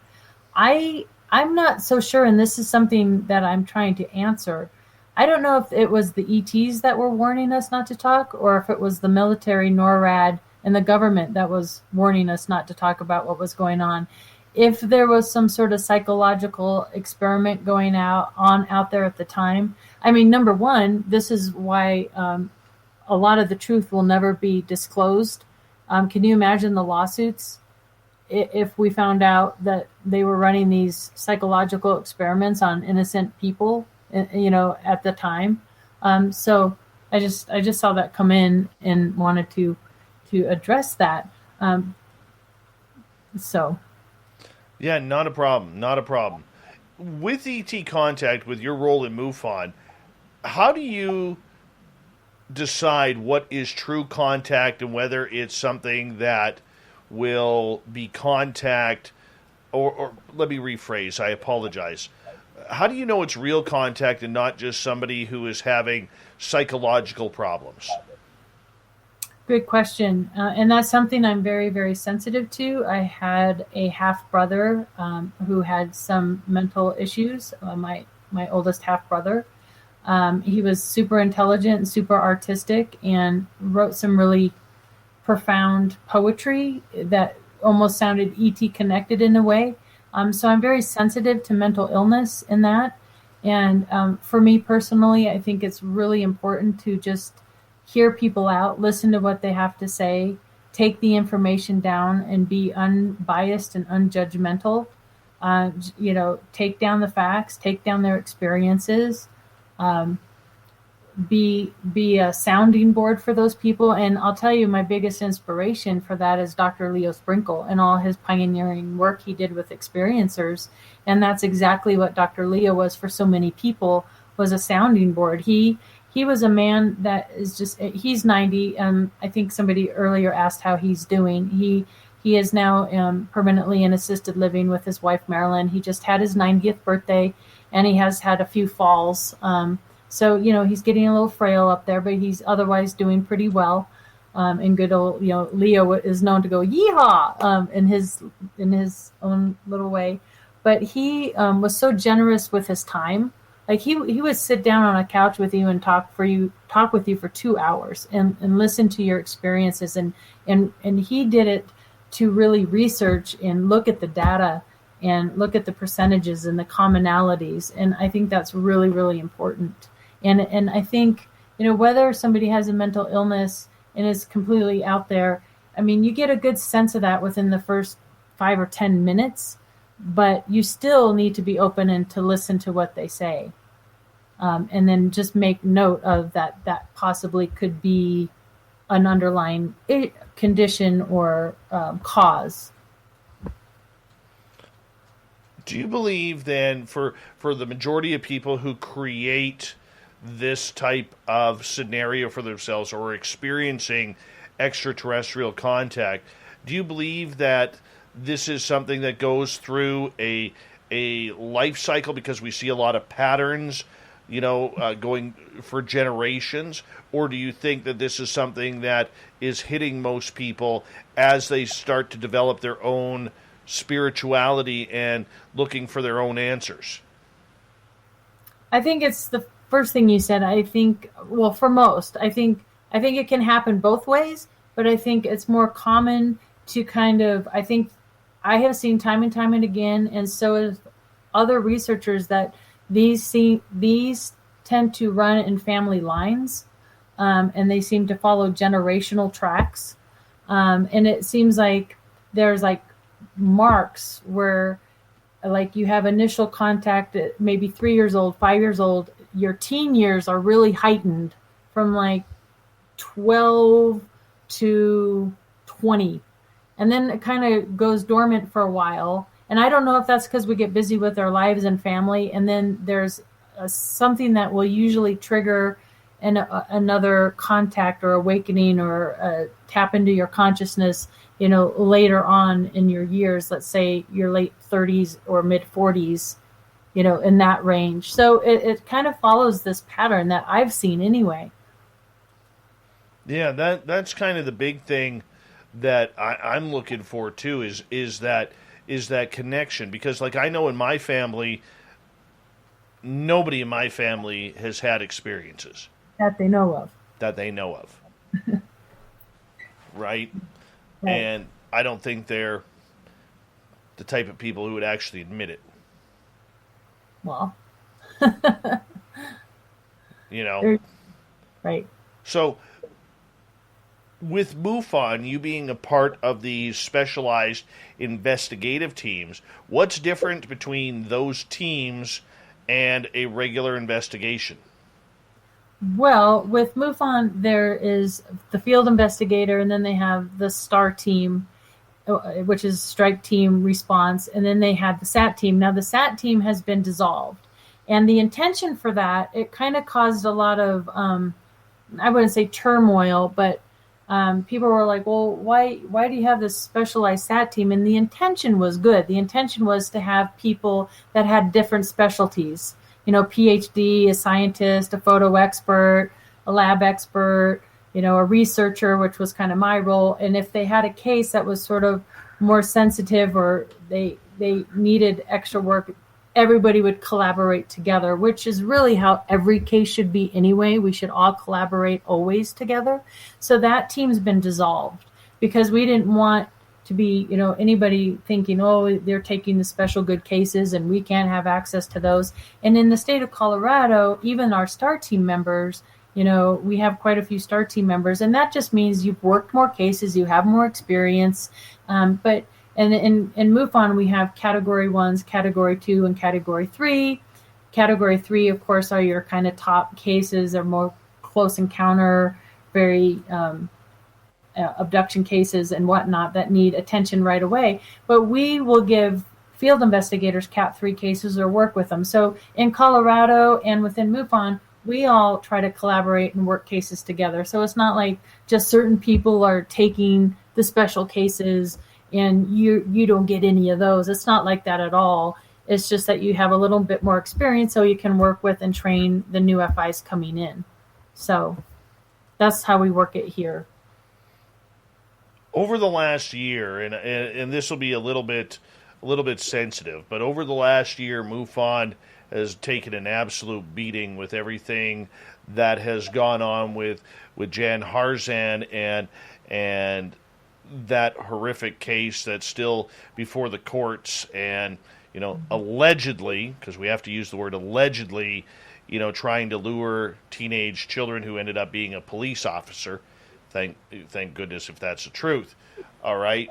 Speaker 2: I'm not so sure, and this is something that I'm trying to answer. I don't know if it was the ETs that were warning us not to talk, or if it was the military, NORAD, and the government that was warning us not to talk about what was going on. If there was some sort of psychological experiment going out there at the time, I mean, number one, this is why a lot of the truth will never be disclosed. Can you imagine the lawsuits if we found out that they were running these psychological experiments on innocent people, at the time? So I just saw that come in and wanted to address that.
Speaker 1: Yeah, not a problem. With ET contact, with your role in MUFON, how do you decide what is true contact and whether it's something that will be contact, or let me rephrase, I apologize. How do you know it's real contact and not just somebody who is having psychological problems?
Speaker 2: Good question. And that's something I'm very, very sensitive to. I had a half-brother who had some mental issues, my oldest half-brother. He was super intelligent and super artistic and wrote some really profound poetry that almost sounded ET connected in a way. So I'm very sensitive to mental illness in that. And for me personally, I think it's really important to just hear people out, listen to what they have to say, take the information down and be unbiased and unjudgmental. Take down the facts, take down their experiences, be a sounding board for those people. And I'll tell you, my biggest inspiration for that is Dr. Leo Sprinkle and all his pioneering work he did with experiencers. And that's exactly what Dr. Leo was for so many people, was a sounding board. He was a man that is just, he's 90. I think somebody earlier asked how he's doing. He is now permanently in assisted living with his wife, Marilyn. He just had his 90th birthday, and he has had a few falls. So, he's getting a little frail up there, but he's otherwise doing pretty well. And good old, Leo is known to go yeehaw in his own little way. But he was so generous with his time. Like he would sit down on a couch with you and talk with you for 2 hours and listen to your experiences. And he did it to really research and look at the data and look at the percentages and the commonalities. And I think that's really, really important. And I think, whether somebody has a mental illness and is completely out there, I mean, you get a good sense of that within the first 5 or 10 minutes, but you still need to be open and to listen to what they say. And then just make note of that possibly could be an underlying condition or cause.
Speaker 1: Do you believe then for the majority of people who create this type of scenario for themselves or experiencing extraterrestrial contact, do you believe that this is something that goes through a life cycle, because we see a lot of patterns, going for generations? Or do you think that this is something that is hitting most people as they start to develop their own spirituality and looking for their own answers?
Speaker 2: I think it's the first thing you said. I think, well, for most, I think it can happen both ways, but I think it's more common to I think I have seen time and time and again, and so have other researchers, that these tend to run in family lines, and they seem to follow generational tracks. And it seems like there's marks where you have initial contact at maybe 3 years old, 5 years old. Your teen years are really heightened from 12 to 20. And then it kind of goes dormant for a while. And I don't know if that's because we get busy with our lives and family. And then there's something that will usually trigger another contact or awakening or tap into your consciousness, later on in your years, let's say your late 30s or mid 40s, in that range. So it kind of follows this pattern that I've seen anyway.
Speaker 1: Yeah, that's kind of the big thing that I'm looking for too, is that connection. Because I know in my family, nobody in my family has had experiences.
Speaker 2: That they know of. Right? And I don't think they're the type of people who would actually admit it. Well. Right.
Speaker 1: So, with MUFON, you being a part of these specialized investigative teams, what's different between those teams and a regular investigation?
Speaker 2: Well, with MUFON, there is the field investigator, and then they have the STAR team, which is Strike Team Response, and then they have the SAT team. Now, the SAT team has been dissolved, and the intention for that, it kind of caused a lot of, I wouldn't say turmoil, but people were like, well, why do you have this specialized SAT team? And the intention was good. The intention was to have people that had different specialties. PhD, a scientist, a photo expert, a lab expert, a researcher, which was kind of my role. And if they had a case that was sort of more sensitive or they needed extra work, everybody would collaborate together, which is really how every case should be anyway. We should all collaborate always together. So that team's been dissolved because we didn't want to be, anybody thinking, oh, they're taking the special good cases and we can't have access to those. And in the state of Colorado, even our STAR team members, we have quite a few STAR team members, and that just means you've worked more cases, you have more experience. But in MUFON, we have Category 1s, Category 2, and Category 3. Category 3, of course, are your kind of top cases, or more close encounter, very abduction cases and whatnot that need attention right away. But we will give field investigators Cat 3 cases or work with them. So in Colorado and within MUFON, we all try to collaborate and work cases together. So it's not like just certain people are taking the special cases and you don't get any of those. It's not like that at all. It's just that you have a little bit more experience so you can work with and train the new FIs coming in. So that's how we work it here.
Speaker 1: Over the last year, and this will be a little bit sensitive, but over the last year, MUFON has taken an absolute beating with everything that has gone on with Jan Harzan and that horrific case that's still before the courts, and allegedly, because we have to use the word allegedly, trying to lure teenage children who ended up being a police officer. Thank goodness if that's the truth. All right.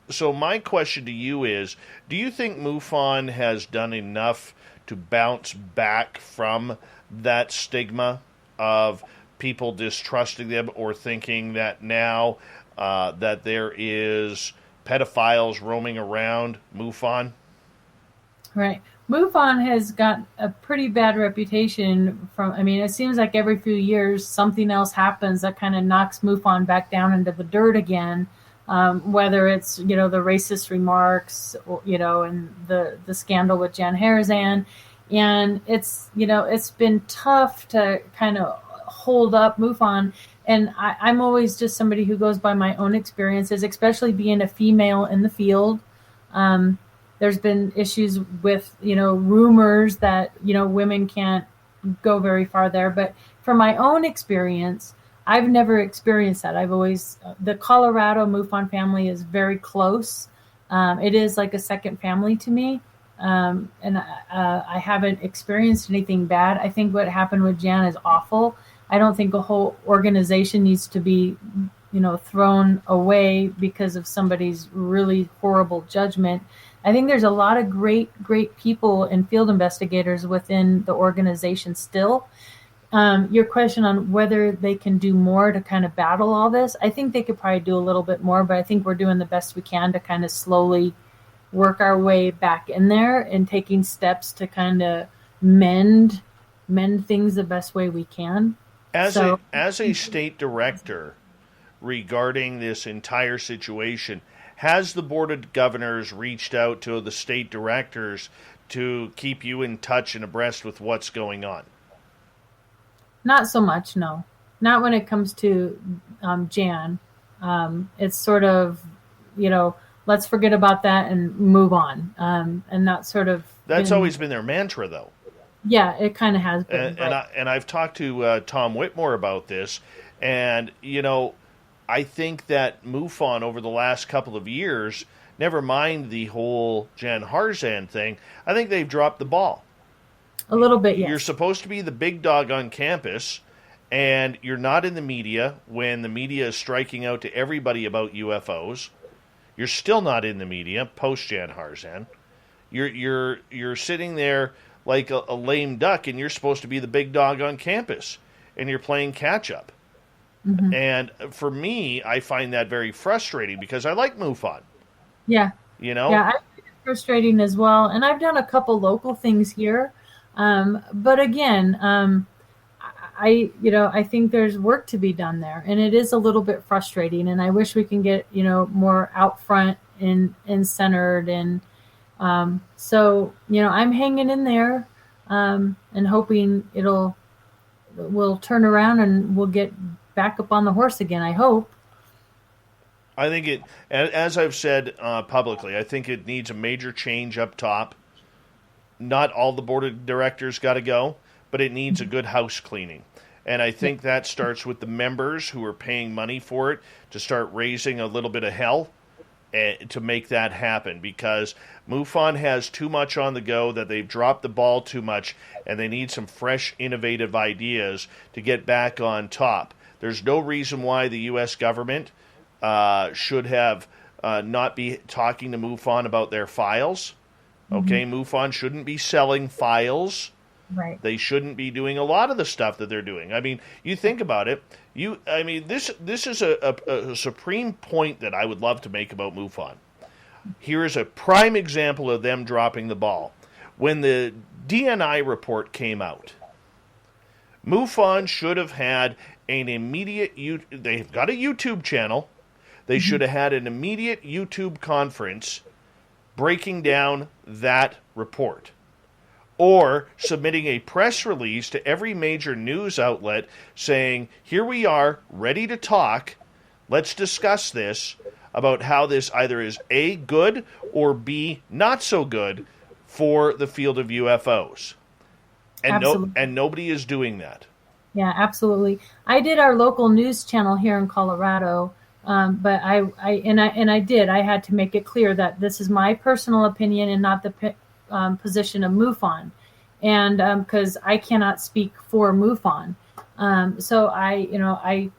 Speaker 1: So my question to you is, do you think MUFON has done enough to bounce back from that stigma of people distrusting them or thinking that now that there is pedophiles roaming around MUFON?
Speaker 2: Right. MUFON has got a pretty bad reputation it seems like every few years something else happens that kind of knocks MUFON back down into the dirt again. Whether it's, the racist remarks, and the scandal with Jan Harzan. And it's been tough to kind of hold up MUFON. And I'm always just somebody who goes by my own experiences, especially being a female in the field. There's been issues with, rumors that, women can't go very far there. But from my own experience, I've never experienced that. The Colorado MUFON family is very close. It is like a second family to me. And I haven't experienced anything bad. I think what happened with Jan is awful. I don't think a whole organization needs to be, thrown away because of somebody's really horrible judgment. I think there's a lot of great people and field investigators within the organization still. Your question on whether they can do more to kind of battle all this, I think they could probably do a little bit more, but I think we're doing the best we can to kind of slowly work our way back in there and taking steps to kind of mend things the best way we can.
Speaker 1: As a state director regarding this entire situation, has the Board of Governors reached out to the state directors to keep you in touch and abreast with what's going on?
Speaker 2: Not so much, no. Not when it comes to Jan. It's sort of, let's forget about that and move on. And that sort of...
Speaker 1: That's always been their mantra, though.
Speaker 2: Yeah, it kind of has been.
Speaker 1: And I've talked to Tom Whitmore about this, and, I think that MUFON over the last couple of years, never mind the whole Jan Harzan thing, I think they've dropped the ball.
Speaker 2: A little bit, yes.
Speaker 1: You're supposed to be the big dog on campus, and you're not in the media when the media is striking out to everybody about UFOs. You're still not in the media post Jan Harzan. You're sitting there like a lame duck, and you're supposed to be the big dog on campus, and you're playing catch up. Mm-hmm. And for me, I find that very frustrating because I like MUFON.
Speaker 2: Yeah.
Speaker 1: Yeah,
Speaker 2: I find it frustrating as well. And I've done a couple local things here. But again, I think there's work to be done there, and it is a little bit frustrating, and I wish we can get, more out front and centered. And, so, I'm hanging in there, and hoping we'll turn around and we'll get back up on the horse again. I hope.
Speaker 1: I think as I've said publicly, I think it needs a major change up top. Not all the board of directors got to go, but it needs a good house cleaning. And I think that starts with the members who are paying money for it to start raising a little bit of hell to make that happen, because MUFON has too much on the go, that they've dropped the ball too much, and they need some fresh, innovative ideas to get back on top. There's no reason why the U.S. government should have not be talking to MUFON about their files. Okay, MUFON shouldn't be selling files.
Speaker 2: Right.
Speaker 1: They shouldn't be doing a lot of the stuff that they're doing. I mean, you think about it. This is a supreme point that I would love to make about MUFON. Here is a prime example of them dropping the ball. When the DNI report came out, MUFON should have had an immediate... They've got a YouTube channel. They should have had an immediate YouTube conference breaking down that report, or submitting a press release to every major news outlet saying, here we are, ready to talk, let's discuss this, about how this either is A, good, or B, not so good for the field of UFOs. And nobody is doing that.
Speaker 2: Yeah, absolutely. I did our local news channel here in Colorado, but I had to make it clear that this is my personal opinion and not the position of MUFON, and because I cannot speak for MUFON, so I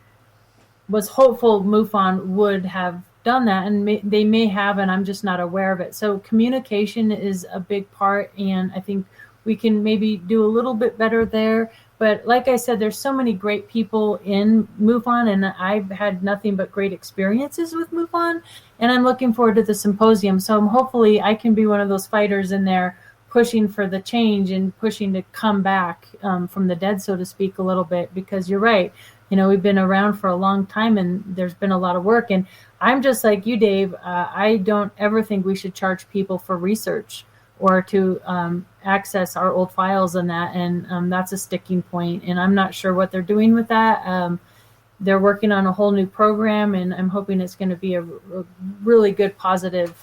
Speaker 2: was hopeful MUFON would have done that, and they may have, and I'm just not aware of it. So communication is a big part, and I think we can maybe do a little bit better there. But like I said, there's so many great people in MUFON, and I've had nothing but great experiences with MUFON, and I'm looking forward to the symposium. So hopefully I can be one of those fighters in there pushing for the change and pushing to come back from the dead, so to speak, a little bit, because you're right. We've been around for a long time, and there's been a lot of work. And I'm just like you, Dave. I don't ever think we should charge people for research or to access our old files and that. And that's a sticking point. And I'm not sure what they're doing with that. They're working on a whole new program, and I'm hoping it's going to be a really good, positive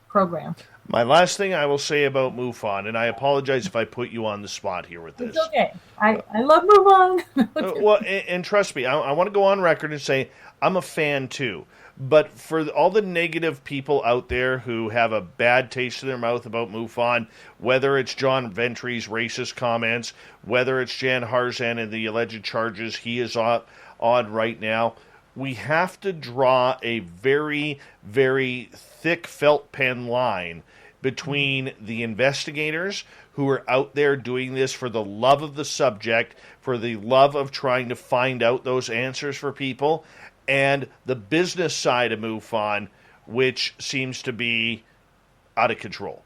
Speaker 2: program.
Speaker 1: My last thing I will say about MUFON, and I apologize if I put you on the spot here with this.
Speaker 2: It's okay. I love MUFON.
Speaker 1: Well, and trust me, I want to go on record and say I'm a fan too. But for all the negative people out there who have a bad taste in their mouth about MUFON, whether it's John Ventry's racist comments, whether it's Jan Harzan and the alleged charges he is on right now, we have to draw a very, very thick felt pen line between the investigators who are out there doing this for the love of the subject, for the love of trying to find out those answers for people, and the business side of MUFON, which seems to be out of control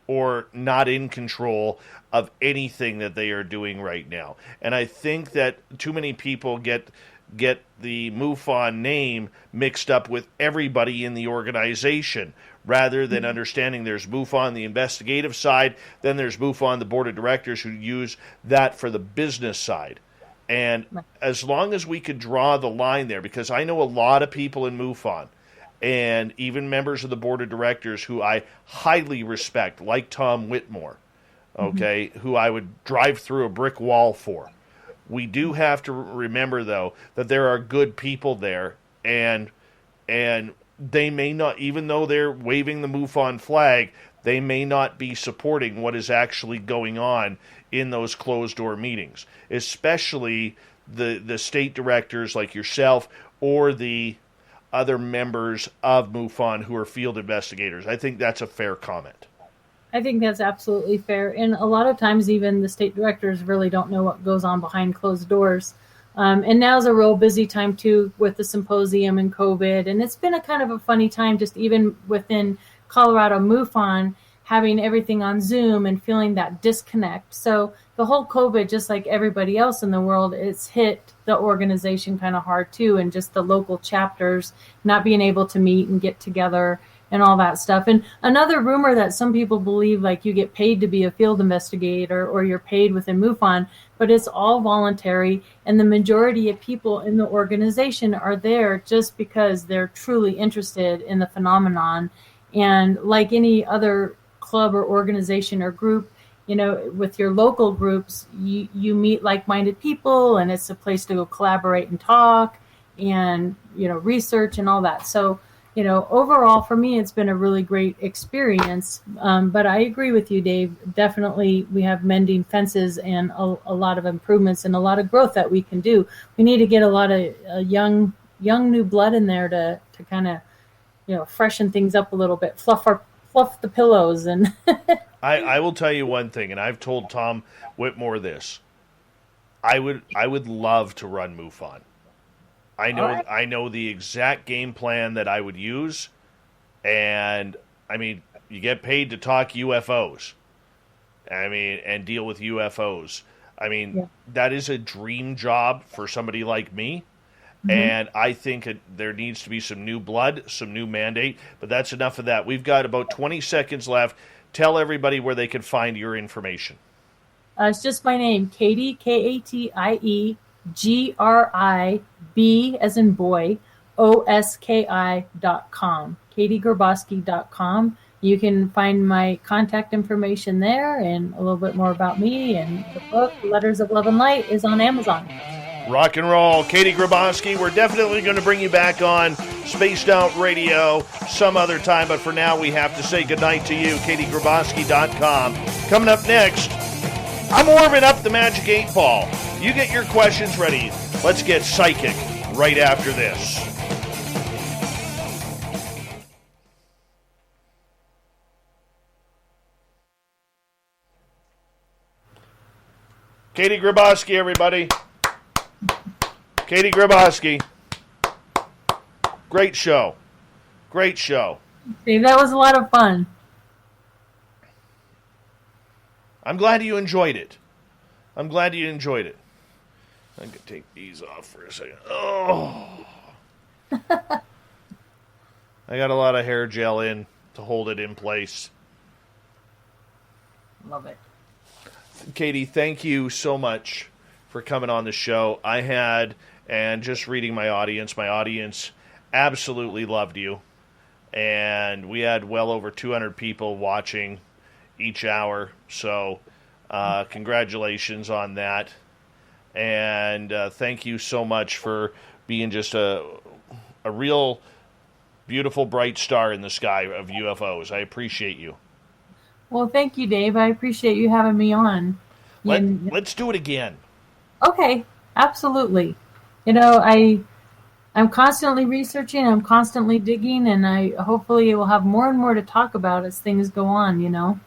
Speaker 1: or not in control of anything that they are doing right now. And I think that too many people get the MUFON name mixed up with everybody in the organization, rather than understanding there's MUFON, the investigative side, then there's MUFON, the board of directors, who use that for the business side. And as long as we could draw the line there, because I know a lot of people in MUFON, and even members of the board of directors who I highly respect, like Tom Whitmore, okay, who I would drive through a brick wall for. We do have to remember, though, that there are good people there, and they may not, even though they're waving the MUFON flag, they may not be supporting what is actually going on in those closed-door meetings, especially the state directors like yourself or the other members of MUFON who are field investigators. I think that's a fair comment.
Speaker 2: I think that's absolutely fair. And a lot of times even the state directors really don't know what goes on behind closed doors. And now's a real busy time, too, with the symposium and COVID. And it's been a kind of a funny time, just even within Colorado MUFON, having everything on Zoom and feeling that disconnect. So the whole COVID, just like everybody else in the world, it's hit the organization kind of hard, too, and just the local chapters not being able to meet and get together and all that stuff. And another rumor that some people believe, like you get paid to be a field investigator or you're paid within MUFON, but it's all voluntary. And the majority of people in the organization are there just because they're truly interested in the phenomenon. And like any other club or organization or group, with your local groups, you meet like-minded people, and it's a place to go collaborate and talk and, research and all that. So, overall, for me, it's been a really great experience. But I agree with you, Dave. Definitely, we have mending fences and a lot of improvements and a lot of growth that we can do. We need to get a lot of young new blood in there to kind of, freshen things up a little bit, fluff the pillows. And
Speaker 1: I will tell you one thing, and I've told Tom Whitmore this. I would love to run MUFON. I know the exact game plan that I would use, and I mean, you get paid to talk UFOs. And deal with UFOs. That is a dream job for somebody like me. Mm-hmm. And I think there needs to be some new blood, some new mandate. But that's enough of that. We've got about 20 seconds left. Tell everybody where they can find your information.
Speaker 2: It's just my name, Katie, Katie, GRIB as in boy, OSKI.com, KatieGraboski.com. You can find my contact information there and a little bit more about me. And the book, Letters of Love and Light, is on Amazon.
Speaker 1: Rock and roll. Katie Graboski, we're definitely going to bring you back on Spaced Out Radio some other time, but for now we have to say goodnight to you, KatieGraboski.com. Coming up next, I'm warming up the Magic 8 Ball. You get your questions ready. Let's get psychic right after this. Katie Graboski, everybody. Katie Graboski. Great show. Great show.
Speaker 2: Dave, that was a lot of fun.
Speaker 1: I'm glad you enjoyed it. I'm glad you enjoyed it. I can take these off for a second. Oh. I got a lot of hair gel in to hold it in place.
Speaker 2: Love it.
Speaker 1: Katie, thank you so much for coming on the show. I had, and just reading my audience absolutely loved you. And we had well over 200 people watching each hour. So congratulations on that. And thank you so much for being just a real beautiful, bright star in the sky of UFOs. I appreciate you.
Speaker 2: Well, thank you, Dave. I appreciate you having me on.
Speaker 1: Let's do it again.
Speaker 2: Okay, absolutely. I'm constantly researching, I'm constantly digging, and I hopefully will have more and more to talk about as things go on,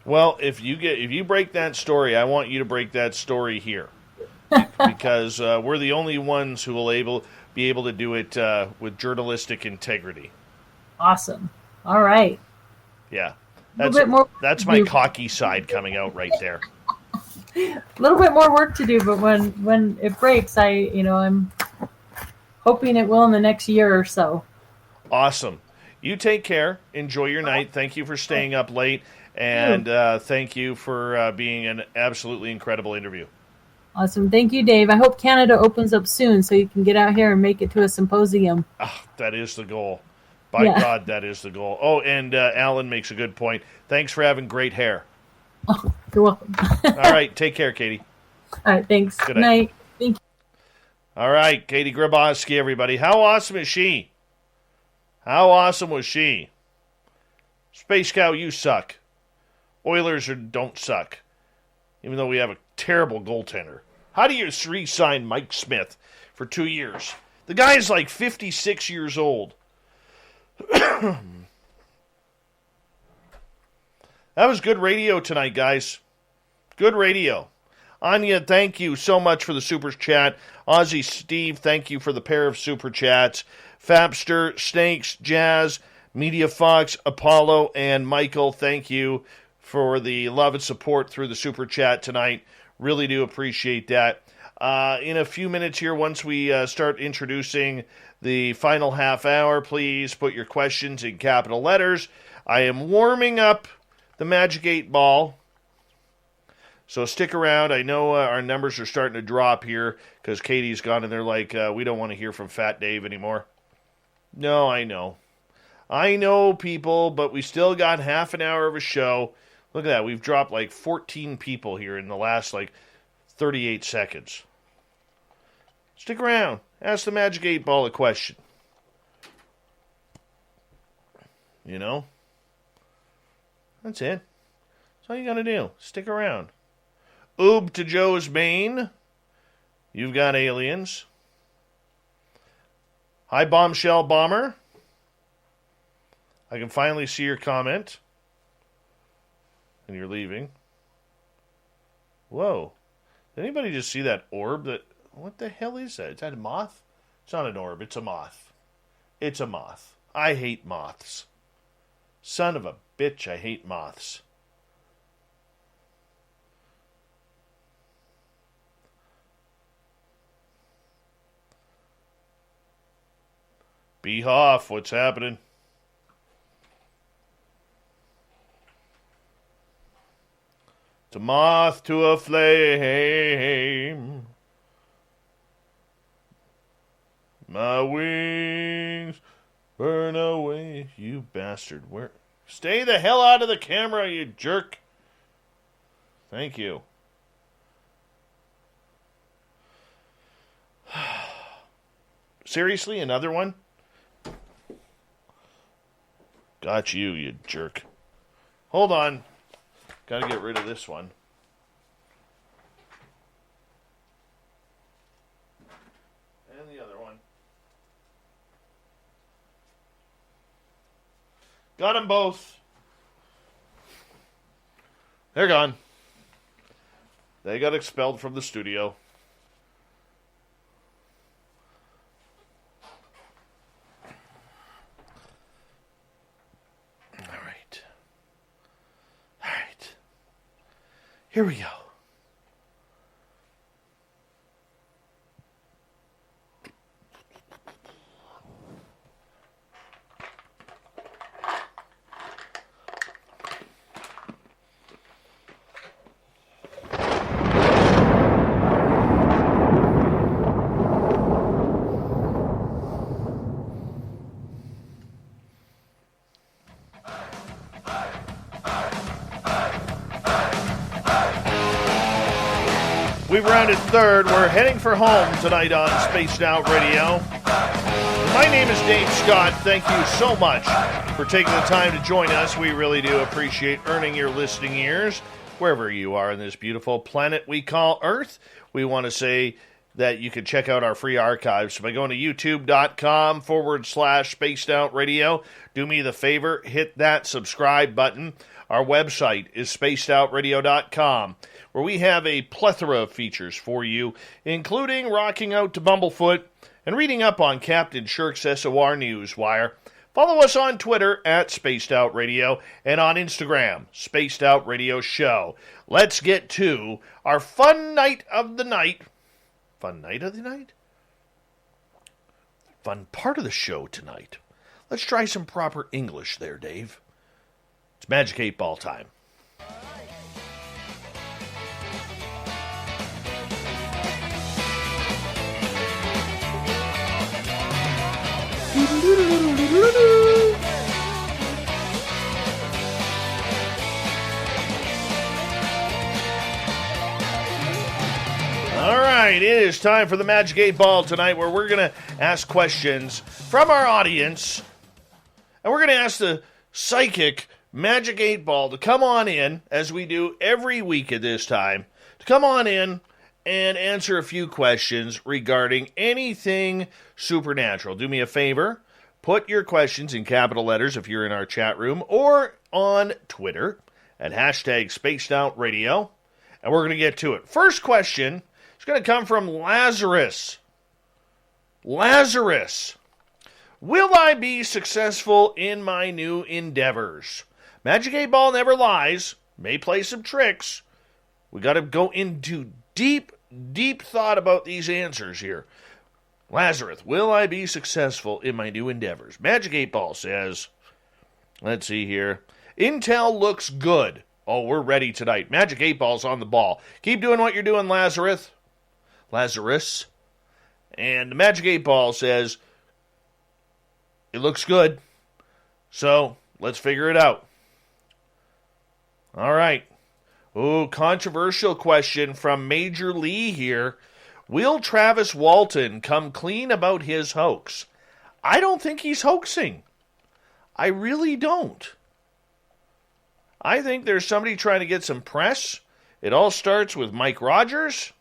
Speaker 1: Well, if you break that story, I want you to break that story here. Because we're the only ones who will be able to do it with journalistic integrity.
Speaker 2: Awesome. All right.
Speaker 1: Yeah. That's my cocky side coming out right there.
Speaker 2: A little bit more work to do, but when it breaks, I'm hoping it will in the next year or so.
Speaker 1: Awesome. You take care. Enjoy your night. Thank you for staying up late, and thank you for being an absolutely incredible interview.
Speaker 2: Awesome. Thank you, Dave. I hope Canada opens up soon so you can get out here and make it to a symposium.
Speaker 1: That is the goal. By God, that is the goal. Oh, and Alan makes a good point. Thanks for having great hair.
Speaker 2: Oh, you're welcome.
Speaker 1: All right. Take care, Katie.
Speaker 2: All right. Thanks. Good night. Thank you.
Speaker 1: All right. Katie Graboski, everybody. How awesome is she? How awesome was she? Space Cow, you suck. Oilers don't suck. Even though we have a terrible goaltender. How do you re-sign Mike Smith for 2 years? The guy is like 56 years old. That was good radio tonight, guys. Good radio. Anya, thank you so much for the super chat. Ozzy Steve, thank you for the pair of super chats. Fapster, Snakes, Jazz, Media Fox, Apollo, and Michael, thank you for the love and support through the super chat tonight. Really do appreciate that. In a few minutes here, once we start introducing the final half hour, please put your questions in capital letters. I am warming up the Magic 8 Ball. So stick around. I know our numbers are starting to drop here because Katie's gone and they're like, we don't want to hear from Fat Dave anymore. No, I know. I know, people, but we still got half an hour of a show. Look at that. We've dropped like 14 people here in the last 38 seconds. Stick around. Ask the Magic 8 Ball a question. That's it. That's all you got to do. Stick around. Oob to Joe's Bane. You've got aliens. Hi, Bombshell Bomber. I can finally see your comment. And you're leaving. Whoa. Did anybody just see that orb? What the hell is that? Is that a moth? It's not an orb. It's a moth. It's a moth. I hate moths. Son of a bitch, I hate moths. Behoff, what's happening? It's a moth to a flame. My wings burn away, you bastard. Where? Stay the hell out of the camera, you jerk. Thank you. Seriously, another one? Got you, you jerk. Hold on. Got to get rid of this one. And the other one. Got them both. They're gone. They got expelled from the studio. All right. Here we go. We've rounded third. We're heading for home tonight on Spaced Out Radio. My name is Dave Scott. Thank you so much for taking the time to join us. We really do appreciate earning your listening ears wherever you are in this beautiful planet we call Earth. We want to say that you can check out our free archives by going to youtube.com/Spaced Out Radio. Do me the favor, hit that subscribe button. Our website is spacedoutradio.com, where we have a plethora of features for you, including rocking out to Bumblefoot and reading up on Captain Shirk's SOR Newswire. Follow us on Twitter at Spaced Out Radio and on Instagram, Spaced Out Radio Show. Let's get to our fun night of the night. Fun night of the night? Fun part of the show tonight. Let's try some proper English there, Dave. It's Magic 8 Ball time. All right, it is time for the Magic 8 Ball tonight, where we're going to ask questions from our audience. And we're going to ask the psychic Magic 8 Ball to come on in, as we do every week at this time, to come on in and answer a few questions regarding anything supernatural. Do me a favor, put your questions in capital letters if you're in our chat room, or on Twitter at hashtag Spaced Out Radio, and we're going to get to it. First question is going to come from Lazarus. Lazarus, will I be successful in my new endeavors? Magic 8 Ball never lies, may play some tricks. We got to go into deep thought about these answers here. Lazarus, will I be successful in my new endeavors? Magic 8 Ball says, let's see here. Intel looks good. Oh, we're ready tonight. Magic 8 Ball's on the ball. Keep doing what you're doing, Lazarus. And the Magic 8 Ball says, it looks good. So, let's figure it out. All right. Ooh, controversial question from Major Lee here. Will Travis Walton come clean about his hoax? I don't think he's hoaxing. I really don't. I think there's somebody trying to get some press. It all starts with Mike Rogers,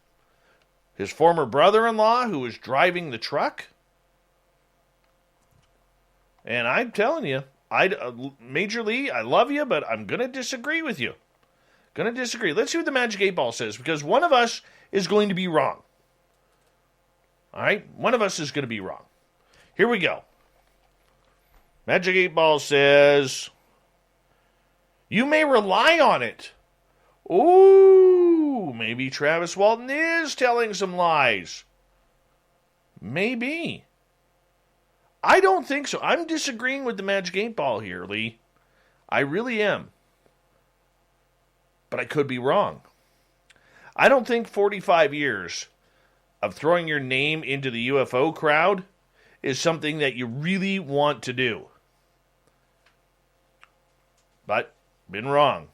Speaker 1: his former brother-in-law who was driving the truck. And I'm telling you, Major Lee, I love you, but I'm going to disagree with you. Going to disagree. Let's see what the Magic 8 Ball says, because one of us is going to be wrong. All right? One of us is going to be wrong. Here we go. Magic 8 Ball says, you may rely on it. Ooh, maybe Travis Walton is telling some lies. Maybe. I don't think so. I'm disagreeing with the Magic 8 Ball here, Lee. I really am. But I could be wrong. I don't think 45 years of throwing your name into the UFO crowd is something that you really want to do. But, been wrong.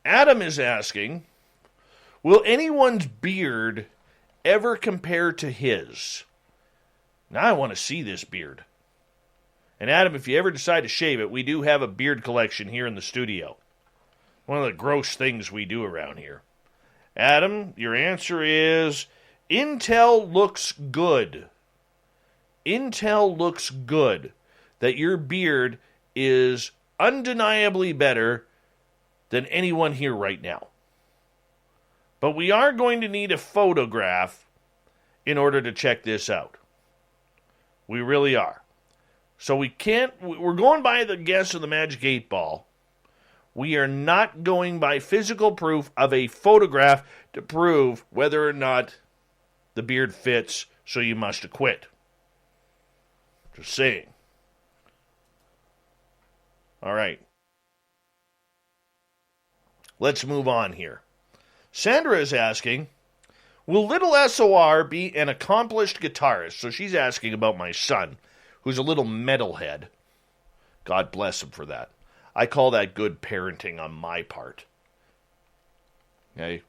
Speaker 1: Adam is asking, will anyone's beard ever compare to his? Now I want to see this beard. And Adam, if you ever decide to shave it, we do have a beard collection here in the studio. One of the gross things we do around here. Adam, your answer is, Intel looks good. Intel looks good. That your beard is undeniably better than anyone here right now. But we are going to need a photograph in order to check this out. We really are. So we're going by the guess of the Magic 8 Ball. We are not going by physical proof of a photograph to prove whether or not the beard fits, so you must acquit. Just saying. All right. Let's move on here. Sandra is asking, will little SOR be an accomplished guitarist? So she's asking about my son, who's a little metalhead. God bless him for that. I call that good parenting on my part. Okay?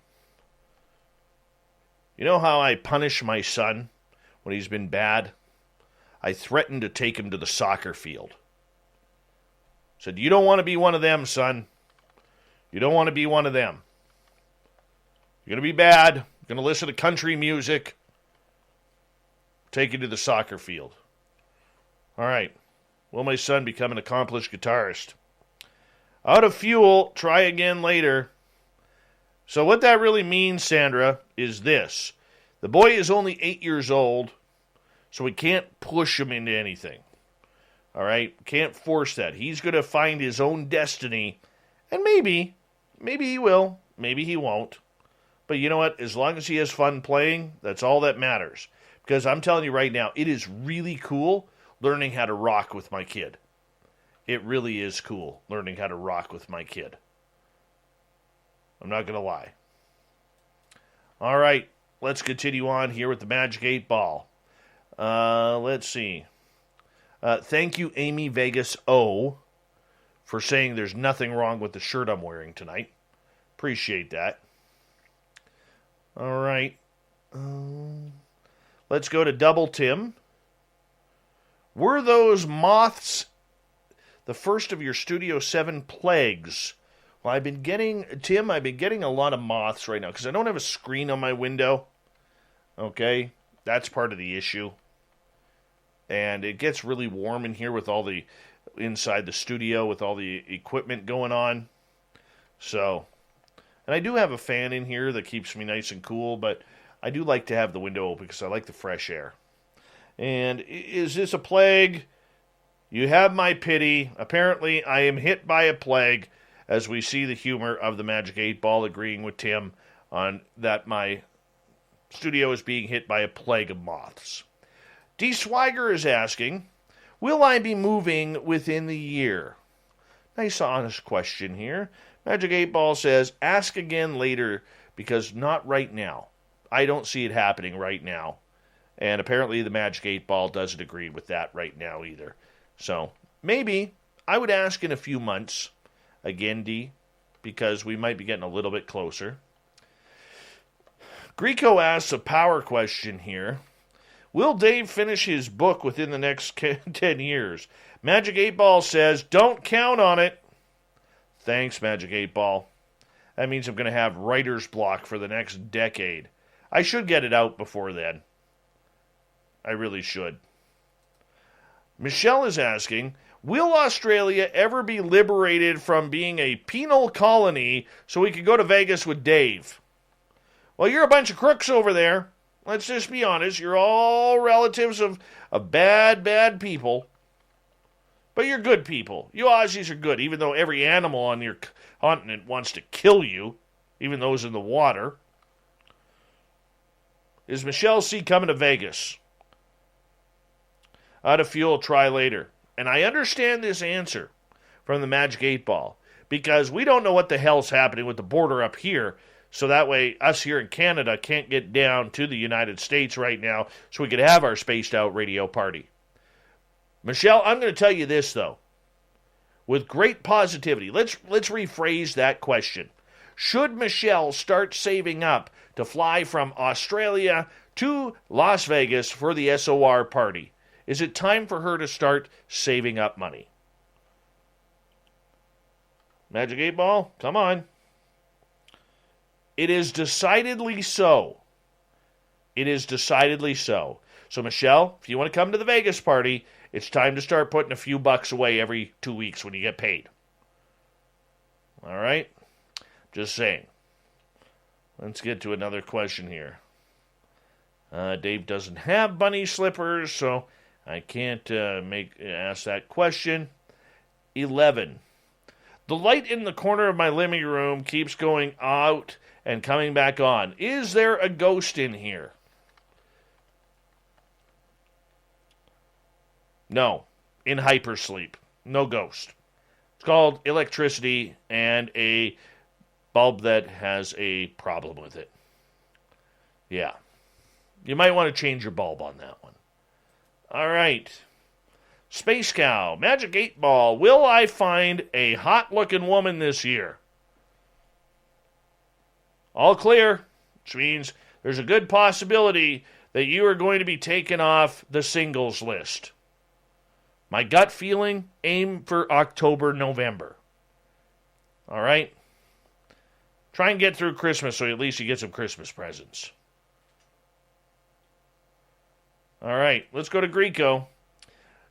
Speaker 1: You know how I punish my son when he's been bad? I threatened to take him to the soccer field. Said, you don't want to be one of them, son. You don't want to be one of them. You're going to be bad. You're going to listen to country music. Take you to the soccer field. All right. Will my son become an accomplished guitarist? Out of fuel, try again later. So what that really means, Sandra, is this. The boy is only 8 years old, so we can't push him into anything. All right? Can't force that. He's going to find his own destiny, and maybe he will, maybe he won't. But you know what? As long as he has fun playing, that's all that matters. Because I'm telling you right now, it is really cool learning how to rock with my kid. It really is cool learning how to rock with my kid. I'm not going to lie. All right, let's continue on here with the Magic 8 Ball. Let's see. Thank you, Amy Vegas O, for saying there's nothing wrong with the shirt I'm wearing tonight. Appreciate that. All right. Let's go to Double Tim. Were those moths the first of your Studio 7 plagues? Well, I've been getting a lot of moths right now because I don't have a screen on my window. Okay? That's part of the issue. And it gets really warm in here with all the inside the studio with all the equipment going on. So, and I do have a fan in here that keeps me nice and cool, but I do like to have the window open because I like the fresh air. And is this a plague? You have my pity. Apparently, I am hit by a plague, as we see the humor of the Magic 8 Ball agreeing with Tim on that my studio is being hit by a plague of moths. D. Swiger is asking, will I be moving within the year? Nice, honest question here. Magic 8 Ball says, ask again later, because not right now. I don't see it happening right now. And apparently the Magic 8 Ball doesn't agree with that right now either. So, maybe I would ask in a few months, again, D, because we might be getting a little bit closer. Greco asks a power question here. Will Dave finish his book within the next 10 years? Magic 8 Ball says, don't count on it. Thanks, Magic 8 Ball. That means I'm going to have writer's block for the next decade. I should get it out before then. I really should. Michelle is asking, will Australia ever be liberated from being a penal colony so we can go to Vegas with Dave? Well, you're a bunch of crooks over there. Let's just be honest. You're all relatives of bad people. But you're good people. You Aussies are good, even though every animal on your continent wants to kill you, even those in the water. Is Michelle C. coming to Vegas? Out of fuel, try later. And I understand this answer from the Magic 8 Ball, because we don't know what the hell's happening with the border up here, so that way us here in Canada can't get down to the United States right now so we could have our spaced out radio party. Michelle, I'm going to tell you this, though, with great positivity. Let's rephrase that question. Should Michelle start saving up to fly from Australia to Las Vegas for the SOR party? Is it time for her to start saving up money? Magic 8 Ball, come on. It is decidedly so. It is decidedly so. So, Michelle, if you want to come to the Vegas party, it's time to start putting a few bucks away every 2 weeks when you get paid. All right? Just saying. Let's get to another question here. Dave doesn't have bunny slippers, so I can't ask that question. 11. The light in the corner of my living room keeps going out and coming back on. Is there a ghost in here? No. In hypersleep. No ghost. It's called electricity and a bulb that has a problem with it. Yeah. You might want to change your bulb on that one. All right. Space Cow, Magic 8 Ball. Will I find a hot-looking woman this year? All clear, which means there's a good possibility that you are going to be taken off the singles list. My gut feeling, aim for October, November. All right? Try and get through Christmas so at least you get some Christmas presents. All right, let's go to Greco.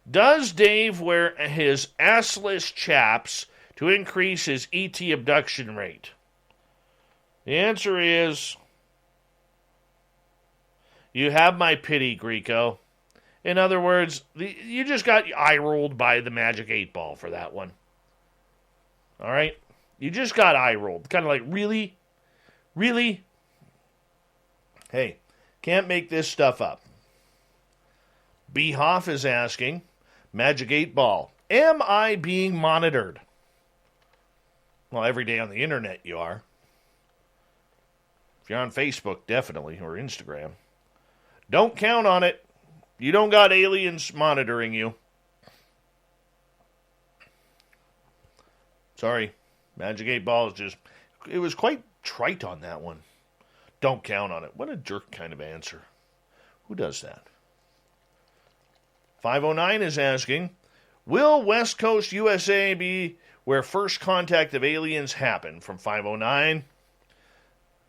Speaker 1: Does Dave wear his assless chaps to increase his ET abduction rate? The answer is, you have my pity, Greco. In other words, you just got eye-rolled by the Magic 8 Ball for that one. All right? You just got eye-rolled. Kind of like, really? Really? Hey, can't make this stuff up. B. Hoff is asking, Magic 8 Ball, am I being monitored? Well, every day on the internet you are. If you're on Facebook, definitely, or Instagram. Don't count on it. You don't got aliens monitoring you. Sorry, Magic 8 Ball is just, it was quite trite on that one. Don't count on it. What a jerk kind of answer. Who does that? 509 is asking, will West Coast USA be where first contact of aliens happen? From 509.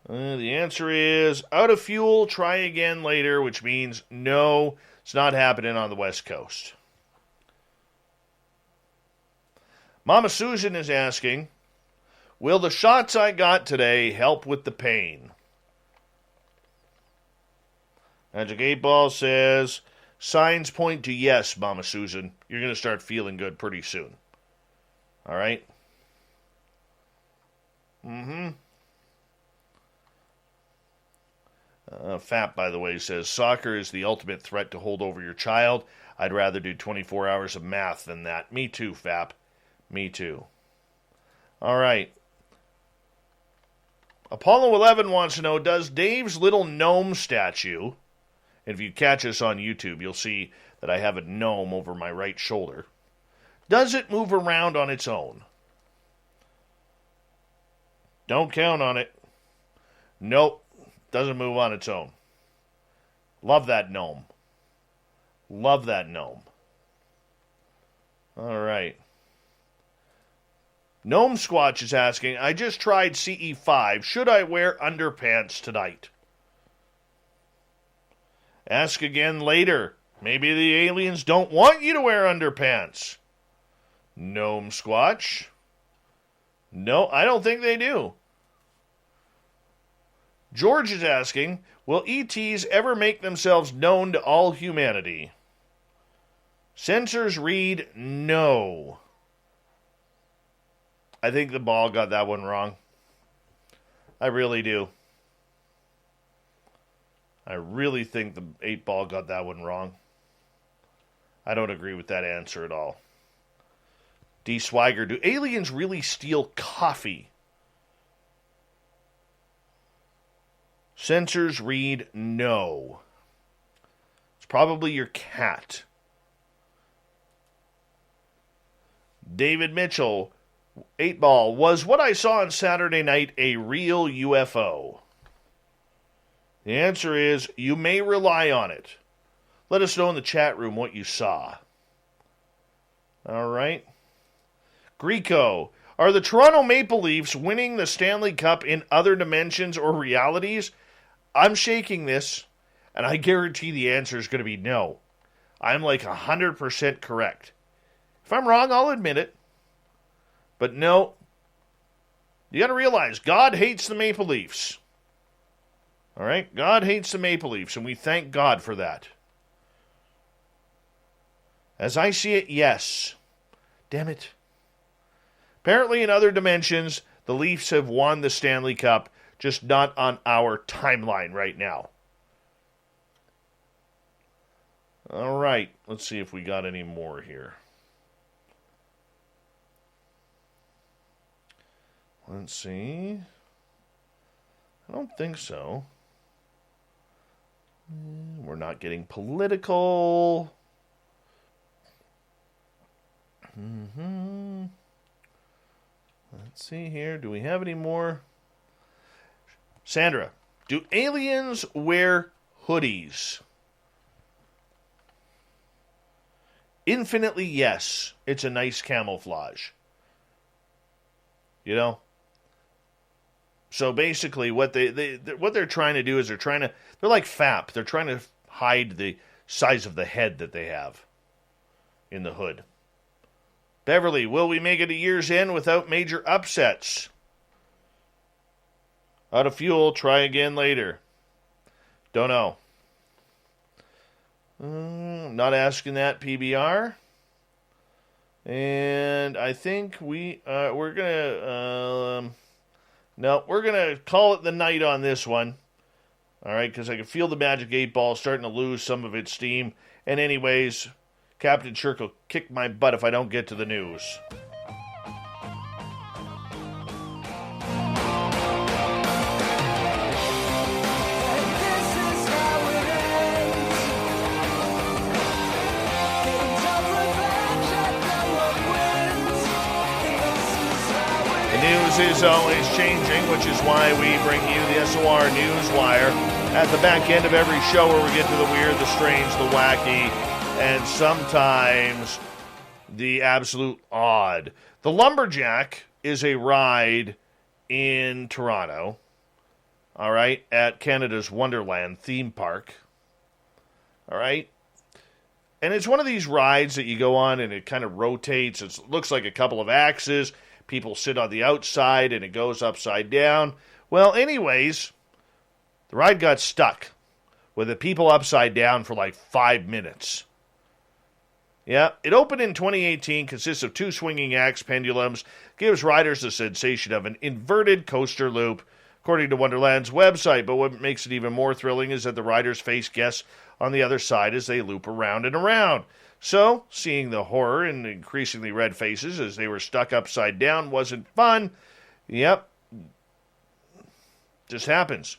Speaker 1: The answer is out of fuel, try again later, which means no, it's not happening on the West Coast. Mama Susan is asking, will the shots I got today help with the pain? Magic 8 Ball says, signs point to yes, Mama Susan. You're going to start feeling good pretty soon. All right? Fap, by the way, says, soccer is the ultimate threat to hold over your child. I'd rather do 24 hours of math than that. Me too, Fap. Me too. All right. Apollo 11 wants to know, does Dave's little gnome statue, and if you catch us on YouTube, you'll see that I have a gnome over my right shoulder, does it move around on its own? Don't count on it. Nope. Doesn't move on its own. Love that gnome. Love that gnome. All right. Gnome Squatch is asking, I just tried CE5. Should I wear underpants tonight? Ask again later. Maybe the aliens don't want you to wear underpants. Gnome Squatch. No, I don't think they do. George is asking, will ETs ever make themselves known to all humanity? Sensors read no. I think the ball got that one wrong. I really do. I really think the 8 Ball got that one wrong. I don't agree with that answer at all. D. Swigger, do aliens really steal coffee? Sensors read no. It's probably your cat. David Mitchell, 8 Ball, was what I saw on Saturday night a real UFO? The answer is, you may rely on it. Let us know in the chat room what you saw. All right. Greco, are the Toronto Maple Leafs winning the Stanley Cup in other dimensions or realities? I'm shaking this, and I guarantee the answer is going to be no. I'm like 100% correct. If I'm wrong, I'll admit it. But no. You got to realize, God hates the Maple Leafs. All right? God hates the Maple Leafs, and we thank God for that. As I see it, yes. Damn it. Apparently, in other dimensions, the Leafs have won the Stanley Cup, just not on our timeline right now. All right, let's see if we got any more here. Let's see. I don't think so. We're not getting political. Let's see here. Do we have any more? Sandra, do aliens wear hoodies? Infinitely yes. It's a nice camouflage. You know? So basically what they're trying to do is they're like FAP. They're trying to hide the size of the head that they have in the hood. Beverly, will we make it a year's end without major upsets? Out of fuel, try again later. Don't know. Not asking that, PBR. And I think we're gonna call it the night on this one. All right, because I can feel the Magic 8 Ball starting to lose some of its steam. And anyways, Captain Shirk will kick my butt if I don't get to the news. Is always changing, which is why we bring you the SOR News Wire at the back end of every show, where we get to the weird, the strange, the wacky, and sometimes the absolute odd. The Lumberjack is a ride in Toronto, all right, at Canada's Wonderland theme park, all right? And it's one of these rides that you go on and it kind of rotates. It looks like a couple of axes. People sit on the outside, and it goes upside down. Well, anyways, the ride got stuck with the people upside down for like 5 minutes. Yeah, it opened in 2018, consists of 2 swinging axe pendulums, gives riders the sensation of an inverted coaster loop, according to Wonderland's website. But what makes it even more thrilling is that the riders face guests on the other side as they loop around and around. So, seeing the horror in increasingly red faces as they were stuck upside down wasn't fun. Yep. Just happens.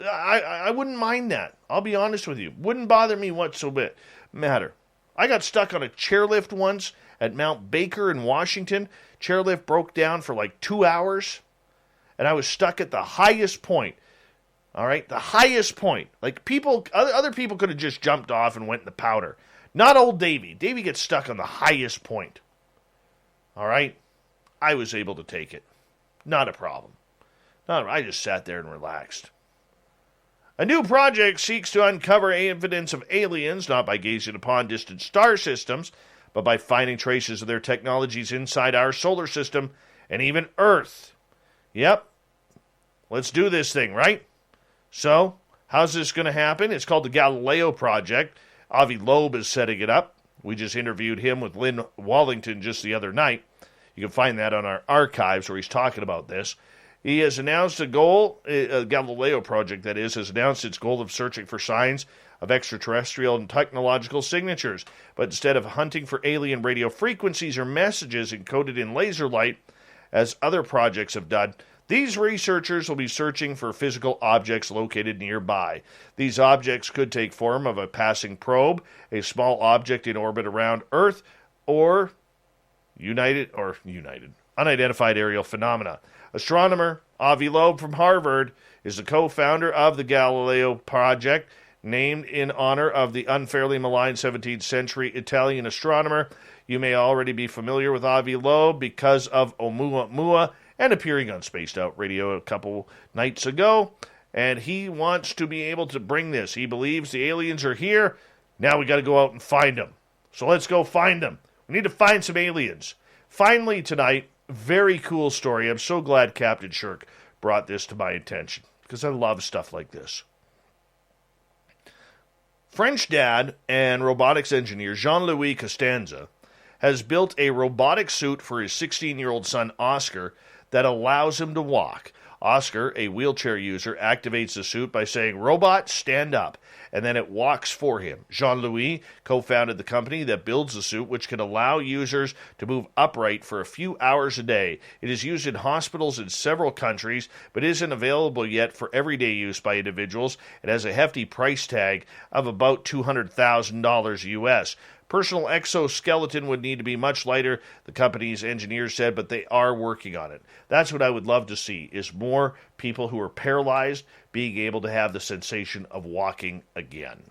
Speaker 1: I wouldn't mind that. I'll be honest with you. Wouldn't bother me whatsoever. I got stuck on a chairlift once at Mount Baker in Washington. Chairlift broke down for like 2 hours, and I was stuck at the highest point. All right, the highest point. Like other people could have just jumped off and went in the powder. Not old Davey. Davey gets stuck on the highest point. All right, I was able to take it. Not a problem. I just sat there and relaxed. A new project seeks to uncover evidence of aliens, not by gazing upon distant star systems, but by finding traces of their technologies inside our solar system and even Earth. Yep. Let's do this thing, right? So, how's this going to happen? It's called the Galileo Project. Avi Loeb is setting it up. We just interviewed him with Lynn Wallington just the other night. You can find that on our archives where he's talking about this. He has announced a goal, Galileo Project that is, has announced its goal of searching for signs of extraterrestrial and technological signatures. But instead of hunting for alien radio frequencies or messages encoded in laser light, as other projects have done, these researchers will be searching for physical objects located nearby. These objects could take form of a passing probe, a small object in orbit around Earth, or unidentified aerial phenomena. Astronomer Avi Loeb from Harvard is the co-founder of the Galileo Project, named in honor of the unfairly maligned 17th century Italian astronomer. You may already be familiar with Avi Loeb because of Oumuamua and appearing on Spaced Out Radio a couple nights ago. And he wants to be able to bring this. He believes the aliens are here. Now we got to go out and find them. So let's go find them. We need to find some aliens. Finally tonight, very cool story. I'm so glad Captain Shirk brought this to my attention. because I love stuff like this. French dad and robotics engineer Jean-Louis Costanza has built a robotic suit for his 16-year-old son Oscar that allows him to walk. Oscar, a wheelchair user, activates the suit by saying, "Robot, stand up," and then it walks for him. Jean-Louis co-founded the company that builds the suit, which can allow users to move upright for a few hours a day. It is used in hospitals in several countries, but isn't available yet for everyday use by individuals. It has a hefty price tag of about $200,000 US. Personal exoskeleton would need to be much lighter, the company's engineers said, but they are working on it. That's what I would love to see, is more people who are paralyzed being able to have the sensation of walking again.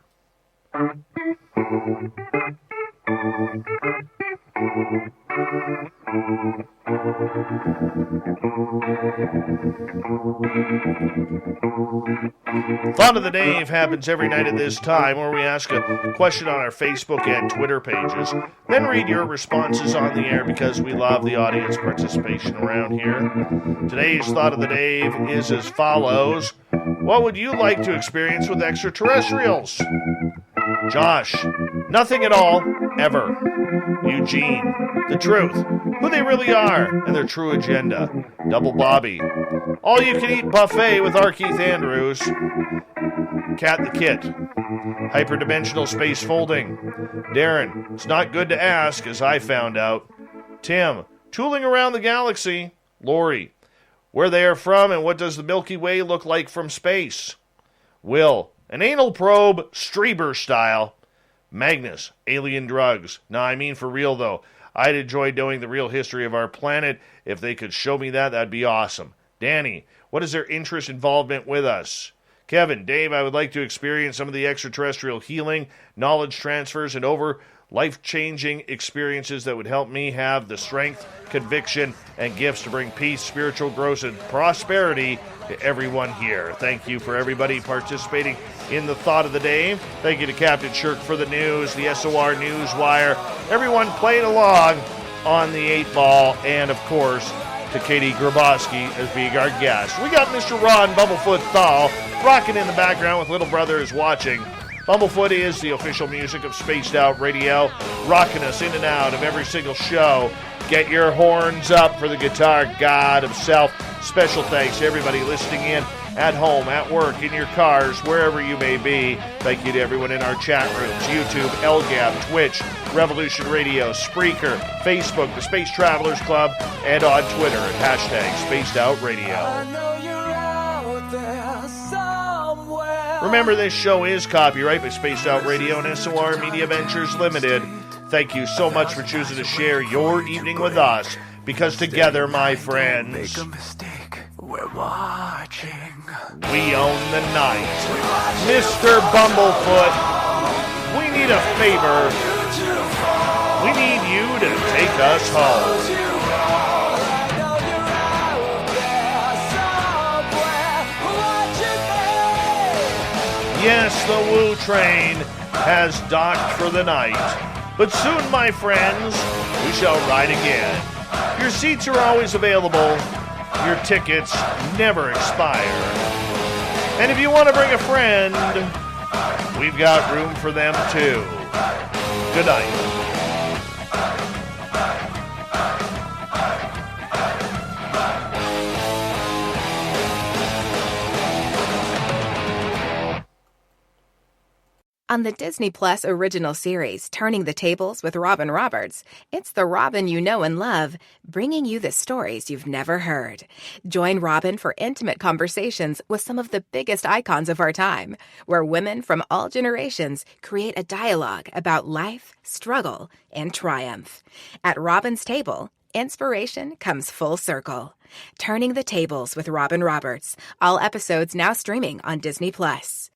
Speaker 1: Thought of the Dave happens every night at this time, where we ask a question on our Facebook and Twitter pages, then read your responses on the air because we love the audience participation around here. Today's Thought of the Dave is as follows. What would you like to experience with extraterrestrials? Josh, nothing at all, ever. Eugene, the truth, who they really are, and their true agenda. Double Bobby, all-you-can-eat buffet with R. Keith Andrews. Cat the Kit, hyperdimensional space folding. Darren, it's not good to ask, as I found out. Tim, tooling around the galaxy. Lori, where they are from and what does the Milky Way look like from space. Will, an anal probe, Strieber style. Magnus, alien drugs. Nah, I mean for real though. I'd enjoy knowing the real history of our planet. If they could show me that, that'd be awesome. Danny, what is their interest involvement with us? Kevin, Dave, I would like to experience some of the extraterrestrial healing, knowledge transfers, and life-changing experiences that would help me have the strength, conviction, and gifts to bring peace, spiritual growth, and prosperity to everyone here. Thank you for everybody participating in the Thought of the Day. Thank you to Captain Shirk for the news, the SOR Newswire, everyone playing along on the 8-ball, and of course to Katie Graboski as being our guest. We got Mr. Ron Bumblefoot Thal rocking in the background with Little Brother is Watching. Bumblefoot is the official music of Spaced Out Radio, rocking us in and out of every single show. Get your horns up for the guitar god himself. Special thanks to everybody listening in at home, at work, in your cars, wherever you may be. Thank you to everyone in our chat rooms, YouTube, LGAB, Twitch, Revolution Radio, Spreaker, Facebook, the Space Travelers Club, and on Twitter at hashtag Spaced Out Radio. Remember, this show is copyright by Spaced Out Radio and SOR Media Ventures Limited. Thank you so much for choosing to share your evening with us, because together, my friends,
Speaker 4: make a mistake, we're watching.
Speaker 1: We own the night. Mr. Bumblefoot, we need a favor. We need you to take us home. Yes, the Woo train has docked for the night. But soon, my friends, we shall ride again. Your seats are always available. Your tickets never expire. And if you want to bring a friend, we've got room for them too. Good night.
Speaker 5: On the Disney Plus original series, Turning the Tables with Robin Roberts, it's the Robin you know and love, bringing you the stories you've never heard. Join Robin for intimate conversations with some of the biggest icons of our time, where women from all generations create a dialogue about life, struggle, and triumph. At Robin's Table, inspiration comes full circle. Turning the Tables with Robin Roberts, all episodes now streaming on Disney Plus.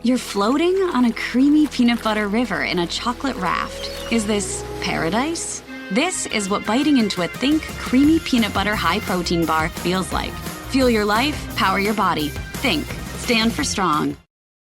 Speaker 6: You're floating on a creamy peanut butter river in a chocolate raft. Is this paradise? This is what biting into a Think creamy peanut butter high protein bar feels like. Fuel your life, power your body. Think. Stand for strong.